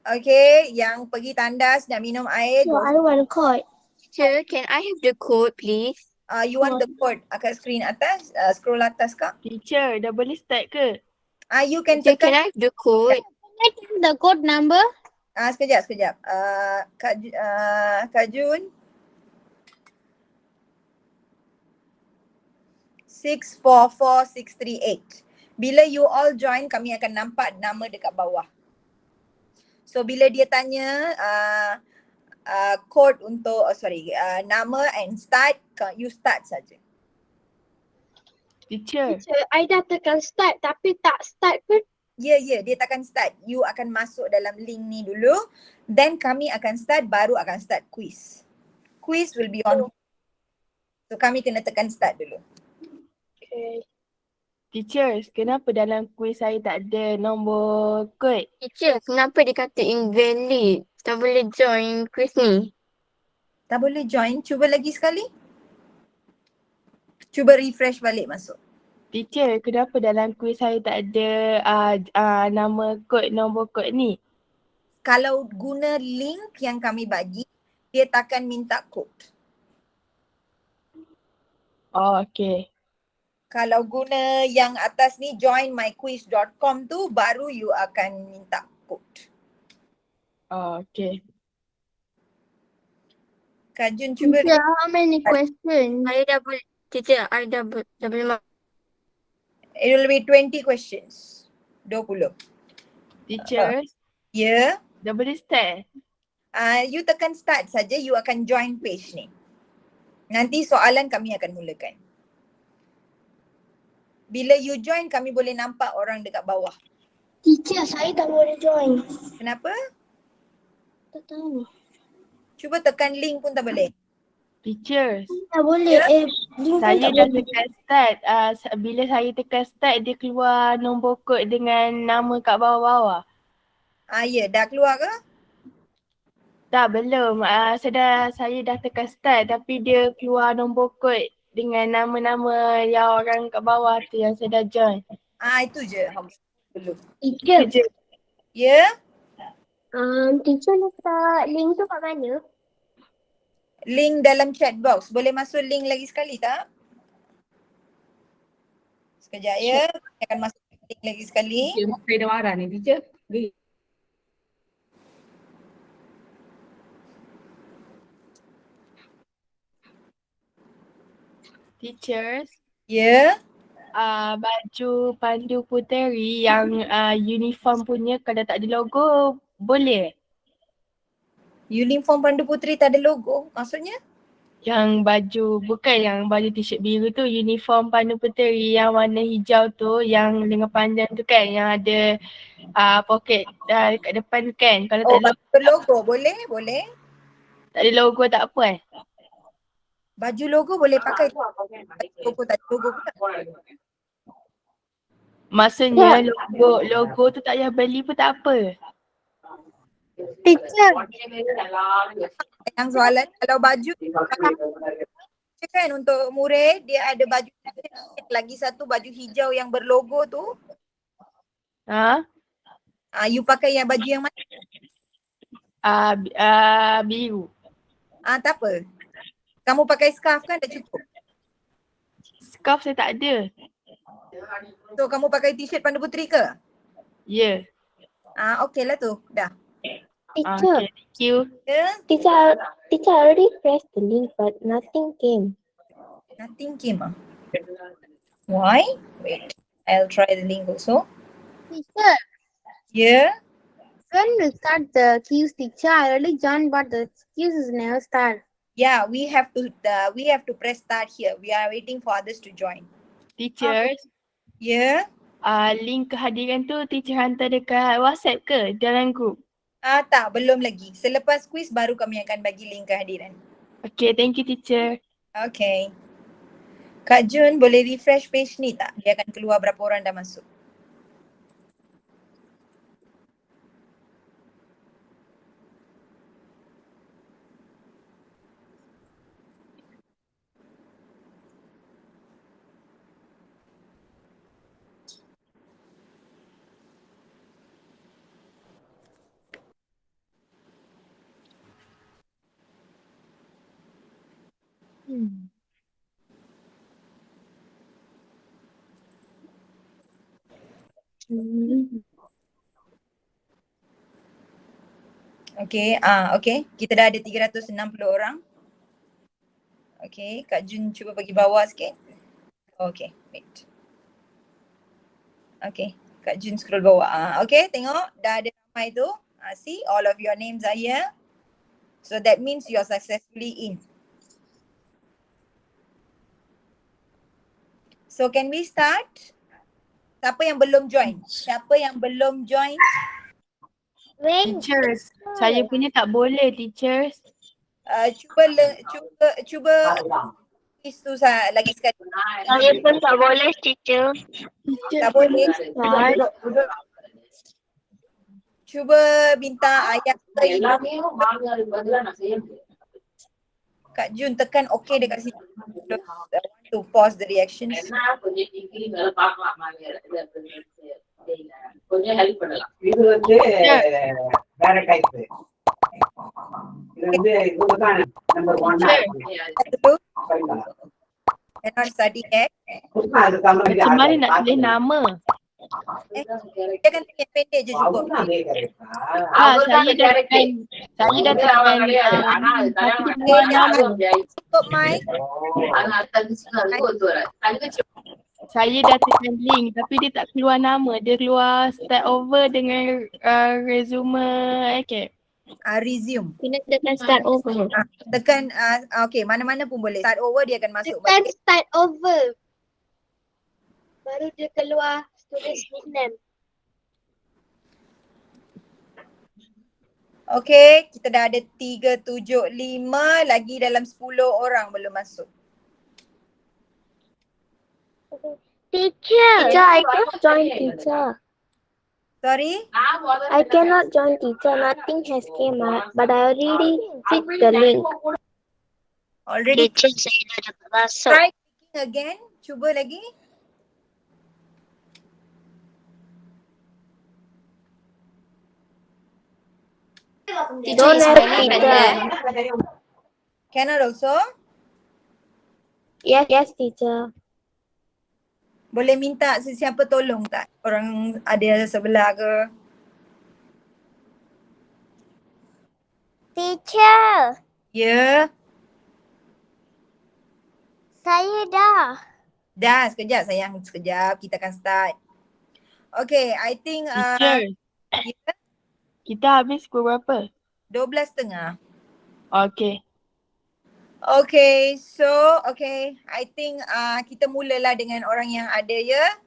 Okay, yang pergi tandas dan minum air. Teacher, I want call. Teacher, can I have the code, please? You want the code kat screen atas? Scroll atas kak. Teacher, dah boleh start ke? You can Teacher, tekan. can I have the code? Can I tell the code number? Sekejap. Kak Jun. 644638. Bila you all join, kami akan nampak nama dekat bawah. So bila dia tanya code untuk nama and start, you start saja. Teacher, I dah tekan start tapi tak start pun. Ya, dia takkan start. You akan masuk dalam link ni dulu. Then kami akan start, baru akan start quiz. Quiz will be on. So kami kena tekan start dulu. Okay. Teacher, kenapa dalam kuis saya tak ada nombor kod? Teacher, kenapa dia kata invalid? Tak boleh join kuis ni. Tak boleh join. Cuba lagi sekali. Cuba refresh balik masuk. Teacher, kenapa dalam kuis saya tak ada nombor kod ni? Kalau guna link yang kami bagi, dia takkan minta kod. Oh, okay. Kalau guna yang atas ni joinmyquiz.com tu, baru you akan minta kod. Oh, okay. Kak Jun cuba. Teacher, how many questions? I dah boleh. Teacher, I dah boleh It will be 20 questions. 20. Teacher. Ya. Dah boleh start? You tekan start saja, you akan join page ni. Nanti soalan kami akan mulakan. Bila you join, kami boleh nampak orang dekat bawah. Teacher, saya tak boleh join. Kenapa? Tak tahu. Cuba tekan link pun tak boleh. Teacher. Tak boleh. Saya dah tekan start. Bila saya tekan start, dia keluar nombor kod dengan nama kat bawah-bawah. Ya, dah keluar ke? Tak, belum. Saya dah tekan start tapi dia keluar nombor kod dengan nama-nama yang orang kat bawah tu yang saya dah join. Itu je. Belum. Teacher. Ya? Teacher letak link tu kat mana? Link dalam chat box. Boleh masuk link lagi sekali tak? Sekejap ya. Saya akan masuk link lagi sekali. Saya dah marah ni teacher. Teachers. Ya. Baju Pandu Puteri yang uniform punya kalau tak ada logo boleh? Uniform Pandu Puteri tak ada logo, maksudnya? Yang baju, bukan yang baju t-shirt biru tu, uniform Pandu Puteri yang warna hijau tu, yang lengan panjang tu kan, yang ada poket kat depan tu kan. Kalau tak ada logo boleh? Tak ada logo tak apa Baju logo boleh pakai. Logo tak ada logo pun tak. Maksudnya logo tu tak payah beli pun tak apa. Teacher. Yang soalan kalau baju kan untuk murid dia ada baju lagi satu baju hijau yang berlogo tu. You pakai yang baju yang mana? Biru. Tak apa. Kamu pakai scarf kan dah cukup? Scarf saya tak ada. So kamu pakai t-shirt Pandu Puteri ke? Ya. Okey lah tu. Dah. Teacher. Okay, thank you. Teacher, I already pressed the link but nothing came. Nothing came Why? Wait. I'll try the link also. Teacher. Yeah? When we start the quiz, teacher, I already joined but the quiz is never start. Yeah, we have to press start here. We are waiting for others to join. Teachers. Yeah? Link kehadiran tu teacher hantar dekat WhatsApp ke dalam group? Tak, belum lagi. Selepas quiz baru kami akan bagi link kehadiran. Okay, thank you teacher. Okay. Kak Jun boleh refresh page ni tak? Dia akan keluar berapa orang dah masuk. Okay, okay. Kita dah ada 360 orang. Okay, Kak Jun cuba bagi bawah sikit. Okay, wait. Okay, Kak Jun scroll bawah. Okay, tengok dah ada ramai tu. See, all of your names are here. So that means you are successfully in. So can we start? Siapa yang belum join? Siapa yang belum join? Teachers, saya punya tak boleh teachers. Cuba quiz tu lagi sekali. Saya pun tak boleh, teacher. Tak boleh. Cuba minta ayah ke ibu. Kak Jun tekan okay dekat sini. To pause the reactions. கொஞ்சம் help பண்ணலாம். இது வந்து வேற type. இது வந்து இதுதான் number 1. Cannot study yet. Macam mana nak tulis nama? Dia kan pendek je cuba. Saya dah tekan. Tapi dia keluar nama. Cukup mic. Saya dah tekan link tapi dia tak keluar nama. Dia keluar start over dengan resume. Okay. Resume. Kena tekan start over. Tekan okay, mana-mana pun boleh. Start over dia akan masuk. Tekan start over. Baru dia keluar tulis nickname. Okay, kita dah ada 375 lagi dalam 10 orang belum masuk. Teacher, I cannot join teacher. Sorry? I cannot join teacher. Nothing has came up, but I already clicked the link. Already. Teacher, saya dah dapat masuk. Try clicking again. Cuba lagi. Don't have teacher. Cannot also? Yes, teacher. Boleh minta sesiapa tolong tak? Orang ada sebelah ke? Teacher, Ya. saya dah. Dah, sekejap sayang. Sekejap. Kita akan start. Okay, I think Teacher. Kita habis pukul berapa? 12.30. Okay. Okay, so I think kita mulalah dengan orang yang ada ya.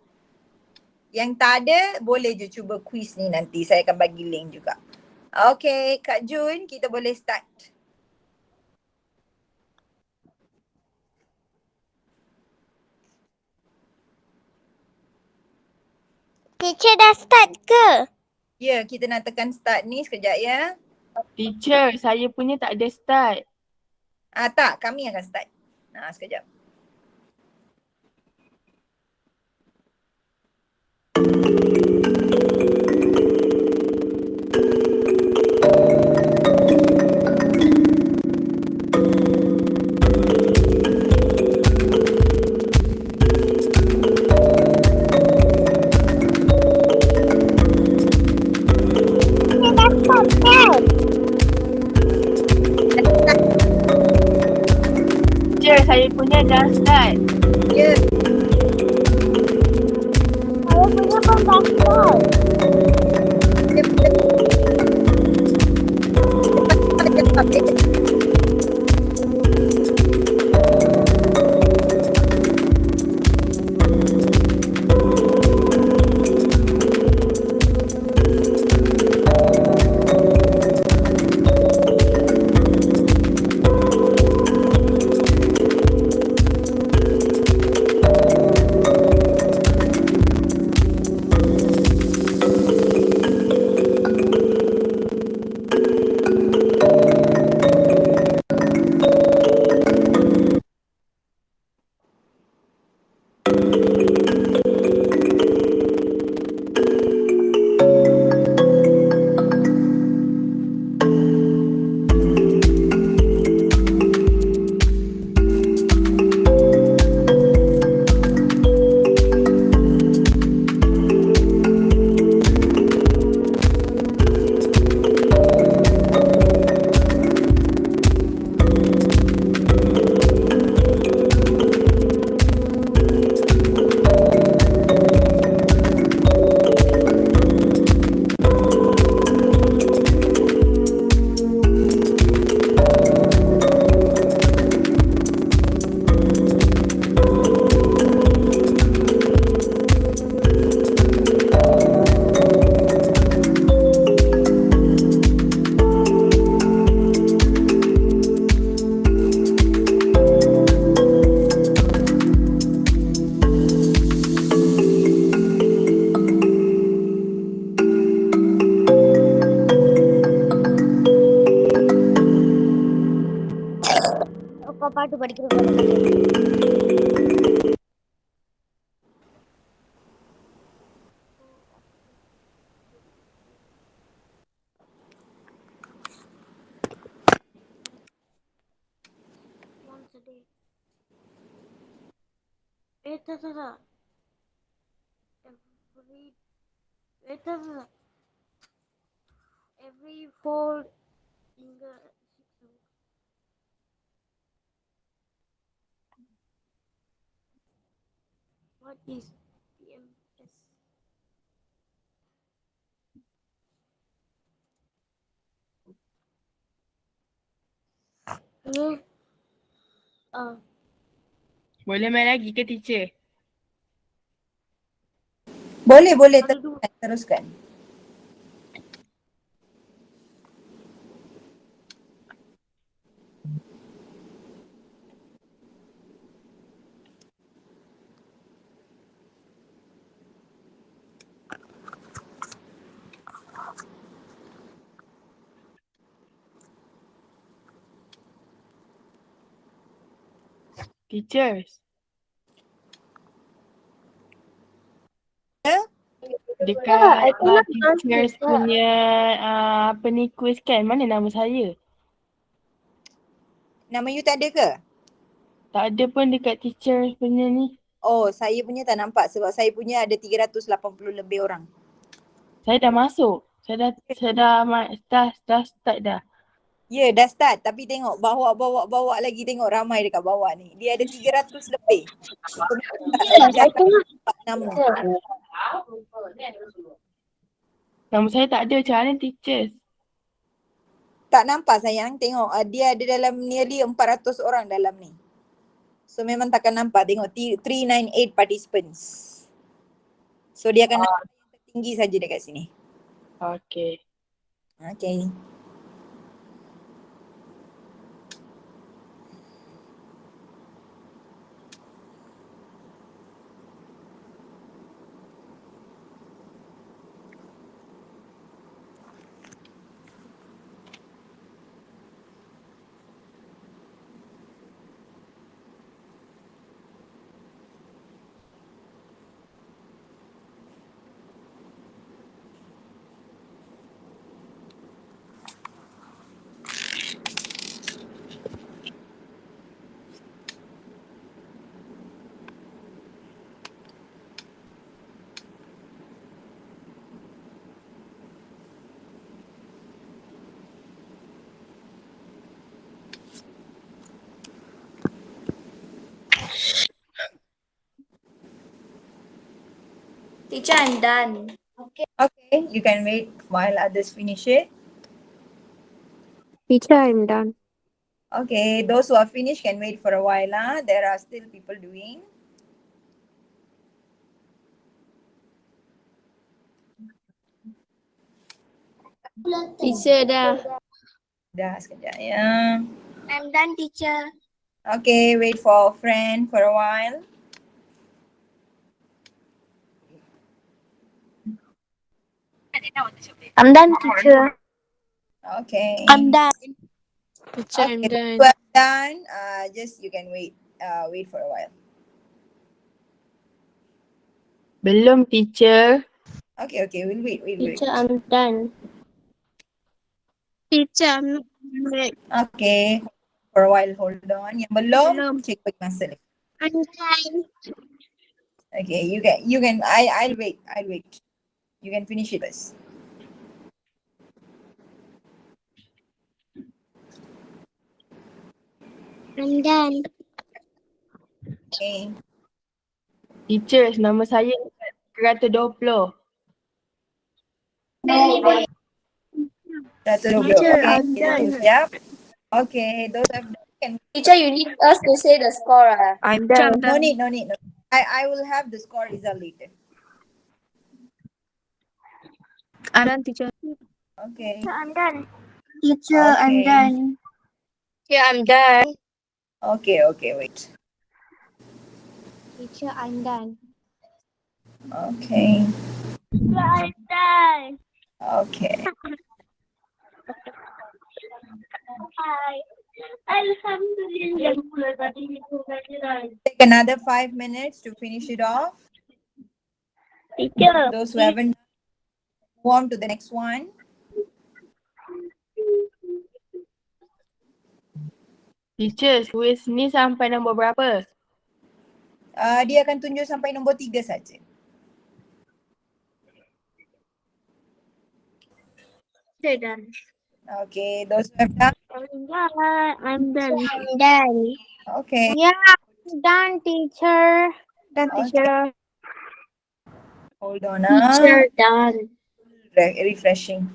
Yang tak ada boleh je cuba quiz ni nanti. Saya akan bagi link juga. Okay, Kak Jun, kita boleh start. Teacher dah start ke? Ya, kita nak tekan start ni sekejap ya. Teacher, saya punya tak ada start. Tak, kami akan start. Sekejap. Teacher, saya punya dah start. Ya. Saya punya pun dah start. பாட்டு படிக்கிறது வேலை கிடையாது. Once a day. Tata. Every fold in the what is PMS? Boleh main lagi ke teacher? Boleh, teruskan. Teachers. Dekat teachers punya apa ni quiz kan, mana nama saya? Nama you tak ada ke? Tak ada pun dekat teachers punya ni. Oh, saya punya tak nampak sebab saya punya ada 380 lebih orang. Saya dah masuk. Saya dah start dah. Ya, dah start. Tapi tengok bawa lagi, tengok ramai dekat bawah ni. Dia ada 300 lebih. Nama. Nama saya tak ada macam mana teachers? Tak nampak sayang, tengok dia ada dalam nearly 400 orang dalam ni. So memang takkan nampak, tengok 398 participants. So dia akan nampak yang tertinggi saja dekat sini. Okay. Okay. Teacher, I'm done. Okay, you can wait while others finish it. Teacher, I'm done. Okay, those who are finished can wait for a while. There are still people doing. Teacher dah. Dah sekejap ya. I'm done, teacher. Okay, wait for a friend for a while. I'm done, teacher. Okay. I'm done. Teacher, I'm done. You are done. Just you can wait. Wait for a while. Belum teacher. Okay, we'll wait. Teacher, I'm done. Teacher, I'm done. Okay, for a while. Hold on. Yang belum, cek bagi masa lagi. I'm done. Okay, you can. I'll wait. You can finish it first. I'm done. Okay. Teachers, nama saya 120. Okay, siap. Okay, those have done. Teacher, you need us to say the score. I'm done. No need. I will have the score result later. I'm done, teacher. Okay. I'm done. Teacher, I'm done. Yeah, I'm done. Okay, wait. Teacher, I'm done. Okay. I'm done. Okay. Bye. Take another 5 minutes to finish it off. Teacher. Those who haven't, move on to the next one. Teacher, kuis ni sampai nombor berapa? Dia akan tunjuk sampai nombor 3 saja. Okay, done. Okay, those who have done. I'm done. I'm done. Okay. Yeah, I'm done, teacher. Done, teacher. Hold on. Teacher, done. Refreshing.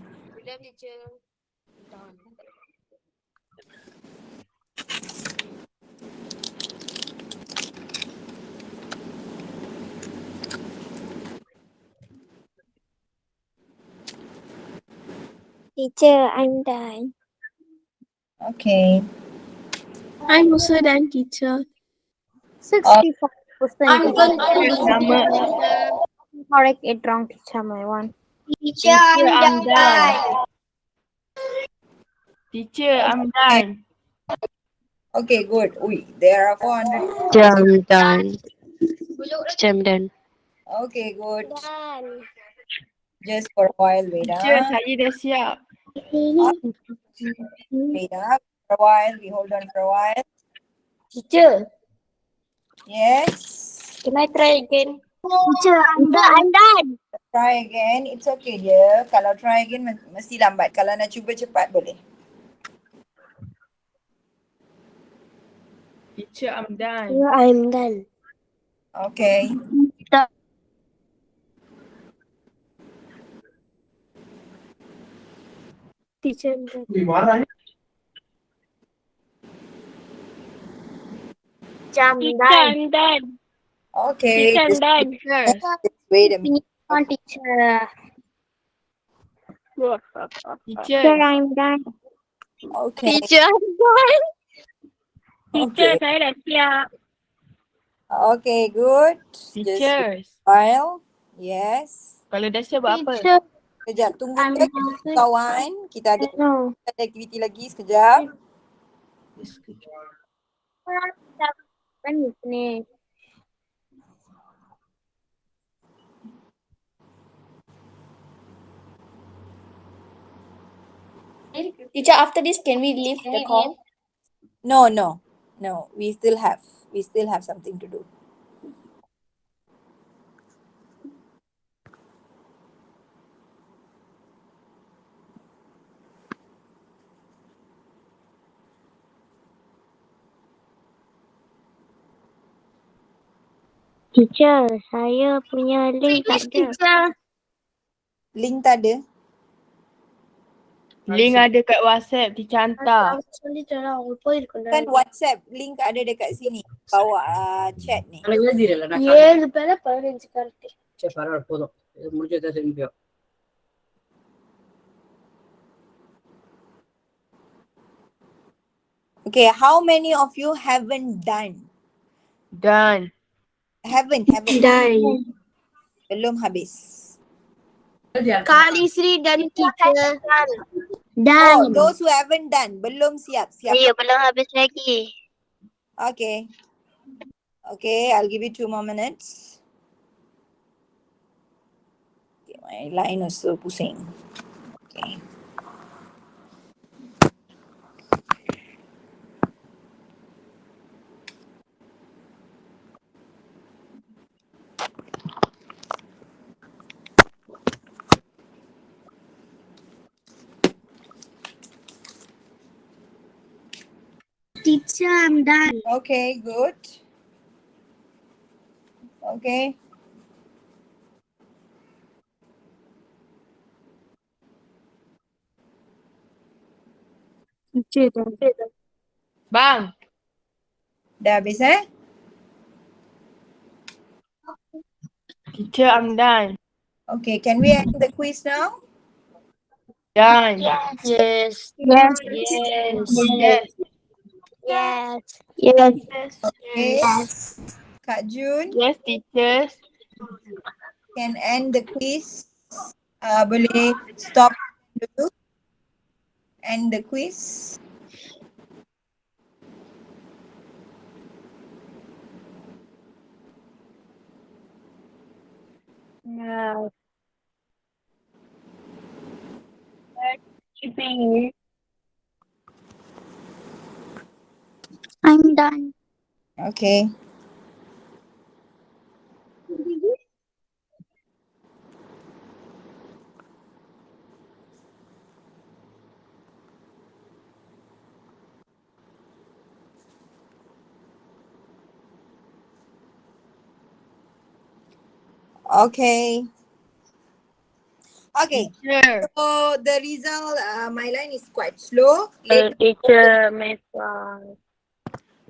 Teacher, I'm done. Okay. I'm also done, teacher. 65%. I'm done. Correct it wrong, teacher, my one. Teacher, I'm done. Teacher, I'm done. Okay, good. There are 400. Teacher, I'm done. Teacher, I'm done. Okay, good. Done. Just for a while, wait. Teacher, saya dah siap. Wait, for a while. We hold on for a while. Teacher, Yes. can I try again? Teacher, I'm done. Try again. It's okay, dear. Kalau try again, mesti lambat. Kalau nak cuba cepat, boleh. Teacher, I'm done. Yeah, I'm done. Okay. Teacher, I'm done. I'm done. Okay. Teacher, I'm done. Just wait a minute. Teacher. Teacher, I'm done. Okay. Teacher, I'm done. Teacher, Okay. saya dah siap. Okay, good. Teacher, Just while. Yes. kalau dah siap buat apa? Teacher, Sekejap. Tunggu sekejap, kawan. Kita ada aktiviti lagi sekejap. kan ni. Teacher, after this, can we leave the call? No. We still have something to do. Teacher, saya punya link tak ada. Link tak ada? Link ada kat WhatsApp, teacher hantar. Kan WhatsApp link ada dekat sini. Bawa chat ni. Okay, how many of you haven't done? Done. Haven't. Done. Belum habis. Kali Sri dan teacher. Oh, those who haven't done, belum siap. Saya belum habis lagi. Okay. Okay, I'll give you 2 more minutes. Okay, my line is so pusing. Okay. Teacher, I'm done. Okay, good. Okay. Bang. Dah habis Teacher, I'm done. Okay, can we end the quiz now? Done. Yes. Yes. Yes. Yes. Yes. Okay. Kak Jun Yes, teachers. can end the quiz. Boleh stop dulu. End the quiz. Yeah. I'm done. Okay. Okay. Okay. Teacher. So the result, my line is quite slow. Teacher, Menstrual.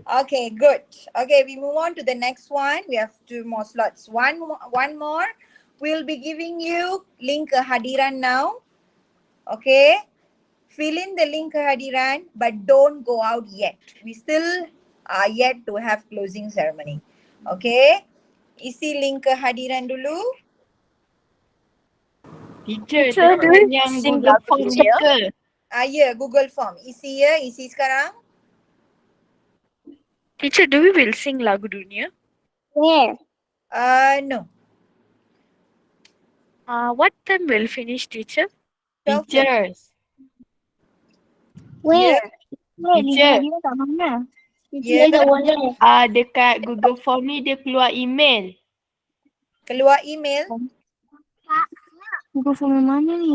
Okay, good. Okay, we move on to the next one. We have 2 more slots. One more. We'll be giving you link kehadiran now. Okay. Fill in the link kehadiran, but don't go out yet. We still are yet to have closing ceremony. Okay. Isi link kehadiran dulu. Teacher, Teacher, do tekan we yang sing Google lagu Form dulu ya? ke? Ya, Google Form. Isi ya, isi sekarang. Teacher, do we will sing lagu dunia? Where? No. What time will finish, teacher? Teachers. Where? Where? Teacher. Dia kat mana? Ya. Dia tak boleh. Dekat Google Form ni dia keluar email. Keluar email. Google Form mana ni?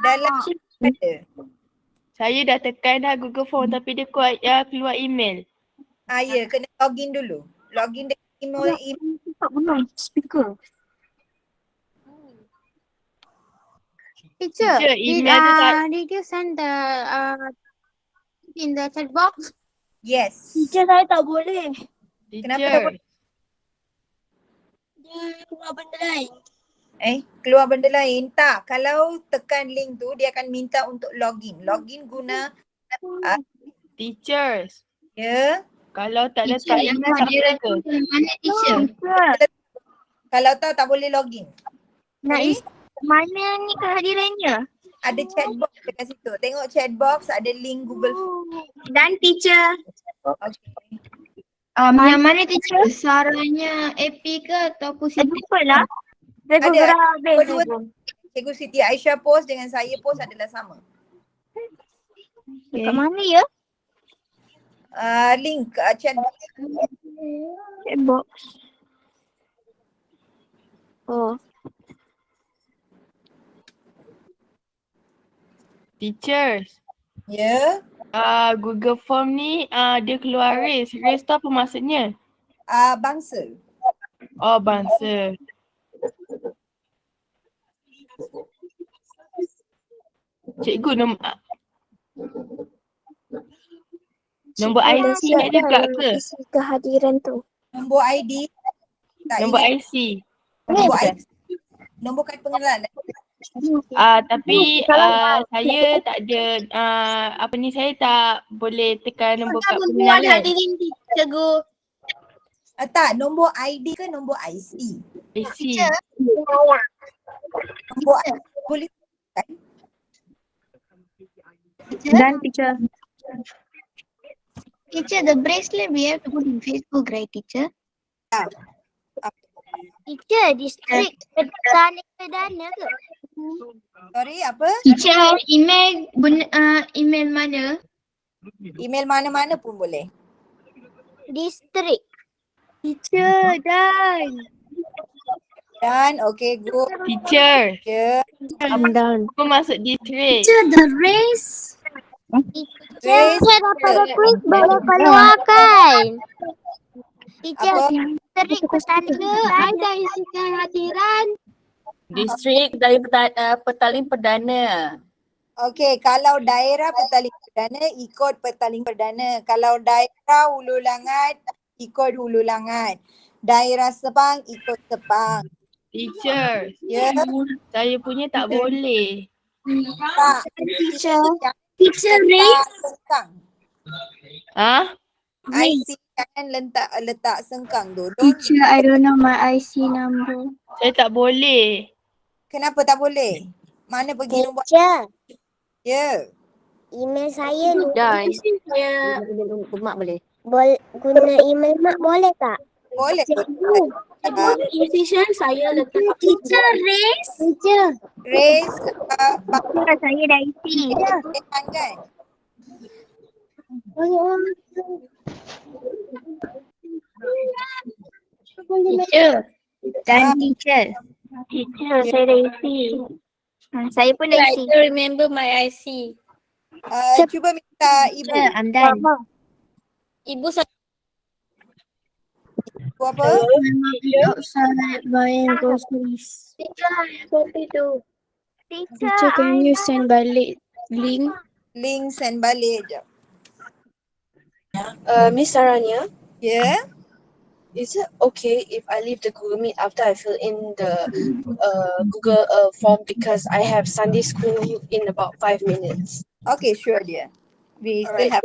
Dalam ada. Saya dah tekan dah Google Form tapi dia keluar email. Ya, kena login dulu. Login dengan email. Tak benar. Speaker. Teacher, Teacher, email tu tak. did you send the in the chat box? Yes. Teacher, saya tak boleh. Kenapa tak boleh? Dia keluar benda lain. Keluar benda lain. Tak, kalau tekan link tu dia akan minta untuk login. Login guna Teachers. ya. Kalau tak Teacher, letak yang email tak kehadiran apa tu ke? mana teacher? Kalau tak boleh login. Nak Sorry? isi mana ni kehadirannya? Ada chat box dekat situ. Tengok chat box ada link Google Form. Dan teacher. Okay. Yang mana teacher? Saranya AP ke ataupun Siti? Lah. Ada. Dua-dua. Cikgu Siti Aisyah post dengan saya post adalah sama. Kat mana ya? Link chat box. Chat box. Oh. Teachers. Ya. Google Form ni dia keluar race. Race tu apa maksudnya? Bangsa. Oh, bangsa. Cikgu nombor IC ada pula ke? Kehadiran tu. Nombor ID. Nombor IC. Nombor ID. Nombor kad pengenalan. Tapi saya tak ada saya tak boleh tekan nombor kad pengenalan. Cikgu. Tak, nombor ID ke nombor IC? IC. Nombor ID boleh kan? Dan teacher. Teacher, the bracelet we have to put in Facebook, right, teacher? Teacher, district petani perdana ke? Sorry, apa? Teacher, email mana? Email mana-mana pun boleh. District. Teacher, dan. Dan, okay, go. Teacher. Apa maksud district? Teacher, the race. Teacher, daripada quiz boleh keluarkan. Teacher, district petani ada isi kehadiran. Distrik dari petaling perdana. Okey, kalau daerah petaling perdana ikut petaling perdana. Kalau daerah Hulu Langat ikut Hulu Langat. Daerah Sepang ikut Sepang. Teacher. Ya. Saya punya tak boleh. Tak. Teacher sengkang. IC jangan letak sengkang tu. Teacher, I don't know my IC number. Saya tak boleh. Kenapa tak boleh? Mana pergi nombor? Teacher. Ya. Email saya ni. Dan. Mak boleh. Guna email mak boleh tak? Boleh. Position saya letak. Teacher, raise. Teacher. Raise. Saya dah isi. Tangan kan? Teacher. Dan teacher. Teacher, saya dah isi. Saya pun dah isi. I don't remember my IC. Cuba minta ibu. I'm done. Ibu saya. Ibu apa? Outside buying groceries. Teacher, copy tu. Teacher, can you send balik link? Link send balik je. Miss Saranya, Yeah? is it okay if I leave the Google Meet after I fill in the Google form because I have Sunday school in about 5 minutes? Okay, sure dear. We still have.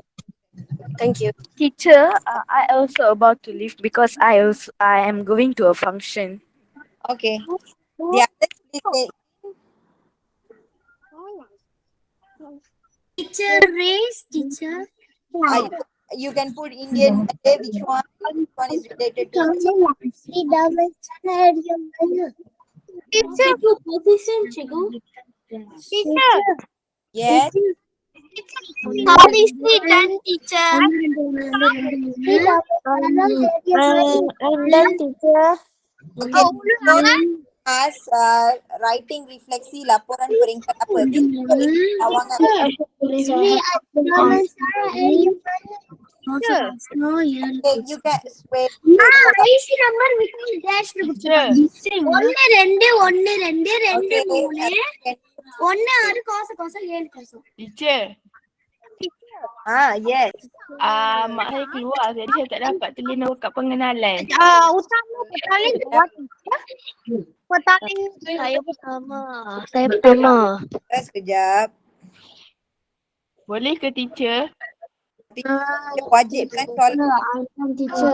Thank you. Teacher, I also about to leave because I am going to a function. Okay. The others please say. Teacher, raise, teacher. You can put Indian, which one? Which one is related to? Teacher, position, cikgu. Teacher. Yes. How is it done, teacher? I'm done, teacher. Okay. As writing refleksi laporan peringkat apa? Awangan. Okay, you get wait. IC number between dash ஒன்னு ரெண்டு ஒன்னு ரெண்டு ரெண்டு மூணு ஒன்னு ஆறு கோச கோச ஏழு கோச. Teacher. Yes. Mak saya keluar jadi saya tak dapat tulis nama kat pengenalan. Utama petalin buat. Petalin saya pertama. Saya pertama. Sekejap. Boleh ke teacher? Wajib kan soalan. Teacher.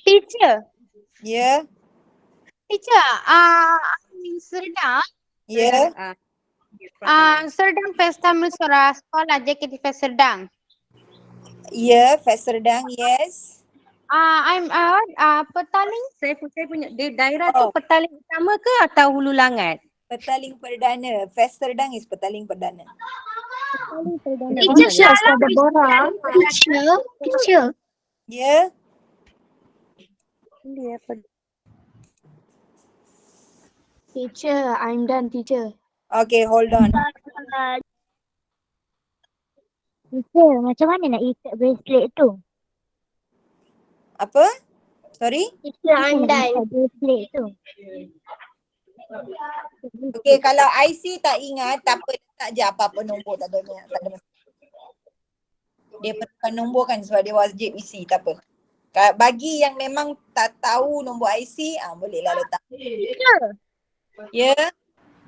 Teacher. Yeah. Teacher, Serdang. Yeah. Serdang Pesta Menstrual Sekolah JKT Serdang. Yeah, Serdang, yes. I'm petaling saya punya daerah tu petaling utama ke atau hulu langat? Petaling perdana. Serdang is petaling perdana. Teacher, ada borang. Teacher. Yeah. Teacher, I'm done, teacher. Okay, hold on. Teacher, macam mana nak ikat bracelet tu? Apa? Sorry? Teacher, I'm done. Bracelet tu. Okay, kalau IC tak ingat, tak apa, letak je apa-apa nombor, tak ada masalah. Dia perlukan nombor kan sebab dia wajib isi, tak apa. Bagi yang memang tak tahu nombor IC, bolehlah letak. Yeah.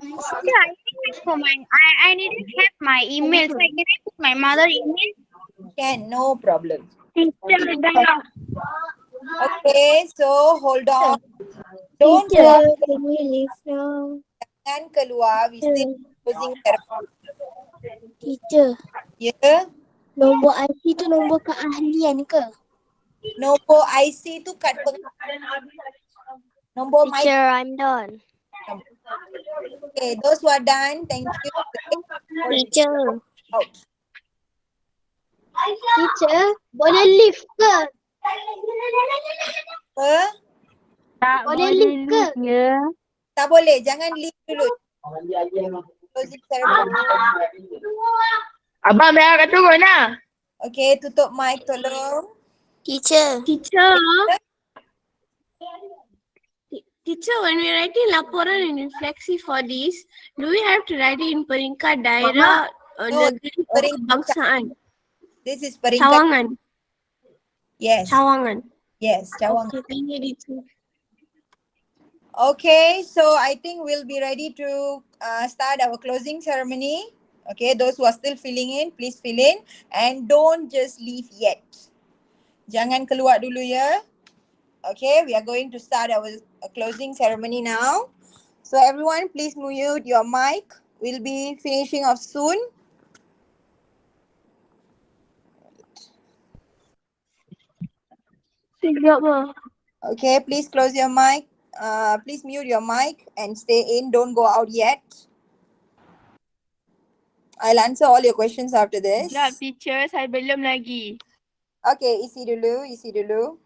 Teacher, I think for I need to have my email. So can I put my mother email? Can, no problem. Teacher, Okay, so hold on. Don't Teacher, walk. can we leave now? Jangan keluar. We still closing ceremony. Teacher, Yeah. nombor IC tu nombor keahlian ke? Nombor IC tu kad nombor mic. Teacher, I'm done. Okay, those who are done, thank you. Teacher. Out. Teacher, boleh lift ke? Boleh lift ke? Tak boleh, jangan leave dulu. Closing ceremony. Abang biar kat turun lah. Okay, tutup mic tolong. Teacher. Teacher, when we writing laporan and refleksi for this, do we have to write it in peringkat daerah, negeri, or kebangsaan? This is peringkat. Cawangan. Yes. Cawangan. Yes, cawangan. Okay, thank you, teacher. Okay, so I think we'll be ready to start our closing ceremony. Okay, those who are still filling in, please fill in and don't just leave yet. Jangan keluar dulu ya. Okay, we are going to start our closing ceremony now. So everyone, please mute your mic We'll be finishing off soon. Okay, please close your mic. Please mute your mic and stay in. Don't go out yet. I'll answer all your questions after this. Sekejap teacher, saya belum lagi. Okay, isi dulu.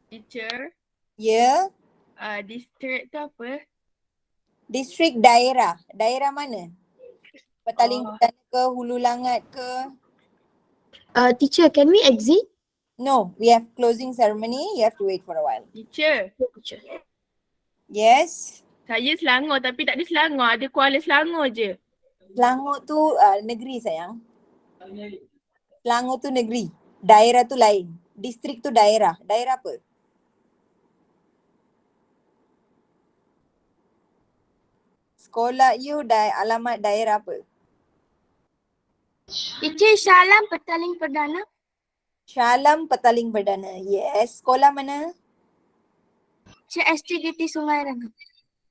Teacher. Ya. District tu apa? Distrik daerah. Daerah mana? Petaling Perdana ke, Hulu Langat ke? Teacher, can we exit? No, we have closing ceremony. You have to wait for a while. Teacher. Yes. Saya Selangor tapi tak ada Selangor. Ada Kuala Selangor je. Selangor tu negeri sayang. Selangor tu negeri. Daerah tu lain. Distrik tu daerah. Daerah apa? Sekolah you alamat daerah apa? Teacher, Salam Petaling Perdana. Shalam Petaling Perdana. Yes. Sekolah mana? STGT Sungai Renggam.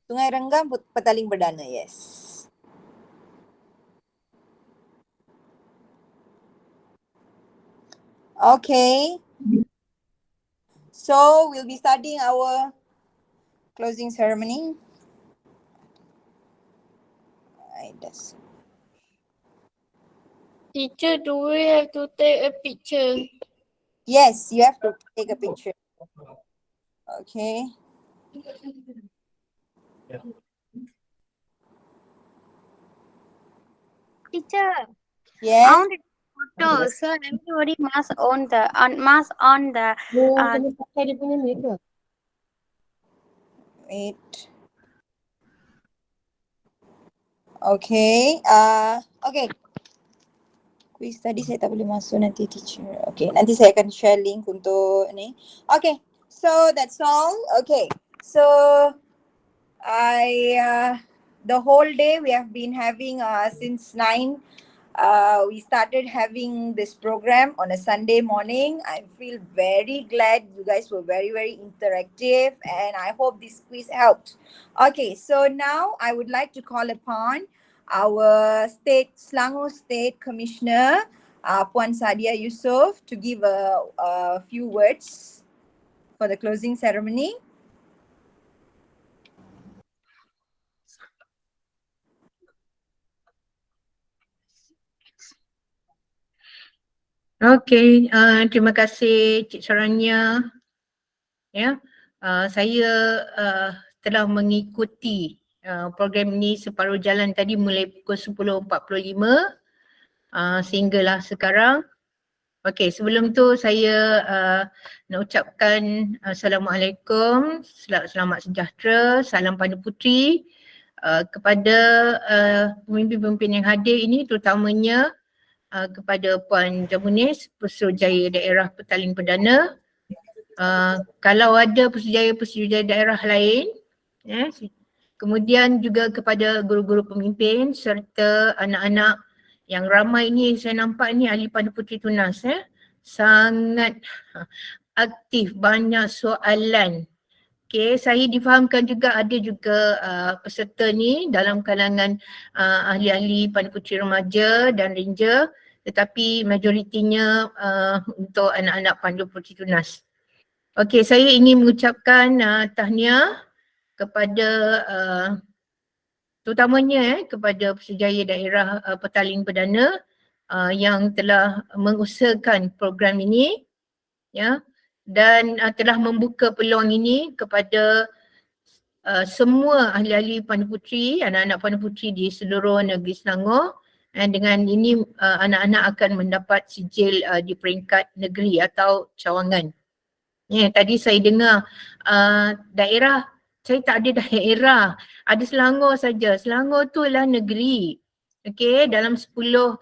Sungai Renggam Petaling Perdana. Yes. Okay. So we'll be starting our closing ceremony. Teacher, do we have to take a picture? Yes, you have to take a picture. Okay. Teacher. Yes. I want to take photo. So everybody must on the Wait. Okay. Okay. Quiz tadi saya tak boleh masuk nanti teacher. Okay, nanti saya akan share link untuk ni. Okay. So that's all. Okay. So the whole day we have been having since 9. We started having this program on a Sunday morning. I feel very glad you guys were very, very interactive and I hope this quiz helped. Okay, so now I would like to call upon our Selangor State Commissioner, Puan Sadia Yusof, to give a few words for the closing ceremony. Okey, terima kasih Cik Saranya. Ya, saya telah mengikuti program ini separuh jalan tadi mulai pukul 10.45 sehinggalah sekarang. Okey, sebelum tu saya nak ucapkan Assalamualaikum, selamat sejahtera, salam Pandu Puteri kepada pemimpin-pemimpin yang hadir ini, terutamanya kepada Puan Jamunis, Pesuruhjaya Daerah Petaling Perdana. Kalau ada pesuruhjaya daerah lain, kemudian juga kepada guru-guru pemimpin serta anak-anak yang ramai ni saya nampak ni ahli Pandu Puteri Tunas, sangat aktif, banyak soalan. Okay, saya difahamkan juga ada juga peserta ni dalam kalangan ahli-ahli Pandu Puteri Remaja dan Ranger, tetapi majoritinya untuk anak-anak Pandu Puteri Tunas. Okey, saya ingin mengucapkan tahniah kepada terutamanya kepada Pesuruhjaya Daerah Petaling Perdana yang telah mengusahakan program ini, ya, dan telah membuka peluang ini kepada semua ahli-ahli Pandu Puteri, anak-anak Pandu Puteri di seluruh negeri Selangor. Dan dengan ini anak-anak akan mendapat sijil di peringkat negeri atau cawangan. Ya, tadi saya dengar daerah, saya tak ada daerah, ada Selangor saja. Selangor tu lah negeri. Okey, dalam 10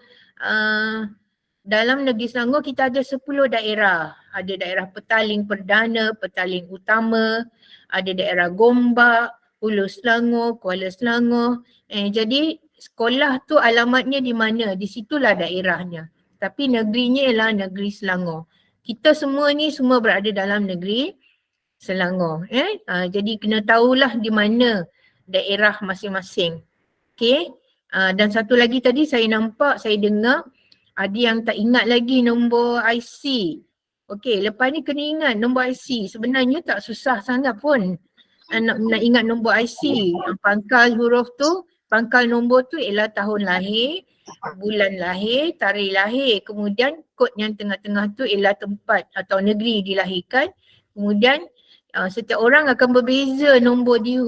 dalam negeri Selangor kita ada 10 daerah. Ada daerah Petaling Perdana, Petaling Utama, ada daerah Gombak, Hulu Selangor, Kuala Selangor. Jadi sekolah tu alamatnya di mana? Di situlah daerahnya. Tapi negerinya ialah negeri Selangor. Kita semua ni semua berada dalam negeri Selangor. Jadi kena tahulah di mana daerah masing-masing. Okay. Dan satu lagi tadi saya nampak, saya dengar ada yang tak ingat lagi nombor IC. Okay, lepas ni kena ingat nombor IC. Sebenarnya tak susah sangat pun nak ingat nombor IC. Pangkal huruf tu, pangkal nombor tu ialah tahun lahir, bulan lahir, tarikh lahir. Kemudian kod yang tengah-tengah tu ialah tempat atau negeri dilahirkan. Kemudian setiap orang akan berbeza nombor di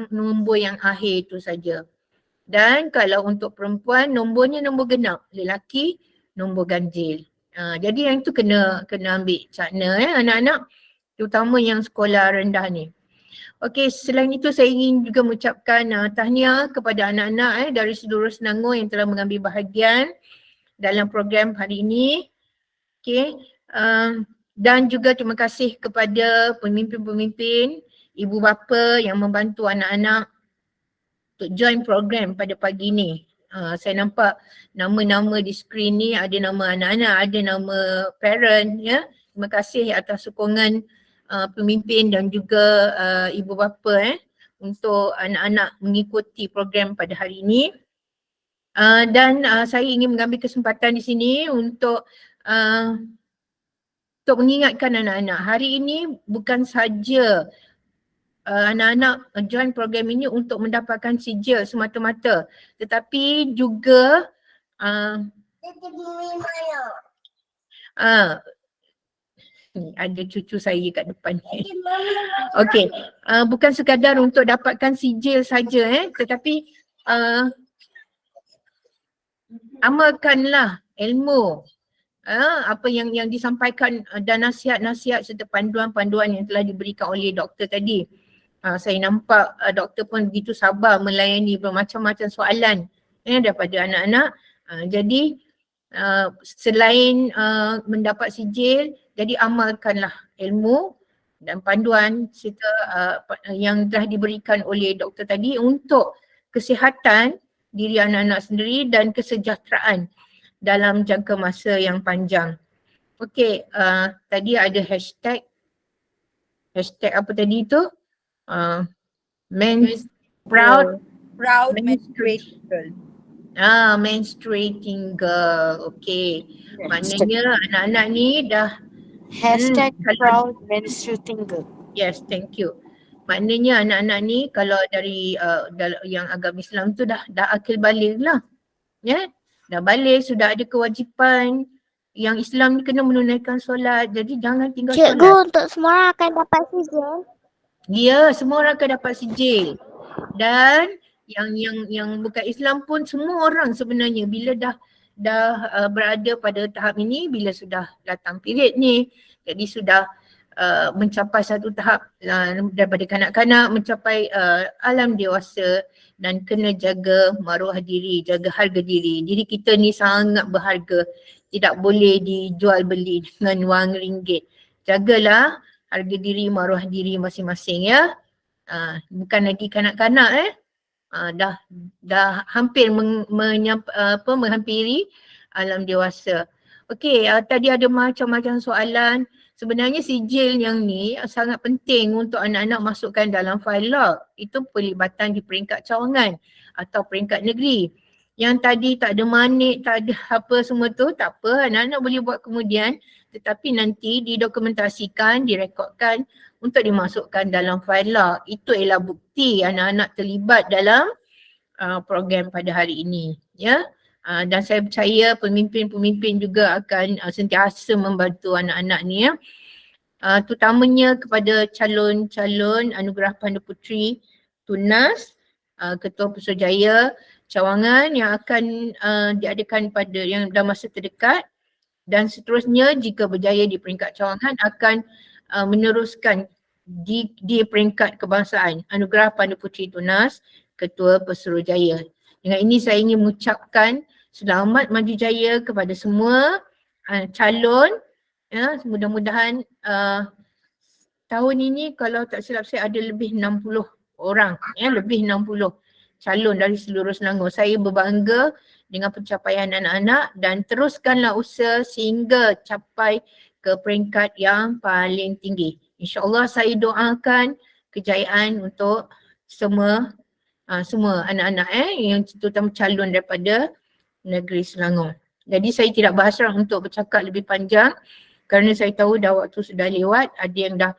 nombor yang akhir tu saja. Dan kalau untuk perempuan nombornya nombor genap, lelaki nombor ganjil. Jadi yang tu kena ambil cakna anak-anak, terutama yang sekolah rendah ni. Okey, selain itu saya ingin juga mengucapkan tahniah kepada anak-anak dari seluruh Selangor yang telah mengambil bahagian dalam program hari ini. Okey, dan juga terima kasih kepada pemimpin-pemimpin, ibu bapa yang membantu anak-anak untuk join program pada pagi ni. Saya nampak nama-nama di skrin ni, ada nama anak-anak, ada nama parent ya. Terima kasih atas sokongan pemimpin dan juga ibu bapa untuk anak-anak mengikuti program pada hari ini. Dan saya ingin mengambil kesempatan di sini untuk mengingatkan anak-anak, hari ini bukan saja anak-anak join program ini untuk mendapatkan sijil semata-mata, tetapi juga ada cucu saya kat depan ni. Okey, bukan sekadar untuk dapatkan sijil saja tetapi amalkanlah ilmu apa yang disampaikan dan nasihat-nasihat serta panduan-panduan yang telah diberikan oleh doktor tadi. Saya nampak doktor pun begitu sabar melayani bermacam-macam soalan daripada anak-anak. Jadi selain mendapat sijil, jadi amalkanlah ilmu dan panduan serta yang telah diberikan oleh doktor tadi untuk kesihatan diri anak-anak sendiri dan kesejahteraan dalam jangka masa yang panjang. Okey, tadi ada hashtag apa tadi tu? Proud menstruating girl. Menstruating girl. Okey. Maknanya anak-anak ni dah proud menstruating girl. Yes, thank you. Maknanya anak-anak ni kalau dari yang agama Islam tu dah akil baligh lah. Ya? Dah balik, sudah ada kewajipan. Yang Islam ni kena menunaikan solat. Jadi jangan tinggal solat. Cikgu, untuk semua orang akan dapat sijil? Ya, semua orang akan dapat sijil. Dan yang bukan Islam pun semua orang sebenarnya bila dah berada pada tahap ini, bila sudah datang period ni, jadi sudah mencapai satu tahap daripada kanak-kanak mencapai alam dewasa, dan kena jaga maruah diri, jaga harga diri. Diri kita ni sangat berharga, tidak boleh dijual beli dengan wang ringgit. Jagalah harga diri, maruah diri masing-masing ya. Bukan lagi kanak-kanak dah hampir menghampiri alam dewasa. Okey, tadi ada macam-macam soalan. Sebenarnya sijil yang ni sangat penting untuk anak-anak masukkan dalam fail log. Itu pelibatan di peringkat cawangan atau peringkat negeri. Yang tadi tak ada manik, tak ada apa semua tu, tak apa, anak-anak boleh buat kemudian. Tetapi nanti didokumentasikan, direkodkan untuk dimasukkan dalam fail log. Itu ialah bukti anak-anak terlibat dalam program pada hari ini. Ya. Dan saya percaya pemimpin-pemimpin juga akan sentiasa membantu anak-anak ni ya. Terutamanya kepada calon-calon anugerah Pandu Puteri Tunas, Ketua Putrajaya cawangan yang akan diadakan pada yang dalam masa terdekat, dan seterusnya jika berjaya di peringkat cawangan akan meneruskan di peringkat kebangsaan anugerah Pandu Puteri Tunas Ketua Pesuruhjaya. Dengan ini saya ingin mengucapkan selamat maju jaya kepada semua calon. Mudah-mudahan tahun ini kalau tak silap saya ada lebih 60 orang, lebih 60 calon dari seluruh Selangor. Saya berbangga dengan pencapaian anak-anak dan teruskanlah usaha sehingga capai ke peringkat yang paling tinggi. InsyaAllah saya doakan kejayaan untuk semua anak-anak yang terutama calon daripada negeri Selangor. Jadi saya tidak berhasrat untuk bercakap lebih panjang kerana saya tahu dah waktu sudah lewat, ada yang dah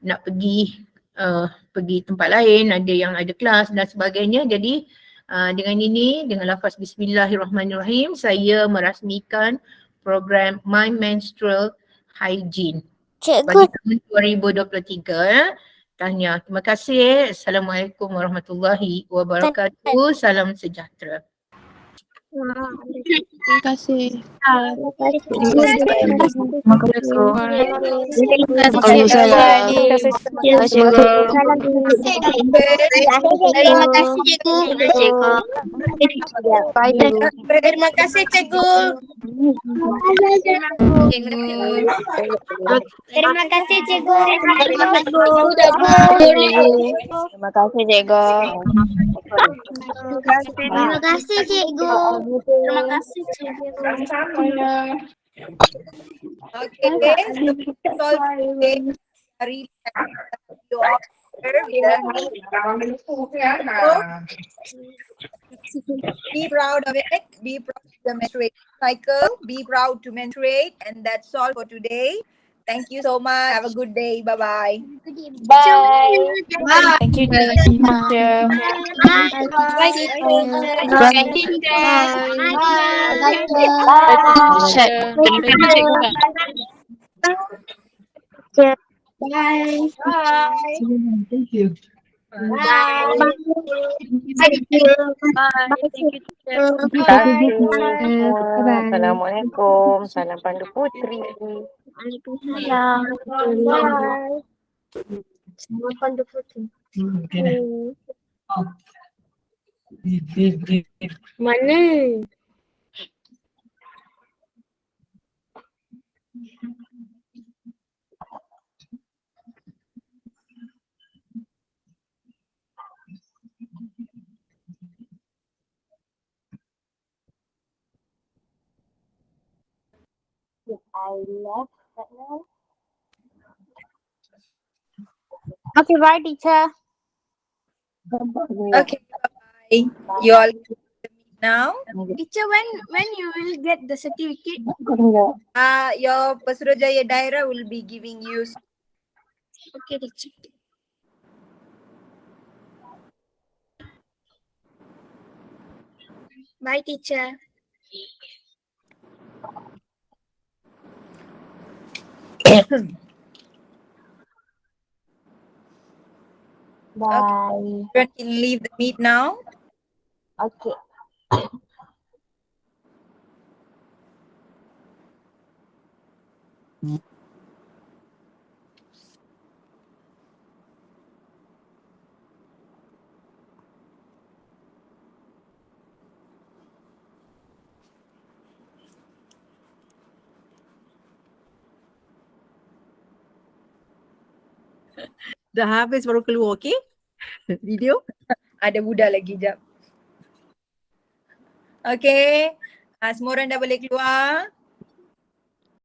nak pergi tempat lain, ada yang ada kelas dan sebagainya. Jadi dengan ini, dengan lafaz Bismillahirrahmanirrahim, saya merasmikan program My Menstrual Hygine bagi tahun 2023. Tahniah. Terima kasih. Assalamualaikum warahmatullahi wabarakatuh. Salam sejahtera. Terima kasih. Terima kasih cikgu. Terima kasih cikgu. Terima kasih cikgu. Terima kasih cikgu. Terima kasih cikgu. Terima kasih cikgu. Okay, so that's all for today. I really thank you all be proud of it. Be proud of the menstruation cycle. Be proud to menstruate. And that's all for today. Thank you so much. Have a good day. Bye-bye. Bye. Bye. Thank you, teacher. Bye Bye. Thank you. Bye. Assalamualaikum. Salam Pandu Puteri. Waalaikumsalam. Bye. Salam Pandu Puteri. Mana? I left that now. Okay, bye, teacher. Okay, bye. You all now. Teacher, when you will get the certificate? Your Pesuruhjaya Daerah will be giving you. Okay, teacher. Bye, teacher. Bye. You can leave the meet now. Okay. Dah habis baru keluar, okay? Video. Ada budak lagi, jap. Okay. Semua orang dah boleh keluar.